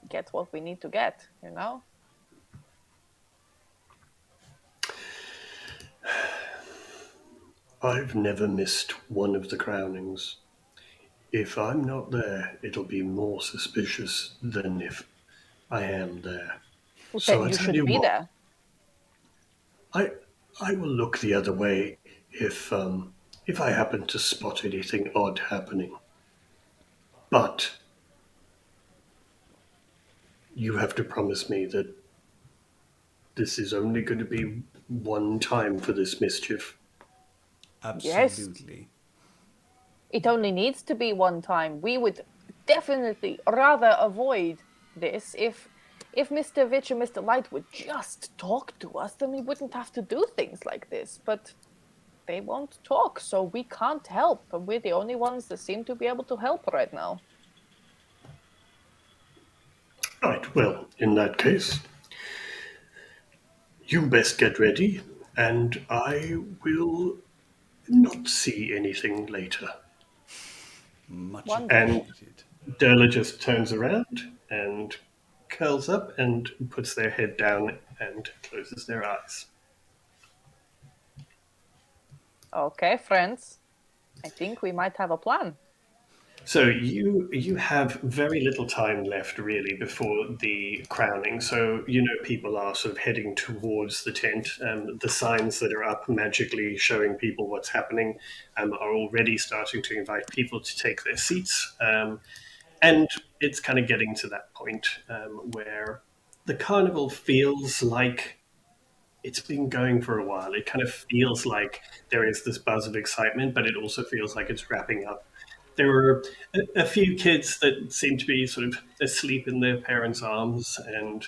get what we need to get, you know? I've never missed one of the crownings. If I'm not there, it'll be more suspicious than if I am there. Well, So then I you tell should you be what, there. I will look the other way if I happen to spot anything odd happening. But you have to promise me that this is only going to be one time for this mischief. Absolutely. Yes. It only needs to be one time. We would definitely rather avoid this if Mr. Witch and Mr. Light would just talk to us, then we wouldn't have to do things like this. But they won't talk, so we can't help. And we're the only ones that seem to be able to help right now. Right, well, in that case, you best get ready, and I will not see anything later. Much Wonderful. appreciated. Derla just turns around and curls up and puts their head down and closes their eyes. Okay, friends. I think we might have a plan. So you have very little time left, really, before the crowning. So, people are sort of heading towards the tent. The signs that are up magically showing people what's happening are already starting to invite people to take their seats. And it's kind of getting to that point where the carnival feels like it's been going for a while. It kind of feels like there is this buzz of excitement, but it also feels like it's wrapping up. There were a few kids that seem to be sort of asleep in their parents' arms, and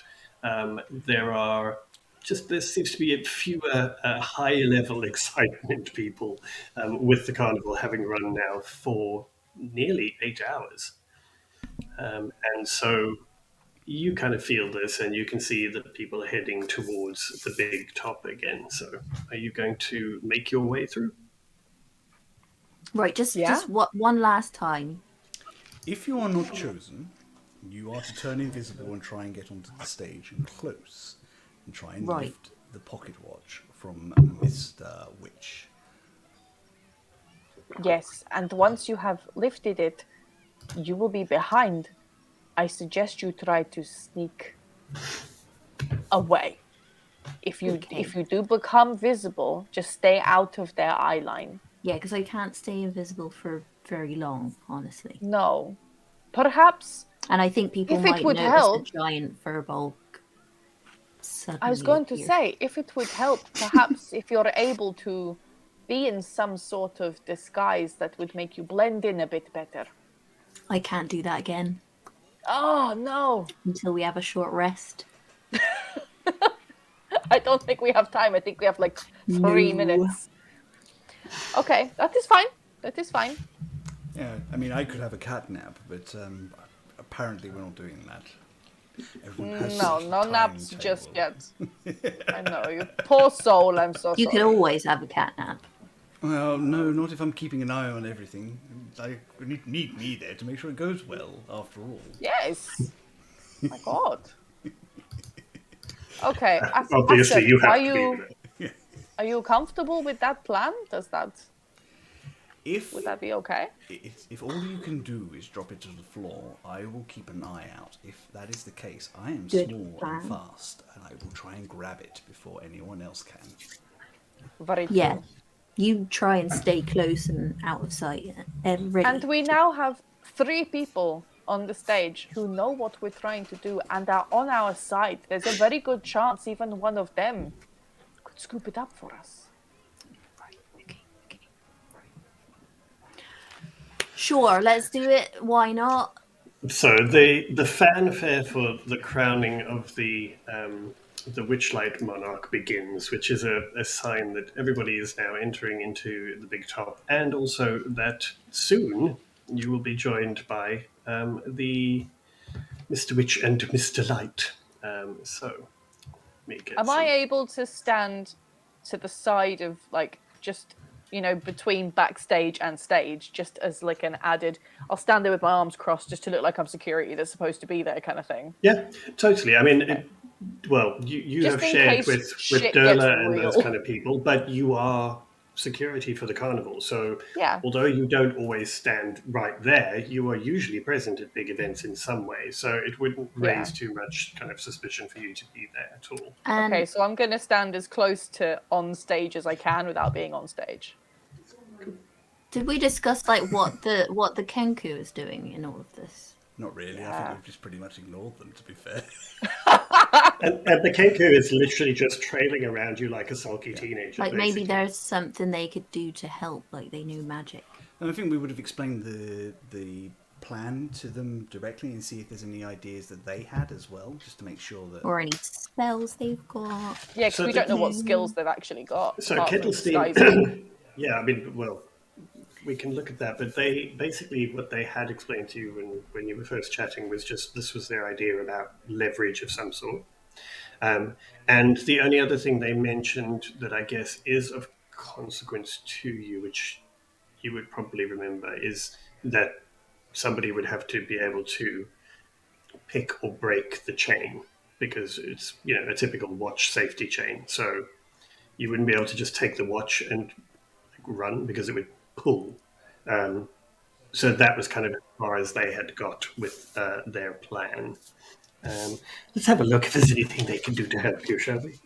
there are just there seems to be fewer high-level excitement people with the carnival having run now for nearly 8 hours. And so you kind of feel this, and you can see that people are heading towards the big top again. So are you going to make your way through? Right, just Yeah. just one last time. If you are not chosen, you are to turn invisible and try and get onto the stage and close, and try and Right. lift the pocket watch from Mr. Witch. Yes, and once you have lifted it, you will be behind. I suggest you try to sneak away. If you do become visible, just stay out of their eye line. Yeah, because I can't stay invisible for very long, honestly. No. Perhaps And I think people If it might would notice help- a giant furball suddenly I was going to appear. say, if it would help, perhaps if you're able to be in some sort of disguise that would make you blend in a bit better. I can't do that again Oh, no. until we have a short rest. I don't think we have time. I think we have like 3 No. minutes. Okay, that is fine. That is fine. Yeah, I mean, I could have a cat nap, but apparently we're not doing that. Everyone has No, such a no naps timetable. just yet. I know, you poor soul. I'm so You sorry. could always have a cat nap. Well, no, not if I'm keeping an eye on everything. I need me there to make sure it goes well, after all. Yes. My God. Okay. Obviously, Asset, you have are to you be there. are you comfortable with that plan? If Would that be okay? if all you can do is drop it to the floor, I will keep an eye out. If that is the case, I am Good small plan. and fast, and I will try and grab it before anyone else can. Very true. Yeah. You try and stay close and out of sight. Ready. And we now have 3 people on the stage who know what we're trying to do and are on our side. There's a very good chance even one of them could scoop it up for us. Okay. Sure, let's do it. Why not? So the fanfare for the crowning of the Witchlight monarch begins, which is a sign that everybody is now entering into the big top, and also that soon you will be joined by the Mr. Witch and Mr. Light. So, me get Am some- I able to stand to the side of, like, just, between backstage and stage, just as, like, an added, I'll stand there with my arms crossed just to look like I'm security that's supposed to be there kind of thing? Yeah, totally. I mean, you Just have in shared case with shit Durla gets and those real. kind of people, but you are security for the carnival. So, Yeah. although you don't always stand right there, you are usually present at big events in some way. So it wouldn't raise too much kind of suspicion for you to be there at all. And Okay, so I'm going to stand as close to on stage as I can without being on stage. did we discuss like what the Kenku is doing in all of this? Not really. I think we've just pretty much ignored them, to be fair. And the Kenku is literally just trailing around you like a sulky teenager. Like maybe basically. there's something they could do to help, like they knew magic. And I think we would have explained the plan to them directly and see if there's any ideas that they had as well, just to make sure that. Or any spells they've got. Yeah, because So we don't know what skills they've actually got. So apart from Kettlestein, disguising. yeah, I mean, well, we can look at that, but they basically what they had explained to you when you were first chatting was just this was their idea about leverage of some sort. And the only other thing they mentioned that I guess is of consequence to you, which you would probably remember, is that somebody would have to be able to pick or break the chain because it's a typical watch safety chain. So you wouldn't be able to just take the watch and run because it would pull. So that was kind of as far as they had got with their plan. Let's have a look if there's anything they can do to help you, shall we?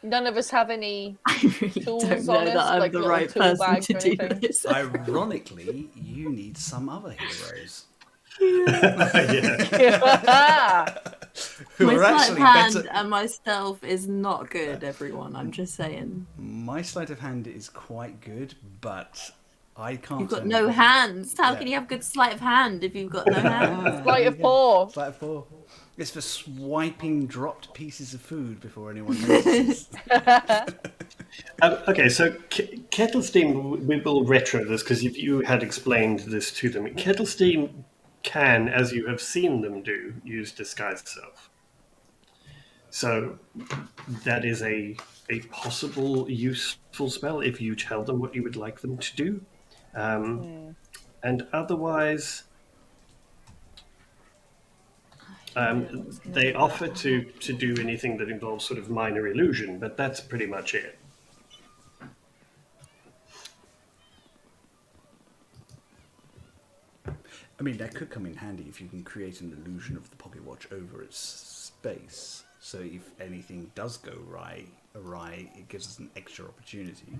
None of us have any I really tools don't know on that us, I'm like the little right tool person bags to or do anything? this. Ironically, you need some other heroes Yeah. who My are sleight of actually hand better. and my stealth is not good, everyone. I'm just saying. My sleight of hand is quite good, but I can't. You've got turn no it. hands. How Yeah. can you have good sleight of hand if you've got no hands? Sleight of paw. Sleight of paw. It's for swiping dropped pieces of food before anyone notices. Okay, so Kettle Steam, we will retro this because if you had explained this to them, Kettle Steam can, as you have seen them do, use disguise self. So that is a possible useful spell if you tell them what you would like them to do. And otherwise, they offer to do anything that involves sort of minor illusion, but that's pretty much it. I mean, that could come in handy if you can create an illusion of the pocket watch over its space. So if anything does go awry, it gives us an extra opportunity.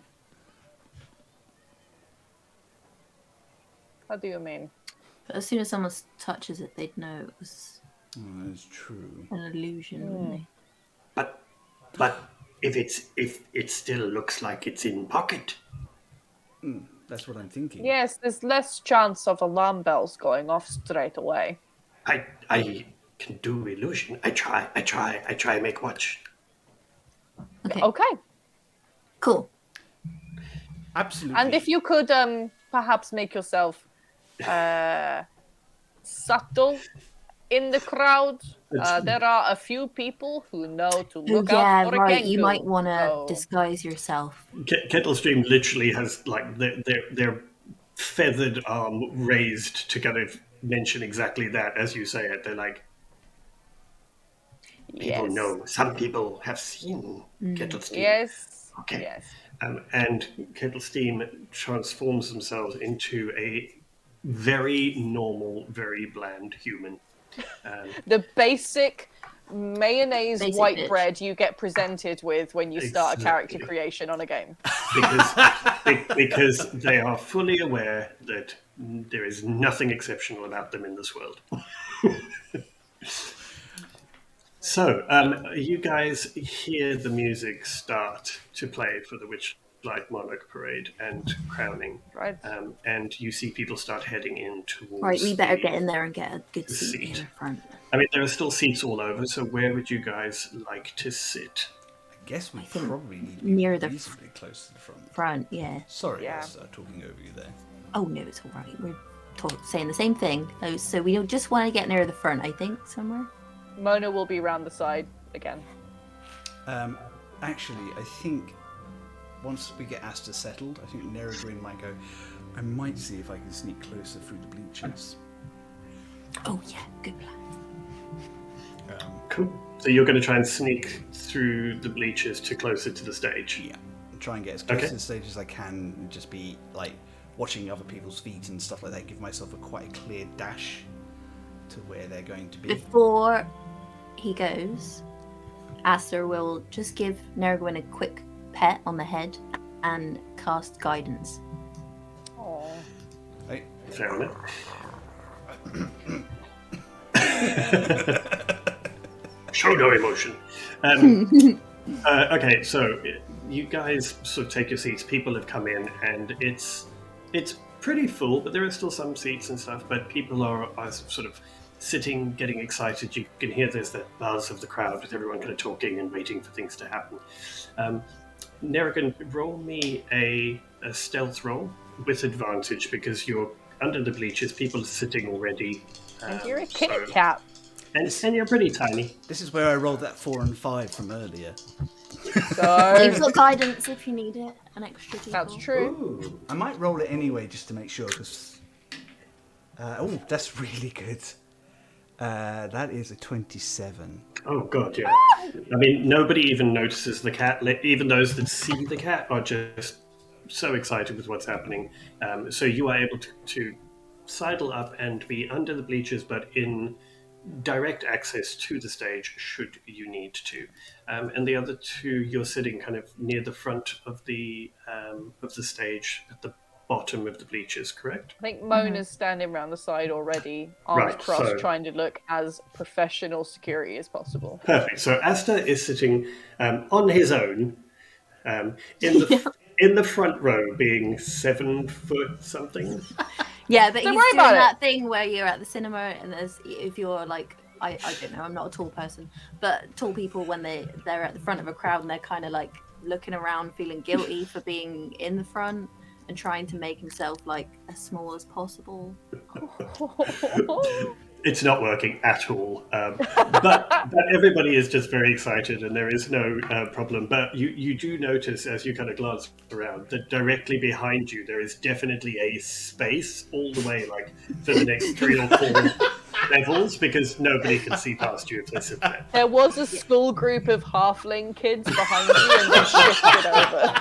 How do you mean? But as soon as someone touches it, they'd know it was Oh, that's true. an illusion, wouldn't they? But if it still looks like it's in pocket. That's what I'm thinking. Yes, there's less chance of alarm bells going off straight away. I can do illusion. I try make watch. Okay. Cool. Absolutely. And if you could perhaps make yourself subtle in the crowd, there are a few people who know to look out for a right. Genku. You might want to So- disguise yourself. Kettle Stream literally has like their feathered arm raised to kind of mention exactly that as you say it. They're like, People Yes. know. Some people have seen Kettle Steam. Yes. Okay. Yes. and Kettle Steam transforms themselves into a very normal, very bland human. The basic mayonnaise Basic white bitch. bread you get presented with when you start a character Exactly. creation on a game. Because they are fully aware that there is nothing exceptional about them in this world. So, you guys hear the music start to play for the Witchlight Monarch Parade and crowning. Right. And you see people start heading in towards... Right, we better the- get in there and get a good the seat in seat. the front. I mean, there are still seats all over, so where would you guys like to sit? I guess we think probably need to near be the reasonably close to the front. Front, yeah. Sorry, Yeah. I was talking over you there. Oh no, it's all right. We're saying the same thing. Oh, so we don't just want to get near the front, I think, somewhere. Mona will be round the side again. Actually, I think once we get Asta settled, I think Neragrin might go, I might see if I can sneak closer through the bleachers. Oh yeah, good plan. Cool. So you're going to try and sneak through the bleachers to closer to the stage? Yeah. Try and get as close Okay. to the stage as I can and just be like watching other people's feet and stuff like that, give myself quite a clear dash to where they're going to be. Before he goes, Aster will just give Nergwin a quick pet on the head and cast guidance. Oh. Right. Fair enough. Show no emotion. Okay, so you guys sort of take your seats. People have come in, and it's pretty full, but there are still some seats and stuff. But people are sort of sitting, getting excited. You can hear there's that buzz of the crowd with everyone kind of talking and waiting for things to happen. Nerrigan, roll me a stealth roll with advantage because you're under the bleachers. People are sitting already. And you're a kitty so- cat. And you're pretty tiny. This is where I rolled that 4 and 5 from earlier. You've So got guidance if you need it. An extra D4. that's true. Ooh. I might roll it anyway just to make sure because... oh, that's really good. That is a 27. Oh god, yeah. I mean, nobody even notices the cat. Even those that see the cat are just so excited with what's happening. So you are able to sidle up and be under the bleachers, but in direct access to the stage should you need to. And the other two, you're sitting kind of near the front of the stage at the bottom of the bleachers, correct? I think Mona's standing round the side already, arms Right, crossed, so- trying to look as professional security as possible. Perfect. So Asta is sitting on his own in in the front row, being 7 foot something. Yeah, but Don't he's worry doing about that thing where you're at the cinema and there's if you're like I don't know, I'm not a tall person, but tall people when they're at the front of a crowd and they're kind of like looking around, feeling guilty for being in the front and trying to make himself like as small as possible. It's not working at all. But everybody is just very excited, and there is no problem. But you do notice as you kind of glance around that directly behind you there is definitely a space all the way, like for the next 3 or 4 levels, because nobody can see past you if they sit there. There was a school group of halfling kids behind you, and they shifted over.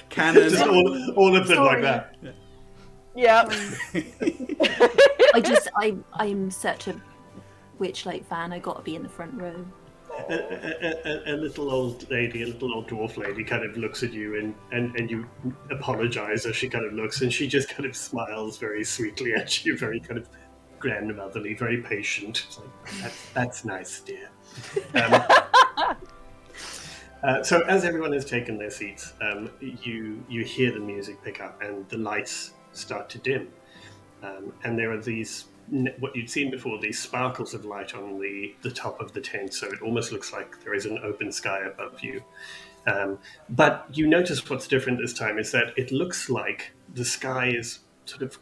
Cannon. Just all of them like Sorry. that. Yeah. I'm such a Witchlight fan. I got to be in the front row. A little old lady, a little old dwarf lady, kind of looks at you and you apologize as she kind of looks, and she just kind of smiles very sweetly at you, very kind of grandmotherly, very patient. It's like, that's nice, dear. So as everyone has taken their seats, you hear the music pick up and the lights start to dim. And there are these, what you'd seen before, these sparkles of light on the top of the tent, so it almost looks like there is an open sky above you. But you notice what's different this time is that it looks like the sky is sort of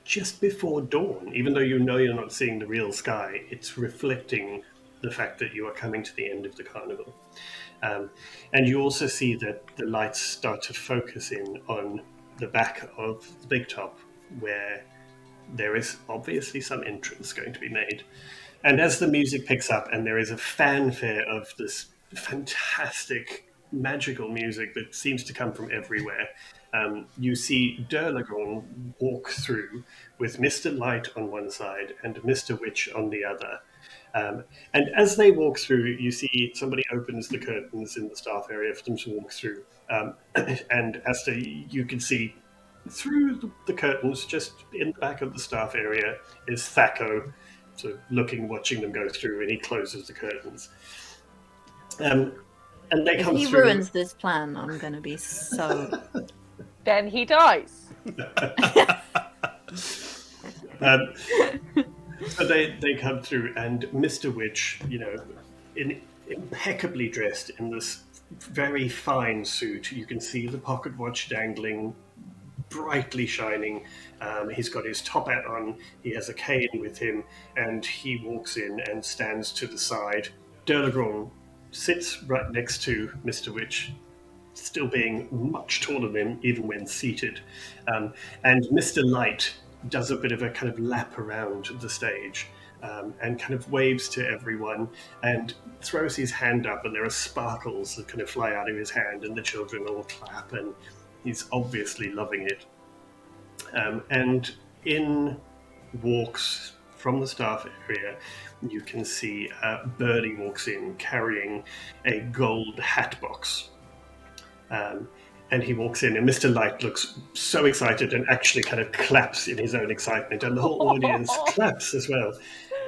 just before dawn. Even though you know you're not seeing the real sky, it's reflecting the fact that you are coming to the end of the carnival. And you also see that the lights start to focus in on the back of the big top, where there is obviously some entrance going to be made. And as the music picks up and there is a fanfare of this fantastic magical music that seems to come from everywhere, you see Durlagorn walk through with Mr. Light on one side and Mr. Witch on the other. And as they walk through, you see somebody opens the curtains in the staff area for them to walk through. And as you can see through the curtains, just in the back of the staff area, is Thaco, sort of watching them go through, and he closes the curtains. And they If come he through. ruins this plan, I'm going to be so... Then he dies. So they come through, and Mr. Witch, impeccably dressed in this very fine suit. You can see the pocket watch dangling, brightly shining. He's got his top hat on. He has a cane with him, and he walks in and stands to the side. Durlagorn sits right next to Mr. Witch, still being much taller than him, even when seated. And Mr. Light does a bit of a kind of lap around the stage and kind of waves to everyone and throws his hand up, and there are sparkles that kind of fly out of his hand, and the children all clap, and he's obviously loving it. And in walks from the staff area, you can see Birdie walks in carrying a gold hat box. And he walks in, and Mr. Light looks so excited and actually kind of claps in his own excitement, and the whole audience claps as well.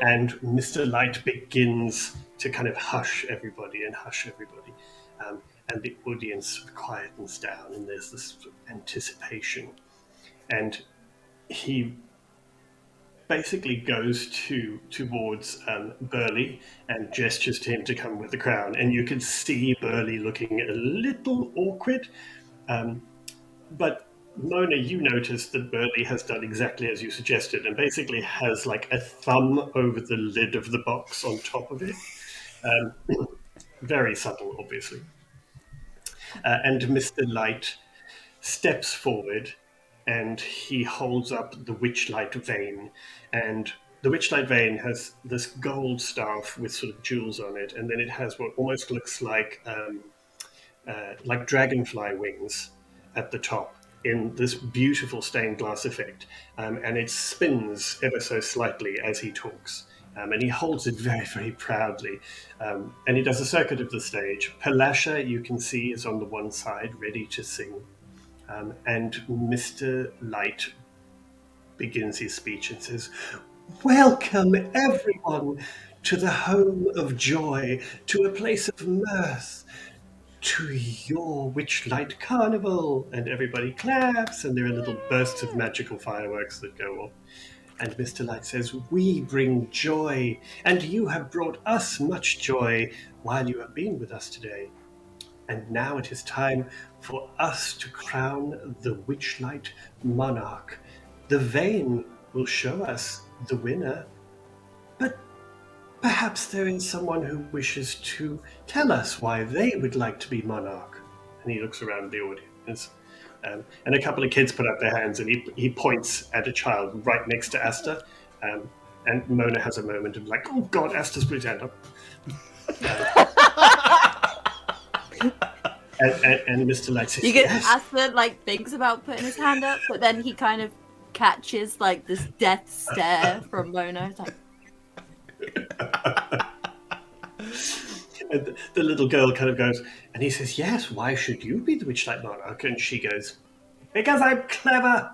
And Mr. Light begins to kind of hush everybody. And the audience quietens down, and there's this sort of anticipation. And he basically goes towards Burley and gestures to him to come with the crown. And you can see Burley looking a little awkward. But Mona, you noticed that Burley has done exactly as you suggested, and basically has like a thumb over the lid of the box on top of it. Very subtle, obviously. And Mr. Light steps forward, and he holds up the Witchlight vein. And the Witchlight vein has this gold staff with sort of jewels on it, and then it has what almost looks like dragonfly wings at the top in this beautiful stained glass effect. And it spins ever so slightly as he talks. And he holds it very, very proudly. And he does a circuit of the stage. Palasha, you can see, is on the one side, ready to sing. And Mr. Light begins his speech and says, "Welcome, everyone, to the home of joy, to a place of mirth, to your Witchlight Carnival! And everybody claps, and there are little bursts of magical fireworks that go off. And Mr. Light says, we bring joy, and you have brought us much joy while you have been with us today. And now it is time for us to crown the Witchlight Monarch. The Vane will show us the winner, but perhaps there is someone who wishes to tell us why they would like to be monarch. And he looks around the audience. And a couple of kids put up their hands, and he points at a child right next to Asta. And Mona has a moment of like, oh God, Asta's put his hand up. And Mr. Light says, You get yes. Asta like thinks about putting his hand up, but then he kind of catches like this death stare from Mona. It's like, And the little girl kind of goes, and he says, yes, why should you be the Witchlight Monarch? And she goes, because I'm clever.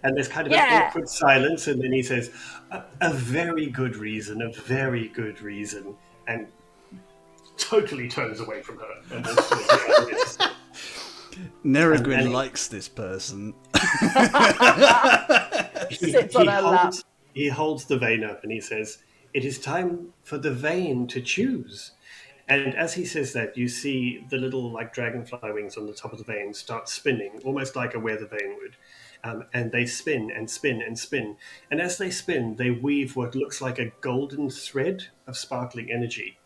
And there's kind of an awkward silence, and then he says, a very good reason, a very good reason. And totally turns away from her. And Neragrin likes this person. Sits on her lap. He holds the Vane up and he says, it is time for the Vane to choose. And as he says that, you see the little like dragonfly wings on the top of the Vane start spinning, almost like a weather vane would. And they spin and spin and spin. And as they spin, they weave what looks like a golden thread of sparkling energy.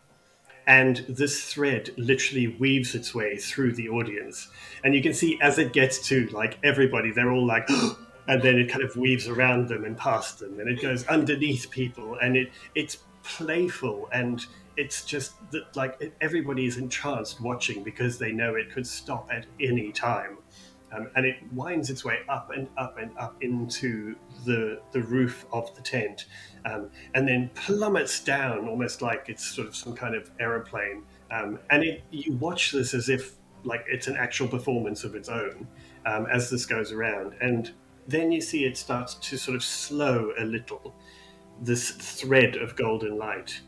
And this thread literally weaves its way through the audience. And you can see as it gets to like everybody, they're all like, and then it kind of weaves around them and past them, and it goes underneath people, and it's playful, and it's just that like everybody is entranced watching because they know it could stop at any time. And it winds its way up and up and up into the roof of the tent, and then plummets down almost like it's sort of some kind of aeroplane. And you watch this as if like it's an actual performance of its own as this goes around. And then you see it starts to sort of slow a little, this thread of golden light,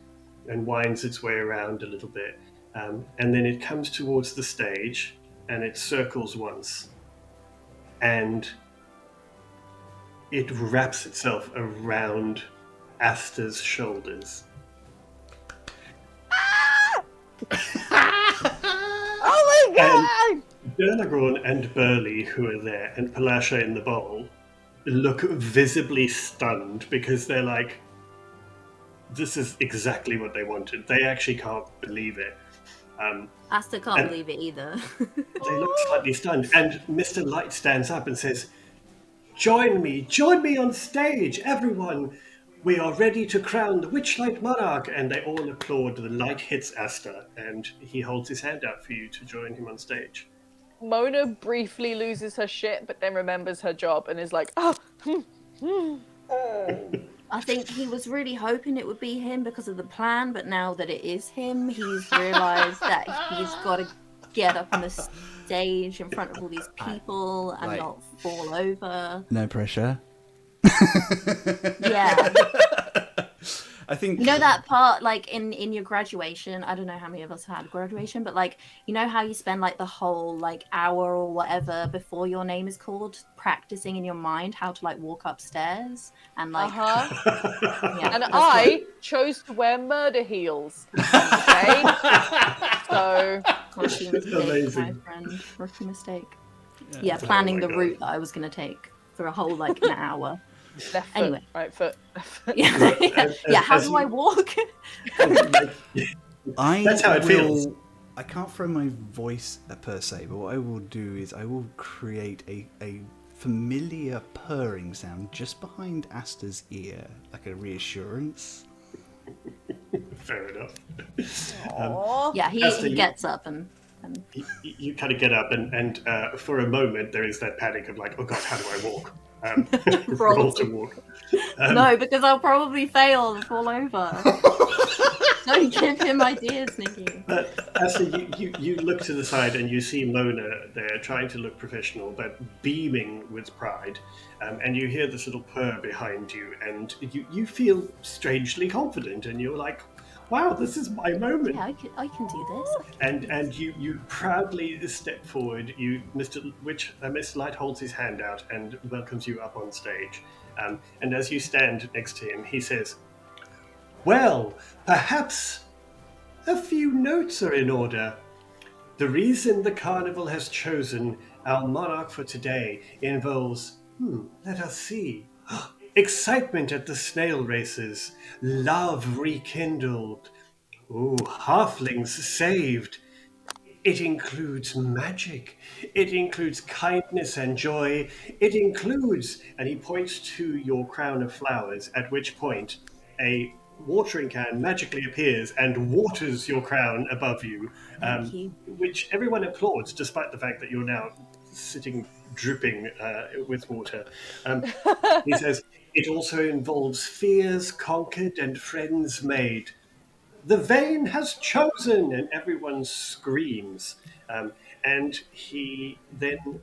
and winds its way around a little bit. And then it comes towards the stage, and it circles once. And it wraps itself around Asta's shoulders. Oh my god! Dernagron and Burley, who are there, and Palasha in the bowl, look visibly stunned because they're like, this is exactly what they wanted. They actually can't believe it. Asta can't believe it either. They look slightly stunned. And Mr. Light stands up and says, join me on stage, everyone. We are ready to crown the Witchlight Monarch. And they all applaud. The light hits Asta, and he holds his hand out for you to join him on stage. Mona briefly loses her shit, but then remembers her job and is like, I think he was really hoping it would be him because of the plan, but now that it is him, he's realised that he's got to get up on the stage in front of all these people and not fall over. No pressure. Yeah. I think you know that part like in your graduation, I don't know how many of us had graduation, but like you know how you spend like the whole like hour or whatever before your name is called practicing in your mind how to like walk upstairs and like yeah, and I chose to wear murder heels. Okay. So rookie mistake, my friend. Rookie mistake. Yeah, planning the route that I was gonna take for a whole like an hour. Left foot, anyway, right foot. Yeah. How do I walk? That's how it feels. I can't throw my voice per se, but what I will do is I will create a familiar purring sound just behind Asta's ear, like a reassurance. Fair enough. Yeah, he gets up and you kind of get up, and for a moment there is that panic of like, oh god, how do I walk? Roll to walk. No, because I'll probably fail and fall over. Don't give him ideas, Nikki. Actually, you look to the side and you see Mona there trying to look professional, but beaming with pride. And you hear this little purr behind you, and you feel strangely confident, and you're like, wow, this is my moment. Yeah, I can do this. And you proudly step forward. Mr. Light holds his hand out and welcomes you up on stage. And as you stand next to him, he says, "Well, perhaps a few notes are in order. The reason the carnival has chosen our monarch for today involves, let us see, excitement at the snail races, love rekindled, halflings saved. It includes magic. It includes kindness and joy. It includes," and he points to your crown of flowers, at which point a watering can magically appears and waters your crown above you, Thank you. which everyone applauds, despite the fact that you're now sitting dripping with water. He says, "It also involves fears conquered and friends made. The vein has chosen," and everyone screams. And he then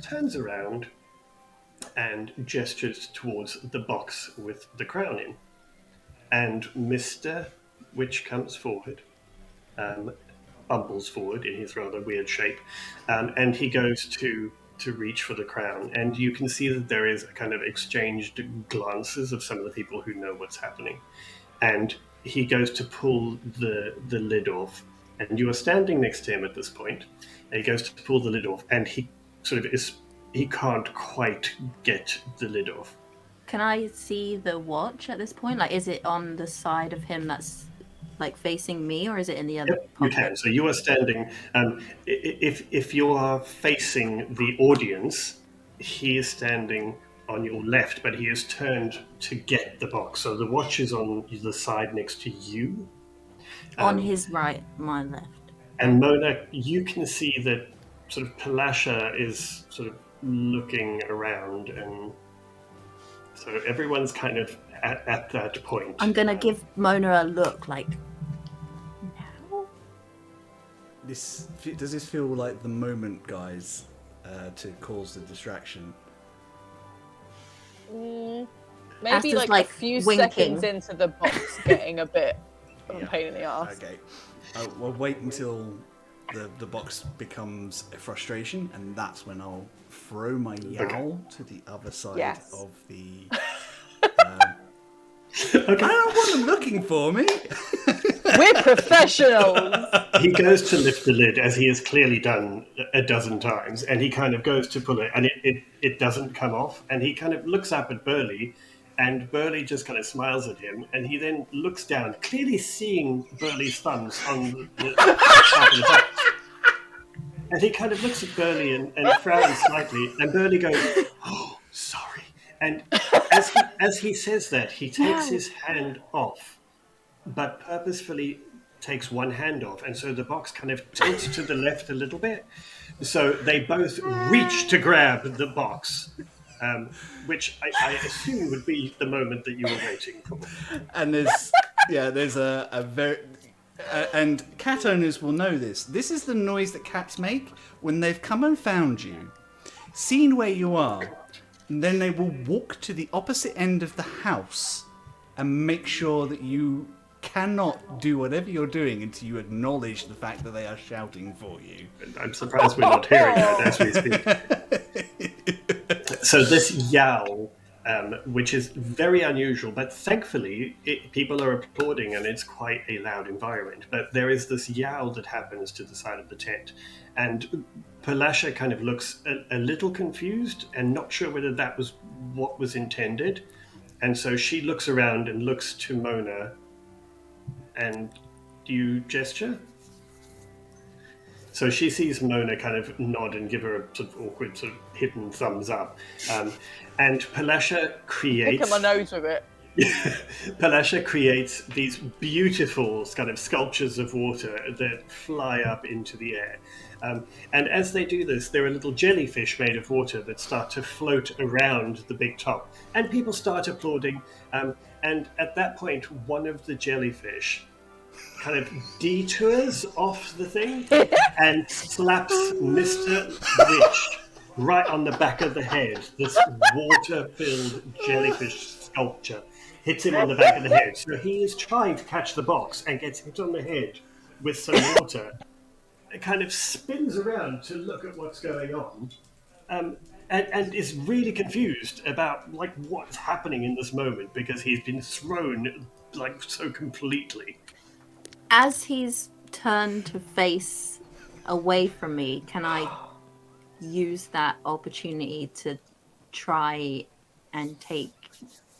turns around and gestures towards the box with the crown in. And Mr. Witch comes forward, bumbles forward in his rather weird shape, and he goes to reach for the crown. And you can see that there is a kind of exchanged glances of some of the people who know what's happening. And he goes to pull the lid off, and you are standing next to him at this point, and he goes to pull the lid off, and he can't quite get the lid off. Can I see the watch at this point? Like, is it on the side of him that's like facing me, or is it in the other You can. So you are standing. If you are facing the audience, he is standing on your left, but he is turned to get the box. So the watch is on the side next to you. On his right, my left. And Mona, you can see that sort of Palasha is sort of looking around, and so everyone's kind of at that point. I'm gonna give Mona a look like, now? Does this feel like the moment, guys, to cause the distraction? Maybe Asta's, like a few winking. seconds into the box getting a bit of a pain in the ass. Okay. We'll wait until the box becomes a frustration, and that's when I'll throw my yowl to the other side of the... I don't want them looking for me. We're professionals. He goes to lift the lid, as he has clearly done a dozen times, and he kind of goes to pull it, and it doesn't come off. And he kind of looks up at Burley, and Burley just kind of smiles at him, and he then looks down, clearly seeing Burley's thumbs on the top of the box. And he kind of looks at Burley and frowns slightly, and Burley goes, "Oh, sorry." And as he says that, he takes his hand off, but purposefully takes one hand off, and so the box kind of tilts to the left a little bit. So they both reach to grab the box, which I assume would be the moment that you were waiting for. And there's a very... and cat owners will know this. This is the noise that cats make when they've come and found you, seen where you are, and then they will walk to the opposite end of the house and make sure that you cannot do whatever you're doing until you acknowledge the fact that they are shouting for you. I'm surprised we're not hearing that as we speak. So this yowl, which is very unusual, but thankfully people are applauding and it's quite a loud environment. But there is this yowl that happens to the side of the tent, and Palasha kind of looks a little confused and not sure whether that was what was intended. And so she looks around and looks to Mona, and do you gesture? So she sees Mona kind of nod and give her a sort of awkward sort of hidden thumbs up. And Palasha creates... Pick at my nose with it. Palasha creates these beautiful kind of sculptures of water that fly up into the air. And as they do this, there are little jellyfish made of water that start to float around the big top. And people start applauding. And at that point, one of the jellyfish kind of detours off the thing and slaps Mr. Witch right on the back of the head, this water-filled jellyfish sculpture. hits him on the back of the head. So he is trying to catch the box and gets hit on the head with some water. It kind of spins around to look at what's going on, and is really confused about like what's happening in this moment because he's been thrown like so completely. As he's turned to face away from me, can I use that opportunity to try and take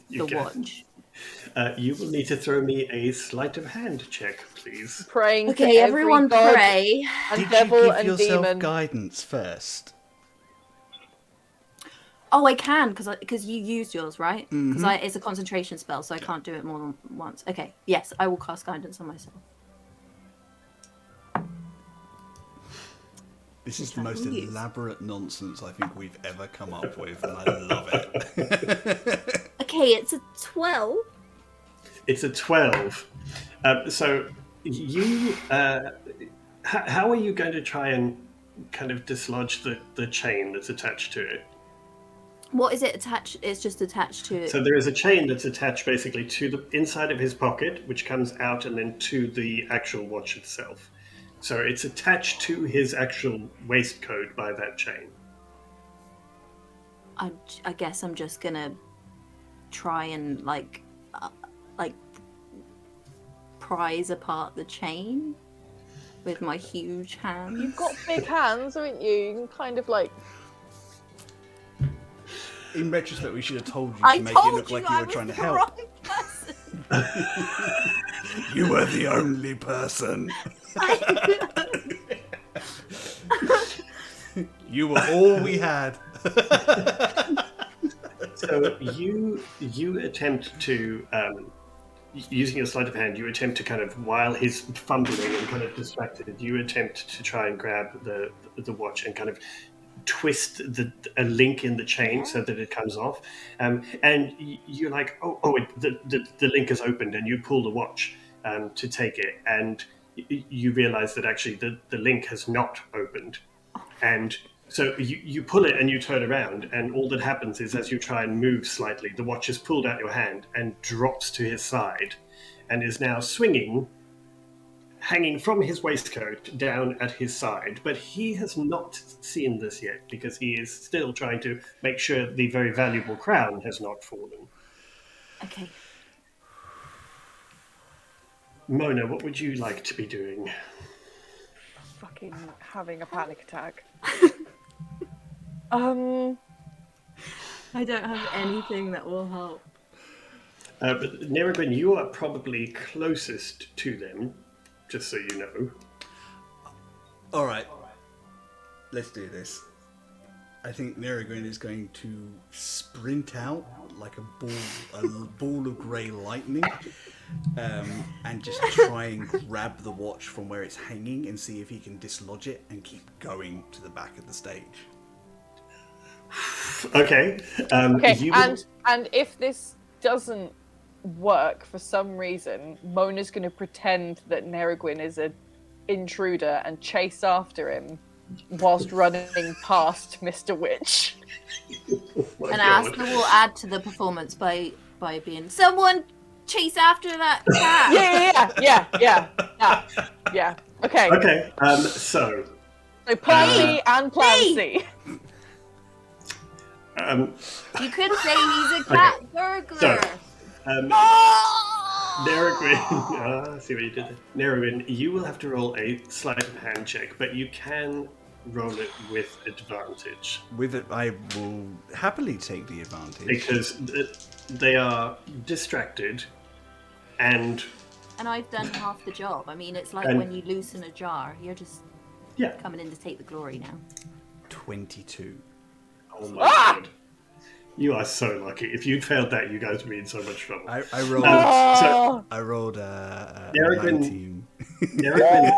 the watch? You will need to throw me a sleight of hand check, please. Praying Okay, to every everyone god pray. and Did devil you give and yourself demon. guidance first? Oh, I can, because you used yours, right? Because it's a concentration spell, so I can't do it more than once. Okay, yes, I will cast guidance on myself. This is the most elaborate nonsense I think we've ever come up with, and I love it. Okay, it's a 12. It's a 12. So you, how are you going to try and kind of dislodge the chain that's attached to it? What is it attached? It's just attached to. So there is a chain that's attached basically to the inside of his pocket, which comes out and then to the actual watch itself. So it's attached to his actual waistcoat by that chain. I guess I'm just gonna try and like prise apart the chain with my huge hands. You've got big hands, haven't you? You can kind of like. In retrospect, we should have told you I to make told it look like you I were was trying to the help. wrong person. You were the only person. You were all we had. So you attempt to, using your sleight of hand, you attempt to kind of, while he's fumbling and kind of distracted, you attempt to try and grab the watch and kind of twist a link in the chain so that it comes off. And you're like, the link is opened, and you pull the watch to take it, and you realize that actually the link has not opened. And so you pull it and you turn around, and all that happens is as you try and move slightly, the watch is pulled out your hand and drops to his side and is now swinging, hanging from his waistcoat down at his side. But he has not seen this yet because he is still trying to make sure the very valuable crown has not fallen. Okay. Mona, what would you like to be doing? Fucking having a panic attack. I don't have anything that will help. But Nerrigan, you are probably closest to them, just so you know. All right, let's do this. I think Nerrigan is going to sprint out like a ball of grey lightning, and just try and grab the watch from where it's hanging and see if he can dislodge it and keep going to the back of the stage. Okay. Okay, and if this doesn't work for some reason, Mona's going to pretend that Nerrigan is an intruder and chase after him whilst running past Mr. Witch. And Asta will add to the performance by being, someone chase after that cat. Yeah. Okay. Okay. So Plan B and Plan C. You could say he's a cat burglar. Nerrigan, see what you did there. Nerrigan, you will have to roll a sleight of hand check, but you can roll it with advantage. With it, I will happily take the advantage. Because they are distracted and I've done half the job. I mean, it's like when you loosen a jar. You're just coming in to take the glory now. 22. Oh my god. You are so lucky. If you'd failed that, you guys would be in so much trouble. I rolled. I rolled a 19. Nerrigan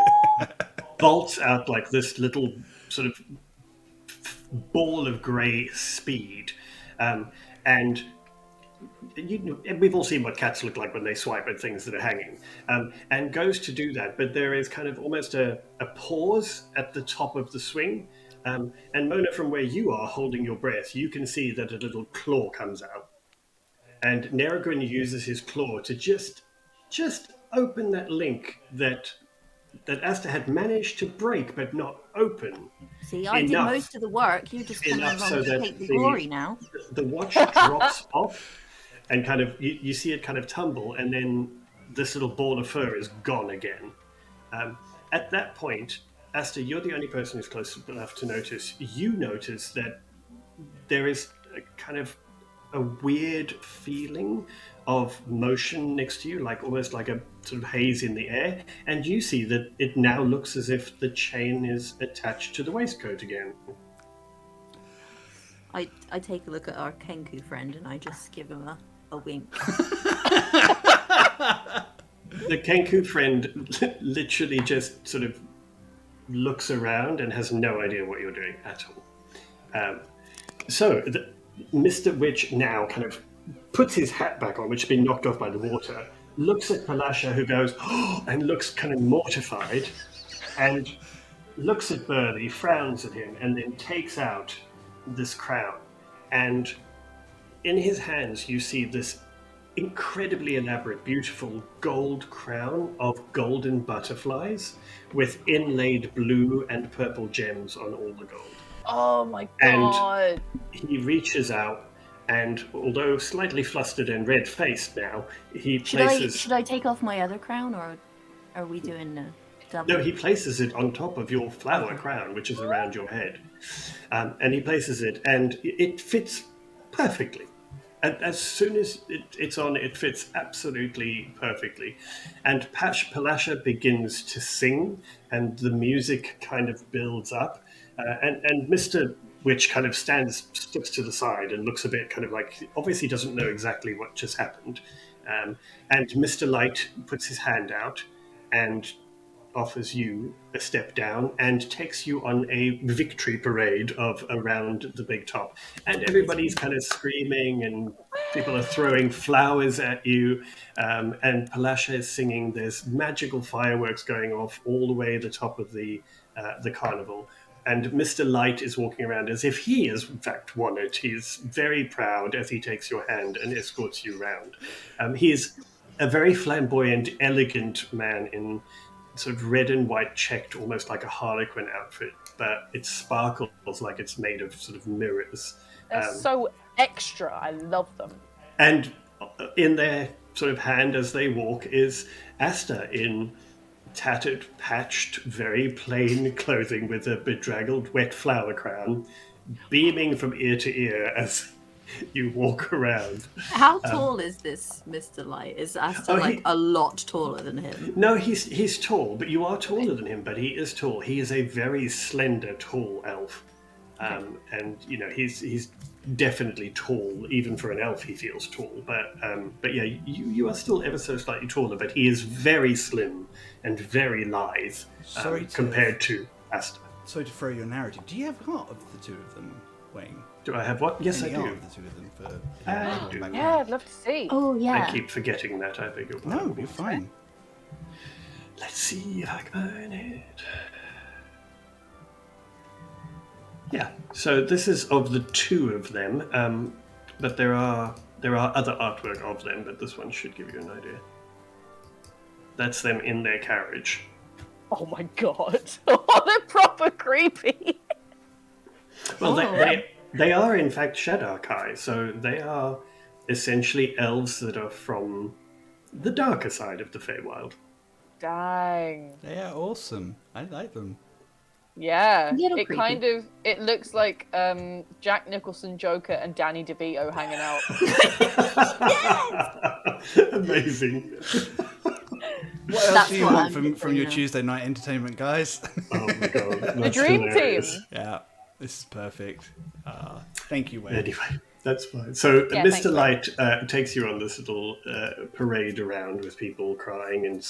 bolts out like this little sort of ball of grey speed, and we've all seen what cats look like when they swipe at things that are hanging, and goes to do that. But there is kind of almost a pause at the top of the swing. And Mona, from where you are holding your breath, you can see that a little claw comes out and Nerogrin uses his claw to just open that link that Asta had managed to break but not open. See, I did most of the work. You're just coming Enough along so to that take the glory now. the watch drops off, and kind of you see it kind of tumble, and then this little ball of fur is gone again. At that point, Asta, you're the only person who's close enough to notice. You notice that there is a kind of a weird feeling of motion next to you, like almost like a sort of haze in the air, and you see that it now looks as if the chain is attached to the waistcoat again. I take a look at our Kenku friend and I just give him a wink. The Kenku friend literally just sort of looks around and has no idea what you're doing at all. Mr. Witch now kind of puts his hat back on, which has been knocked off by the water, looks at Palasha, who goes, oh, and looks kind of mortified, and looks at Burley, frowns at him, and then takes out this crown. And in his hands, you see this incredibly elaborate, beautiful gold crown of golden butterflies with inlaid blue and purple gems on all the gold. Oh my god. And he reaches out, and although slightly flustered and red-faced now, he places... Should I take off my other crown, or are we doing double? No, he places it on top of your flower crown, which is around your head. And he places it, and it fits perfectly. And as soon as it's on, it fits absolutely perfectly. And Palasha begins to sing, and the music kind of builds up. And Mr. Witch kind of steps to the side and looks a bit kind of like, obviously doesn't know exactly what just happened. And Mr. Light puts his hand out and offers you a step down and takes you on a victory parade of around the big top. And everybody's kind of screaming and people are throwing flowers at you. And Palasha is singing. There's magical fireworks going off all the way at the top of the carnival. And Mr. Light is walking around as if he has, in fact, won it. He's very proud as he takes your hand and escorts you around. He is a very flamboyant, elegant man in sort of red and white checked, almost like a harlequin outfit, but it sparkles like it's made of sort of mirrors. They're so extra. I love them. And in their sort of hand as they walk is Asta in tattered, patched, very plain clothing with a bedraggled, wet flower crown, beaming from ear to ear as you walk around. How tall is this Mr. Light? Is Asta a lot taller than him? No, he's tall, but you are taller than him, but he is tall. He is a very slender, tall elf. And, you know, he's definitely tall. Even for an elf, he feels tall. But yeah, you are still ever so slightly taller, but he is very slim and very lithe compared to Asta. Sorry to throw your narrative. Do you have heart of the two of them, Wayne? Do I have what? Yes, I do. Of the two of them for I do. Yeah, I'd love to see. Oh, yeah. I keep forgetting that. I beg your pardon. No, you're fine. Let's see if I can find it. Yeah, so this is of the two of them, but there are other artwork of them, but this one should give you an idea. That's them in their carriage. Oh my god. Oh, they're proper creepy. Well, they are in fact Shadarkai, so they are essentially elves that are from the darker side of the Feywild. Dang. They are awesome. I like them. Yeah, Little it creepy. kind of, it looks like Jack Nicholson, Joker, and Danny DeVito hanging out. Amazing. What else That's do you what want I'm from your picturing now. Tuesday night entertainment, guys? Oh my god. The That's dream hilarious. team. Yeah, this is perfect. Thank you, Wayne. Anyway, that's fine. So Yeah, thanks, Mr. Light takes you on this little parade around with people crying and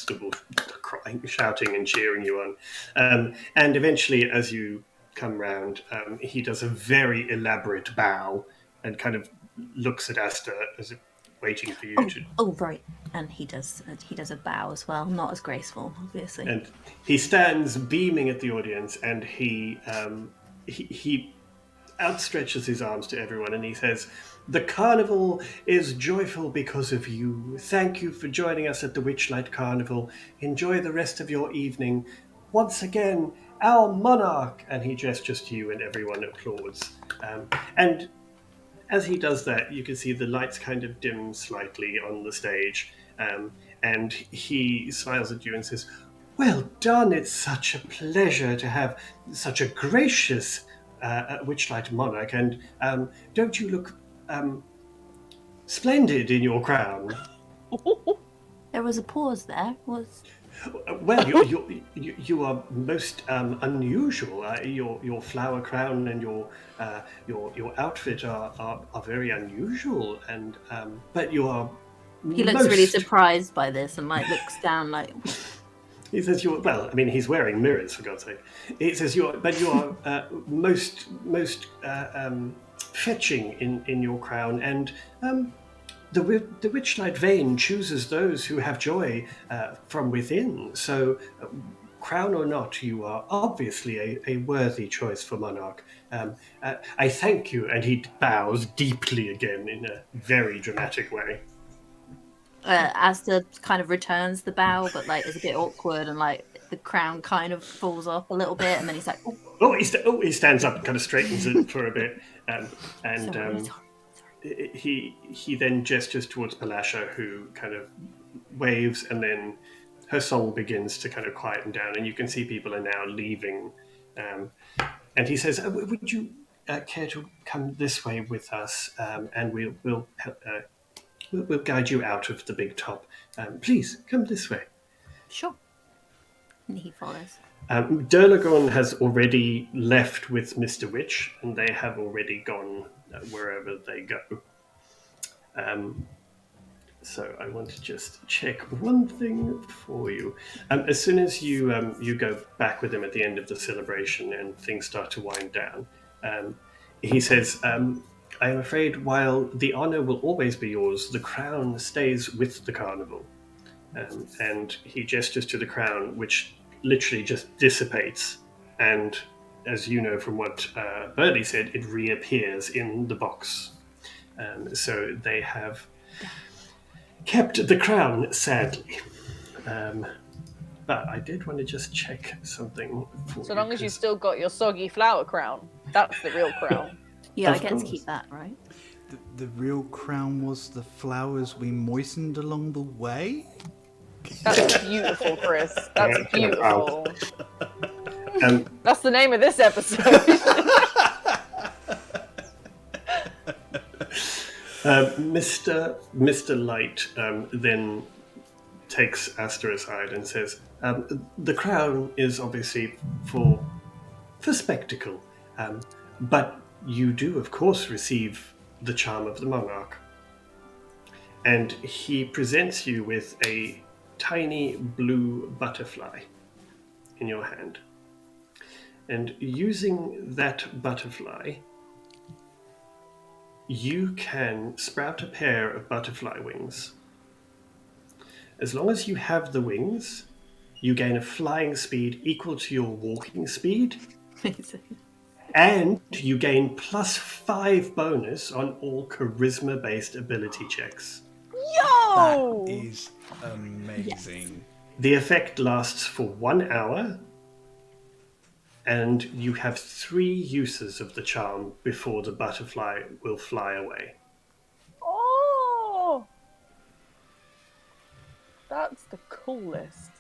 shouting and cheering you on. And eventually, as you come round, he does a very elaborate bow and kind of looks at Asta as if waiting for you to... Oh, right. And he does a bow as well. Not as graceful, obviously. And he stands beaming at the audience, and he outstretches his arms to everyone and he says, "The carnival is joyful because of you. Thank you for joining us at the Witchlight Carnival. Enjoy the rest of your evening. Once again, our monarch." And he gestures to you and everyone applauds. And as he does that, you can see the lights kind of dim slightly on the stage. And he smiles at you and says, "Well done. It's such a pleasure to have such a gracious Witchlight monarch. And don't you look splendid in your crown?" There was a pause there. Well, you are most unusual. Your flower crown and your outfit are very unusual. And but you are. He looks really surprised by this and like looks down like. He says, "You're well. I mean, he's wearing mirrors for God's sake." He says, "You are most fetching in your crown, and the Witchlight vein chooses those who have joy from within. So, crown or not, you are obviously a worthy choice for monarch. I thank you." And he bows deeply again in a very dramatic way. Asta kind of returns the bow, but like it's a bit awkward, and like the crown kind of falls off a little bit, and then he's like, "Oh." He stands up and kind of straightens it for a bit, and he then gestures towards Palasha, who kind of waves, and then her song begins to kind of quieten down, and you can see people are now leaving. And he says, "Would you care to come this way with us, and we'll guide you out of the big top. Please, come this way." Sure. And he follows. Durlagon has already left with Mr. Witch, and they have already gone wherever they go. So I want to just check one thing for you. As soon as you go back with him at the end of the celebration and things start to wind down, he says, "I am afraid while the honor will always be yours, the crown stays with the carnival." And he gestures to the crown, which literally just dissipates. And as you know from what Birdie said, it reappears in the box. So they have kept the crown, sadly. But I did want to just check something for you. So long as you still got your soggy flower crown, that's the real crown. Yeah, Of I get course. to keep that, right? The real crown was the flowers we moistened along the way? That's beautiful, Chris. That's beautiful. Um, That's the name of this episode. Mr. Light then takes Asta aside and says, "The crown is obviously for spectacle, but you do, of course, receive the charm of the monarch." And he presents you with a tiny blue butterfly in your hand. And using that butterfly, you can sprout a pair of butterfly wings. As long as you have the wings, you gain a flying speed equal to your walking speed, and you gain +5 bonus on all charisma-based ability checks. Yo! That is amazing. The effect lasts for 1 hour, and you have 3 uses of the charm before the butterfly will fly away. Oh! That's the coolest.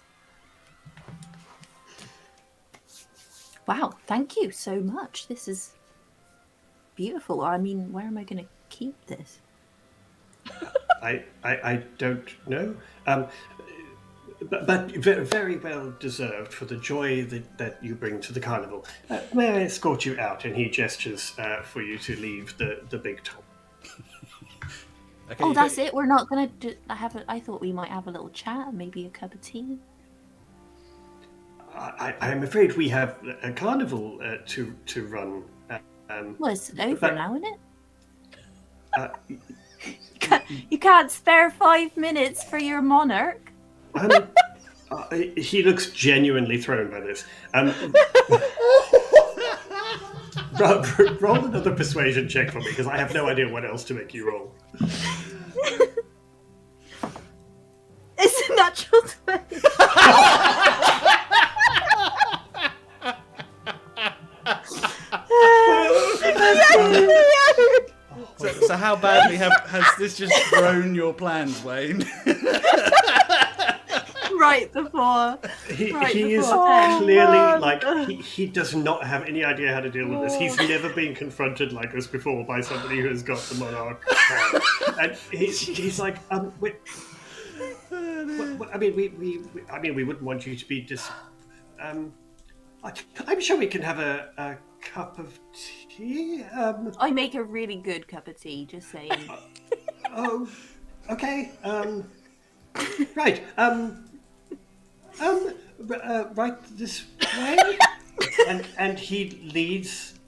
Wow, thank you so much. This is beautiful. I mean, where am I going to keep this? I don't know. But very well deserved for the joy that you bring to the carnival. May I escort you out? And he gestures for you to leave the big top. Okay, Oh, that's it? We're not going to I thought we might have a little chat, maybe a cup of tea. I'm afraid we have a carnival to run. Well, it's over but- now, isn't it? You can't spare 5 minutes for your monarch. He looks genuinely thrown by this. Roll another persuasion check for me, because I have no idea what else to make you roll. It's a natural 20. So how badly has this just thrown your plans, Wayne? Right before. He before is 10. clearly he does not have any idea how to deal with this. He's never been confronted like this before by somebody who has got the monarch power. And he's like, wait, I mean, we wouldn't want you to be I'm sure we can have a cup of tea. I make a really good cup of tea, just saying. Oh, okay. Right. Right this way, and he leads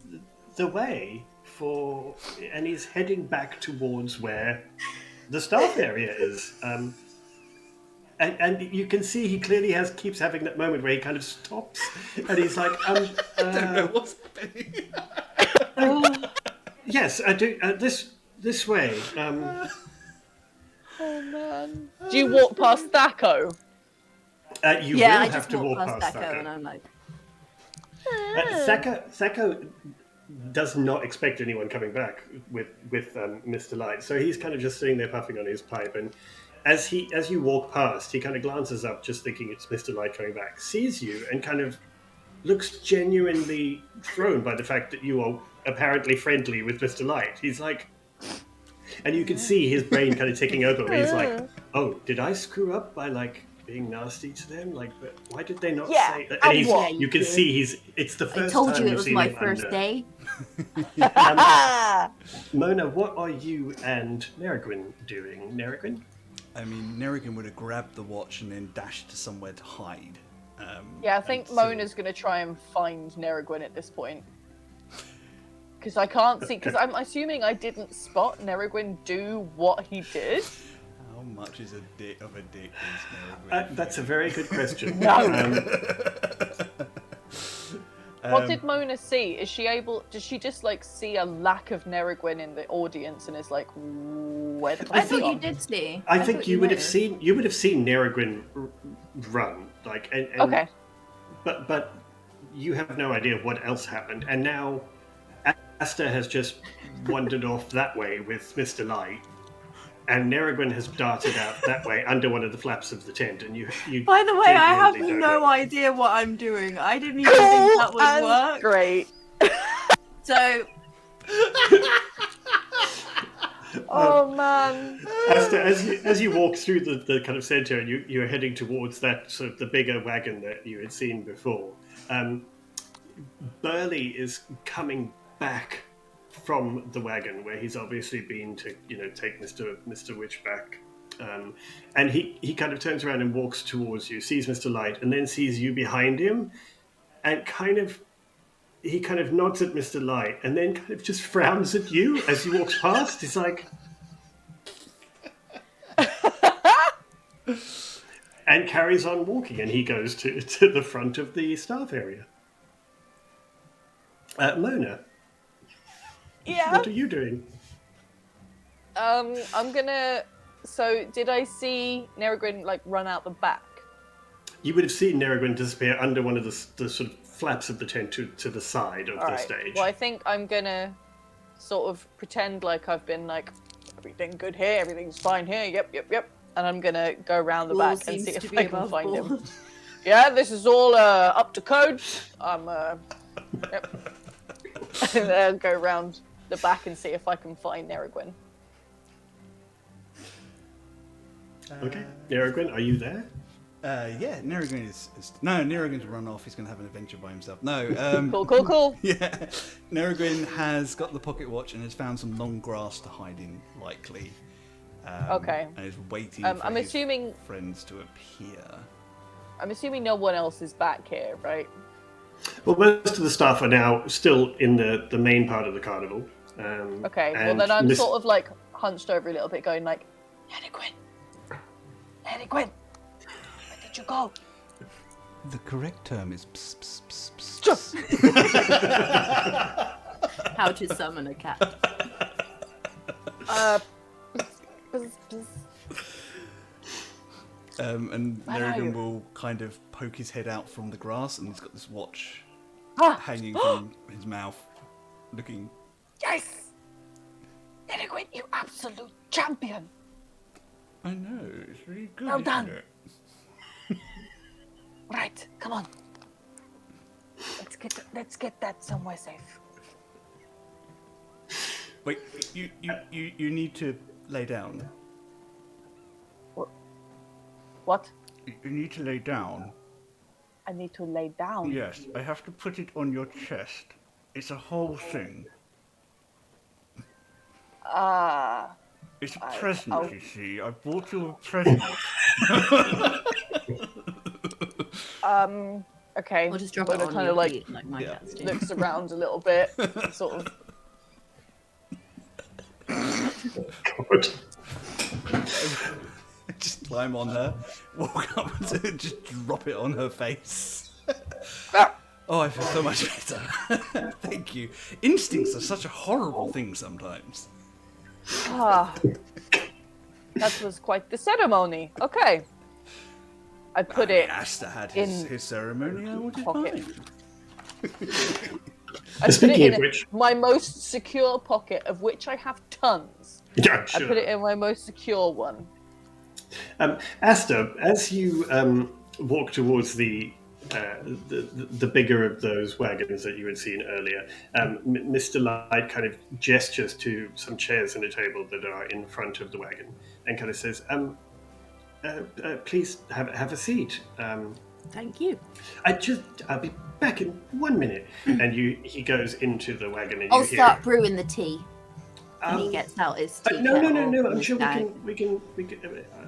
the way and he's heading back towards where the staff area is. And you can see he clearly keeps having that moment where he kind of stops, and he's like, I don't know what's happening. Yes, I do. This way. Oh man. Do you walk past Thaco? You will I have just to walk past past Thaco, Thaco. and I'm like, Thaco does not expect anyone coming back with Mr. Light, so he's kind of just sitting there puffing on his pipe, and as you walk past, he kind of glances up, just thinking it's Mr. Light coming back, sees you, and kind of looks genuinely thrown by the fact that you are apparently friendly with Mr. Light. He's like, and you can see his brain kind of ticking over, where he's like, oh, did I screw up by being nasty to them? But why did they not say that? And you can see it's the first time I told you it was my first under. day. Mona, what are you and Nerigwin doing? Nerigwin? I mean, Nerrigan would have grabbed the watch and then dashed to somewhere to hide. I think Mona's going to try and find Nerigwin at this point. Because I can't see, because I'm assuming I didn't spot Nerigwin do what he did. How much is a dick is Nerrigan? That's a very good question. What did Mona see? Does she just see a lack of Nerigwin in the audience and is like, where the I fuck thought is you he? did see. I think you would have seen Nerigwin run, Okay. But you have no idea what else happened, and now Asta has just wandered off that way with Mr. Light, and Nerigwin has darted out that way under one of the flaps of the tent, and you By the way, I have genuinely don't no know. idea what I'm doing. I didn't even think that would work. Great. So, Oh man. Asta, as you walk through the kind of center, and you're heading towards that sort of the bigger wagon that you had seen before, Burley is coming back from the wagon where he's obviously been to take Mr. Witch back, and he kind of turns around and walks towards you, sees Mr. Light, and then sees you behind him, and he kind of nods at Mr. Light, and then kind of just frowns at you as he walks past. He's like, and carries on walking, and he goes to the front of the staff area. Mona, Yeah. what are you doing? I'm gonna. So, did I see Nerigwin run out the back? You would have seen Nerigwin disappear under one of the sort of flaps of the tent to the side of All the right. stage. Well, I think I'm gonna sort of pretend like I've been everything good here, everything's fine here. Yep. And I'm gonna go around the all back and seems see to if be I can above find him. board. Yeah, this is all up to code. Yep. And I'll go around the back and see if I can find Nerigwin. Okay, Nerigwin, are you there? Yeah, Nerrigan Nerrigan's run off. He's going to have an adventure by himself. No, Cool. Yeah, Nerrigan has got the pocket watch and has found some long grass to hide in, likely. Okay. And is waiting for I'm his assuming friends to appear. I'm assuming no one else is back here, right? Well, most of the staff are now still in the main part of the carnival. Okay. Well, and then I'm sort of hunched over a little bit, going Nerigwin, where did you go? The correct term is pss, pss, pss, pss, pss. how to summon a cat. And Where are Nerrigan you? will kind of poke his head out from the grass, and he's got this watch Ah, hanging from his mouth, looking. yes! Nerrigan, you absolute champion! I know, it's really good. Well isn't done. it? Right, come on. Let's get that somewhere safe. Wait, you need to lay down. What? You need to lay down. I need to lay down. Yes, I have to put it on your chest. It's a whole thing. It's a present, you see. I bought you a present. Okay. Or just drop But it on kind your of like feet, like my cats do. looks around a little bit, sort of. God. Just climb on her, walk up and just drop it on her face. Oh, I feel so much better. Thank you. Instincts are such a horrible thing sometimes. That was quite the ceremony. Okay. I put it Asta had in his ceremony. I wanted pocket. mine. I put Speaking it of in which- my most secure pocket, of which I have tons. Yeah, I sure. put it in my most secure one. Asta, as you walk towards the bigger of those wagons that you had seen earlier, Mr. Light kind of gestures to some chairs and a table that are in front of the wagon and kind of says, please have a seat. Thank you. I'll be back in 1 minute. And he goes into the wagon and I'll you hear... start brewing the tea. And he gets out his tea No. kettle I'm and sure his we can.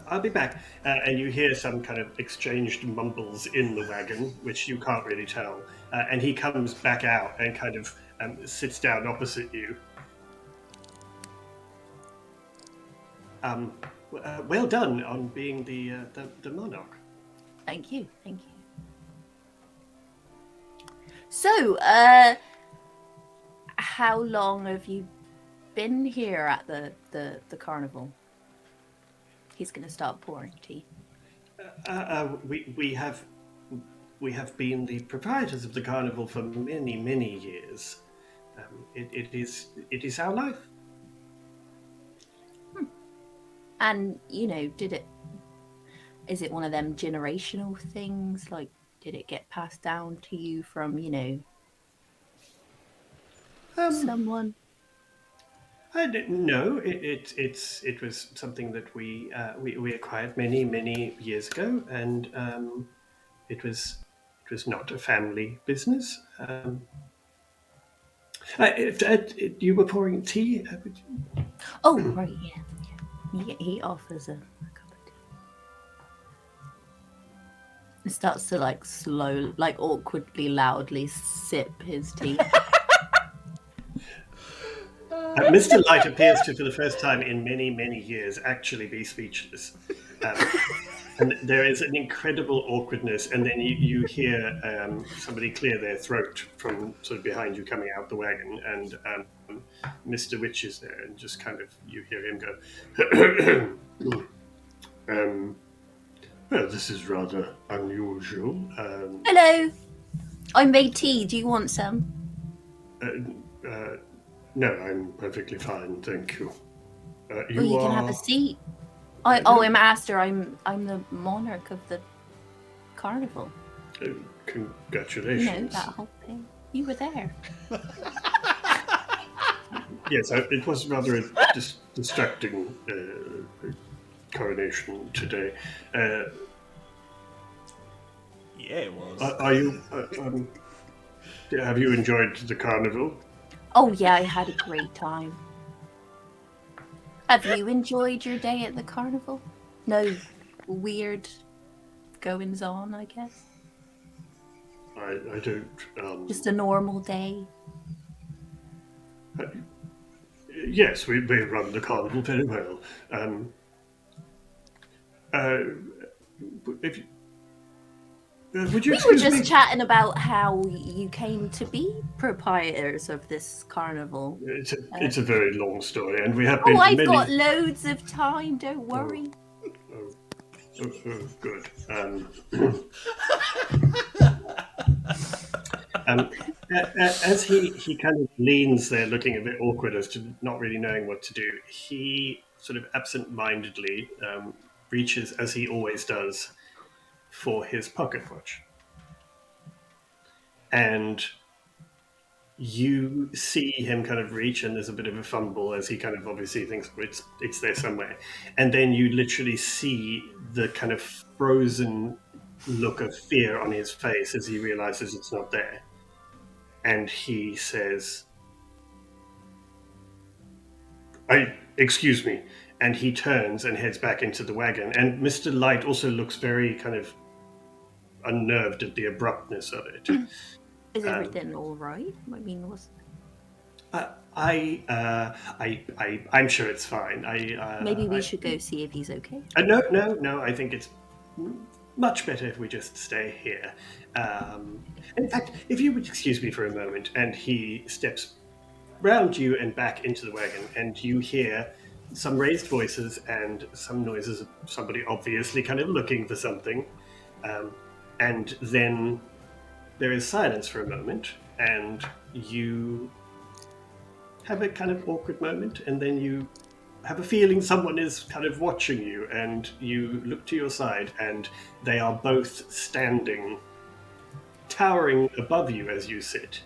I'll be back. And you hear some kind of exchanged mumbles in the wagon, which you can't really tell. And he comes back out and kind of sits down opposite you. Well done on being the monarch. Thank you. So, how long have you been here at the carnival? He's going to start pouring tea. We have been the proprietors of the carnival for many years. It is our life. And, is it one of them generational things? Like, did it get passed down to you from, someone? I didn't know. It was something that we acquired many years ago, and it was not a family business. You were pouring tea. Oh, right, yeah. He offers a cup of tea. He starts to awkwardly, loudly sip his tea. Mr. Light appears to, for the first time in many years, actually be speechless. And there is an incredible awkwardness, and then you hear somebody clear their throat from sort of behind you coming out the wagon, and Mr. Witch is there, and just kind of, you hear him go, well, this is rather unusual. Hello! I made tea. Do you want some? No, I'm perfectly fine, thank you. You can have a seat. I'm Aster. I'm the monarch of the carnival. Congratulations. That whole thing. You were there. Yes, it was rather a distracting coronation today. Yeah, it was. Are you? Have you enjoyed the carnival? Oh yeah, I had a great time. Have you enjoyed your day at the carnival? No weird goings on, I guess. I don't. Just a normal day. Yes, we run the carnival very well. Would you We were excuse just me? chatting about how you came to be proprietors of this carnival. It's a very long story, and we have Oh, been for I've many. got loads of time, don't worry. Good. Um, as he kind of leans there, looking a bit awkward as to not really knowing what to do, he sort of absent-mindedly reaches, as he always does, for his pocket watch, and you see him kind of reach, and there's a bit of a fumble as he kind of obviously thinks it's there somewhere, and then you literally see the kind of frozen look of fear on his face as he realizes it's not there, and he says, excuse me," and he turns and heads back into the wagon, and Mr. Light also looks very kind of unnerved at the abruptness of it. Is everything all right? I mean, I'm sure it's fine. maybe we should go see if he's okay. No. I think it's much better if we just stay here. In fact, if you would excuse me for a moment, and he steps round you and back into the wagon, and you hear some raised voices and some noises of somebody obviously kind of looking for something, and then there is silence for a moment, and you have a kind of awkward moment, and then you have a feeling someone is kind of watching you, and you look to your side, and they are both standing, towering above you as you sit.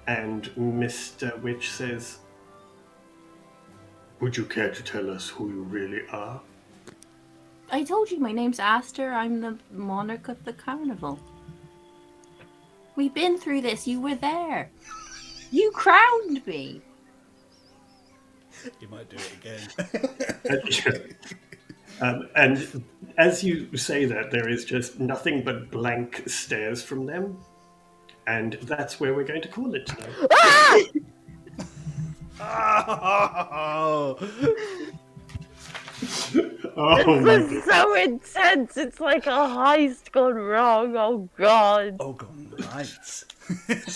And Mr. Witch says, "Would you care to tell us who you really are?" I told you my name's Aster. I'm the monarch of the carnival. We've been through this. You were there. You crowned me. You might do it again. And as you say that, there is just nothing but blank stares from them. And that's where we're going to call it tonight. Oh. Oh my This is so intense. It's like a heist gone wrong. Oh god. Oh, gone right.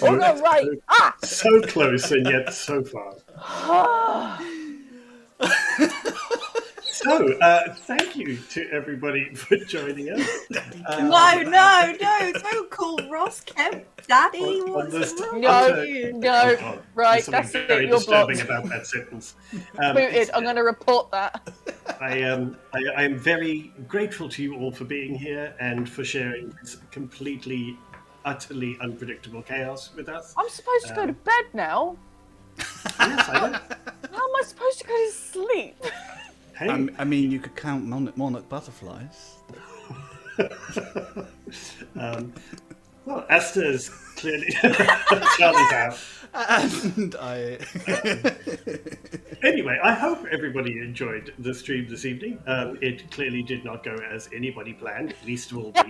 Oh no, right. Ah! So close and yet so far. So, thank you to everybody for joining us. No, don't call Ross Kemp Daddy. What's wrong No, with you? no. God, Right, there's something that's it. very You're disturbing blocked. about that sentence. Booted. I'm going to report that. I am very grateful to you all for being here and for sharing this completely, utterly unpredictable chaos with us. I'm supposed to go to bed now. Yes, I know. How am I supposed to go to sleep? Hey, I mean, you could count monarch butterflies. well, Esther's clearly Charlie's out. And I... Anyway, I hope everybody enjoyed the stream this evening. It clearly did not go as anybody planned, least of all me.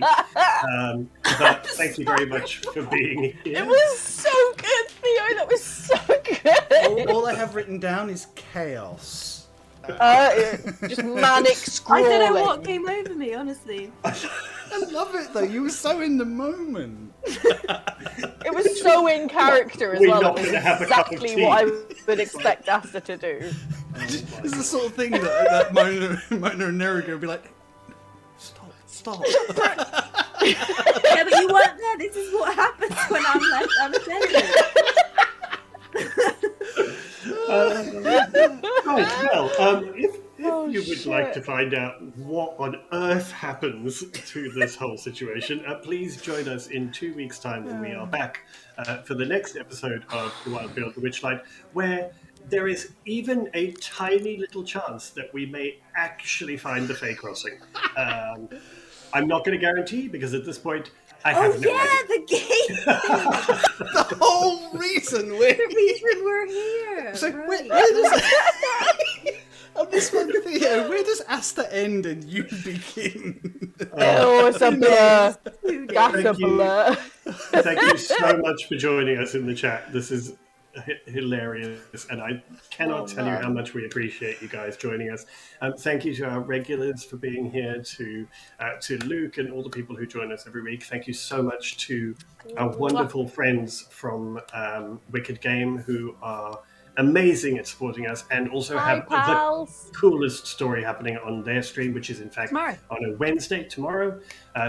But thank you very much for being here. It was so good, Theo. That was so good. all I have written down is chaos. Just manic I scrolling. don't know what came over me, honestly. I love it though. You were so in the moment. It was so in character as We're well. not It was gonna have a cup of exactly tea. what I would expect Asta to do. It's the sort of thing that Mona and Nerigo would be like, stop. Yeah, but you weren't there. This is what happens when I'm left unattended. Right, well, if Oh, you would like shit. to find out what on earth happens to this whole situation, please join us in 2 weeks' time when we are back for the next episode of The Wild Beyond the Witchlight, where there is even a tiny little chance that we may actually find the Fey Crossing. I'm not going to guarantee, because at this point, I have no idea. The game. The whole reason we're The reason we're here. So right. where does on this one, Theo, where does Asta end and you begin? Oh, it's a blur. That's a Thank you. blur. Thank you so much for joining us in the chat. This is hilarious, and I cannot tell you how much we appreciate you guys joining us. Thank you to our regulars for being here, to Luke and all the people who join us every week. Thank you so much to our wonderful friends from Wicked Game, who are amazing at supporting us and also have the coolest story happening on their stream, which is in fact Tomorrow. on a Wednesday, tomorrow.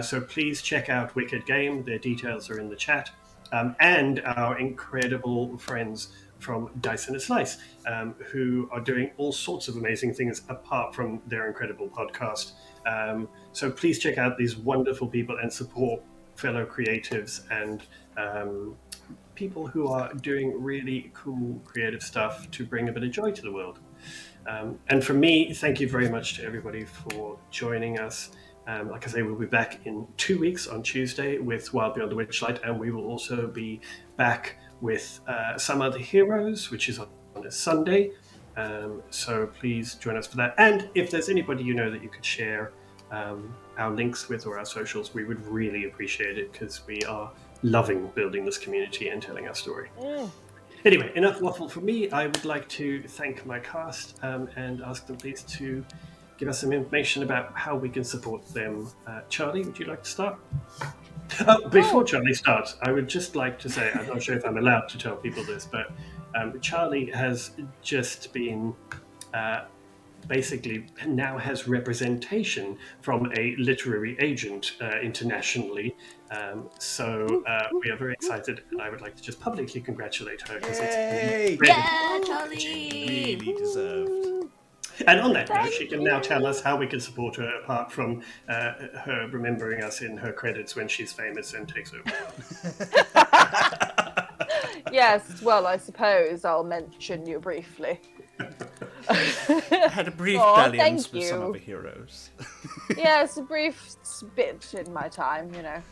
So please check out Wicked Game. Their details are in the chat. And our incredible friends from Dice and a Slice, who are doing all sorts of amazing things apart from their incredible podcast. So please check out these wonderful people and support fellow creatives and people who are doing really cool creative stuff to bring a bit of joy to the world. And from me, thank you very much to everybody for joining us. Like I say, we'll be back in 2 weeks on Tuesday with Wild Beyond the Witchlight, and we will also be back with Some Other Heroes, which is on a Sunday. So please join us for that. And if there's anybody you know that you could share our links with or our socials, we would really appreciate it, because we are loving building this community and telling our story. Anyway, enough waffle from me. I would like to thank my cast and ask them please to give us some information about how we can support them. Charlie, would you like to start? Before Charlie starts, I would just like to say, I'm not sure if I'm allowed to tell people this, but Charlie has just been basically now has representation from a literary agent internationally. So we are very excited, and I would like to just publicly congratulate her, because it's Charlie! Really deserved. And on that note, she can now tell us how we can support her, apart from her remembering us in her credits when she's famous and takes over. Yes, well, I suppose I'll mention you briefly. I had a brief dalliance with some other heroes. Yes, a brief bit in my time, you know.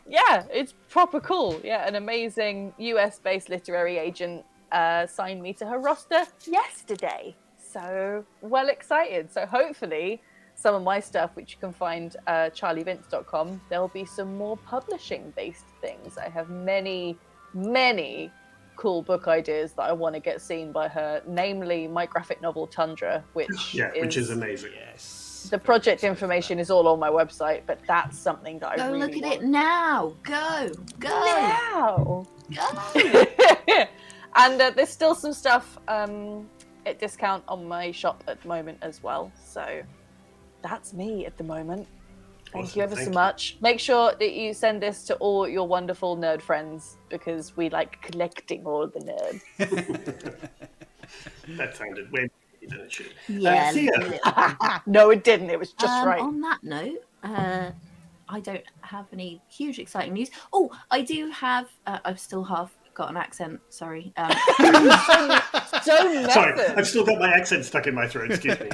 Yeah, it's proper cool. Yeah, an amazing US-based literary agent signed me to her roster yesterday. So, well excited. So hopefully some of my stuff, which you can find charlievince.com, there'll be some more publishing-based things. I have many cool book ideas that I want to get seen by her, namely my graphic novel Tundra, which is amazing. Yes. The project information is all on my website, but that's something that I really look at want. it now. Go Now. Go. And there's still some stuff at discount on my shop at the moment as well. So that's me at the moment. Thank you ever so much. Make sure that you send this to all your wonderful nerd friends, because we like collecting all the nerds. That sounded weird, didn't it? Yeah. No, it didn't. It was just right. On that note, I don't have any huge exciting news. Oh, I do have. I've still half got an accent. Sorry. So sorry, I've still got my accent stuck in my throat. Excuse me.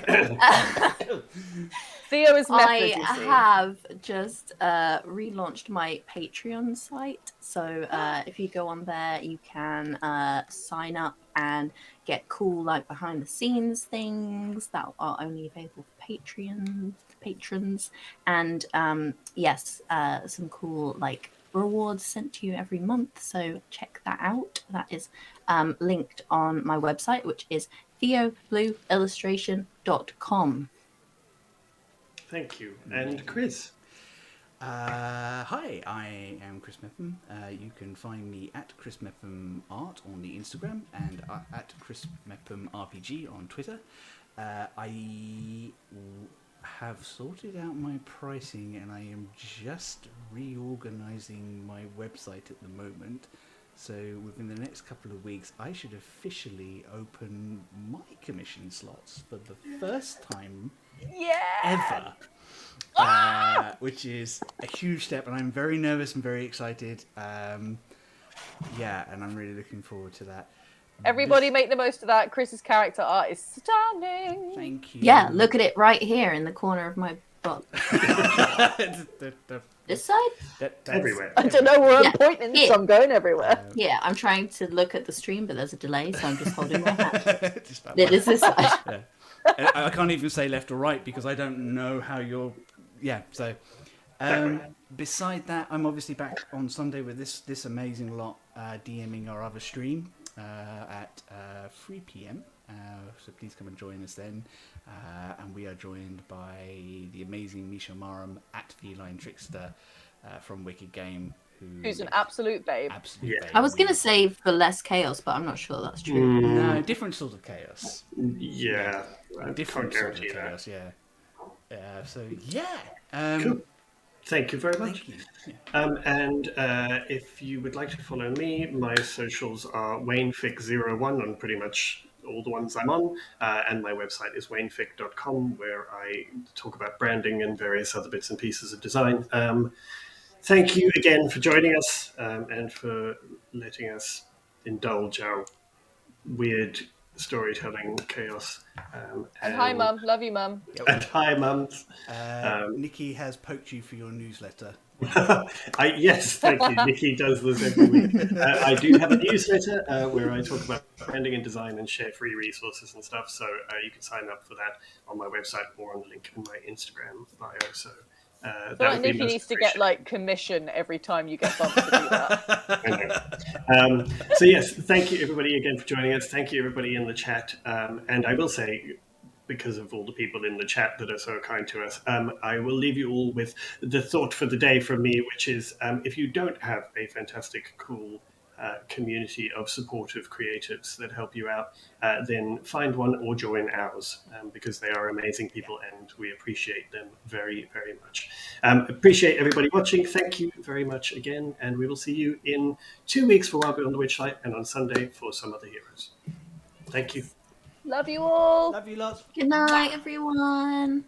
Theo is method, I you see. have just relaunched my Patreon site. So if you go on there, you can sign up and get cool, like, behind the scenes things that are only available for patrons. And yes, some cool, like, rewards sent to you every month. So check that out. That is linked on my website, which is theoblueillustration.com. Thank you. And Chris? Hi, I am Chris Mepham. You can find me at Chris Mepham Art on the Instagram and at Chris Mepham RPG on Twitter. I have sorted out my pricing, and I am just reorganizing my website at the moment. So within the next couple of weeks, I should officially open my commission slots for the first time ever. Which is a huge step, and I'm very nervous and very excited. And I'm really looking forward to that. Everybody make the most of that. Chris's character art is stunning. Thank you. Yeah, look at it right here in the corner of my book. This side? Everywhere. I don't know where I'm pointing, so I'm going everywhere. Yeah, I'm trying to look at the stream, but there's a delay, so I'm just holding my hand. It is this side. Yeah. I can't even say left or right because I don't know how you're... Yeah, so... Beside that, I'm obviously back on Sunday with this amazing lot DMing our other stream at 3 p.m. So please come and join us then. And we are joined by the amazing Misha Maram at Feline Trickster from Wicked Game, Who's an absolute babe. absolute babe. I was going to say for less chaos, but I'm not sure that's true. No, different sort of chaos. Yeah, Different can't sort of guarantee that. chaos, yeah. So, yeah. Cool. Thank you very much. Thank you. Yeah. And if you would like to follow me, my socials are WayneFic01 on pretty much all the ones I'm on, and my website is waynefic.com, where I talk about branding and various other bits and pieces of design. Thank you again for joining us and for letting us indulge our weird storytelling chaos. And hi, Mum. Love you, Mum. And hi, mums. Nikki has poked you for your newsletter. Yes, thank you. Nikki does this every week. I do have a newsletter where I talk about branding and design and share free resources and stuff. So you can sign up for that on my website or on the link in my Instagram bio. So I feel like Nikki needs to get like commission every time you get bumped to do that. So yes, thank you everybody again for joining us. Thank you everybody in the chat. And I will say, because of all the people in the chat that are so kind to us, I will leave you all with the thought for the day from me, which is if you don't have a fantastic, cool community of supportive creatives that help you out, then find one or join ours, because they are amazing people and we appreciate them very, very much. Appreciate everybody watching. Thank you very much again, and we will see you in 2 weeks for Wild Beyond the Witchlight and on Sunday for some other heroes. Thank you. Love you all. Love you lots. Good night, everyone.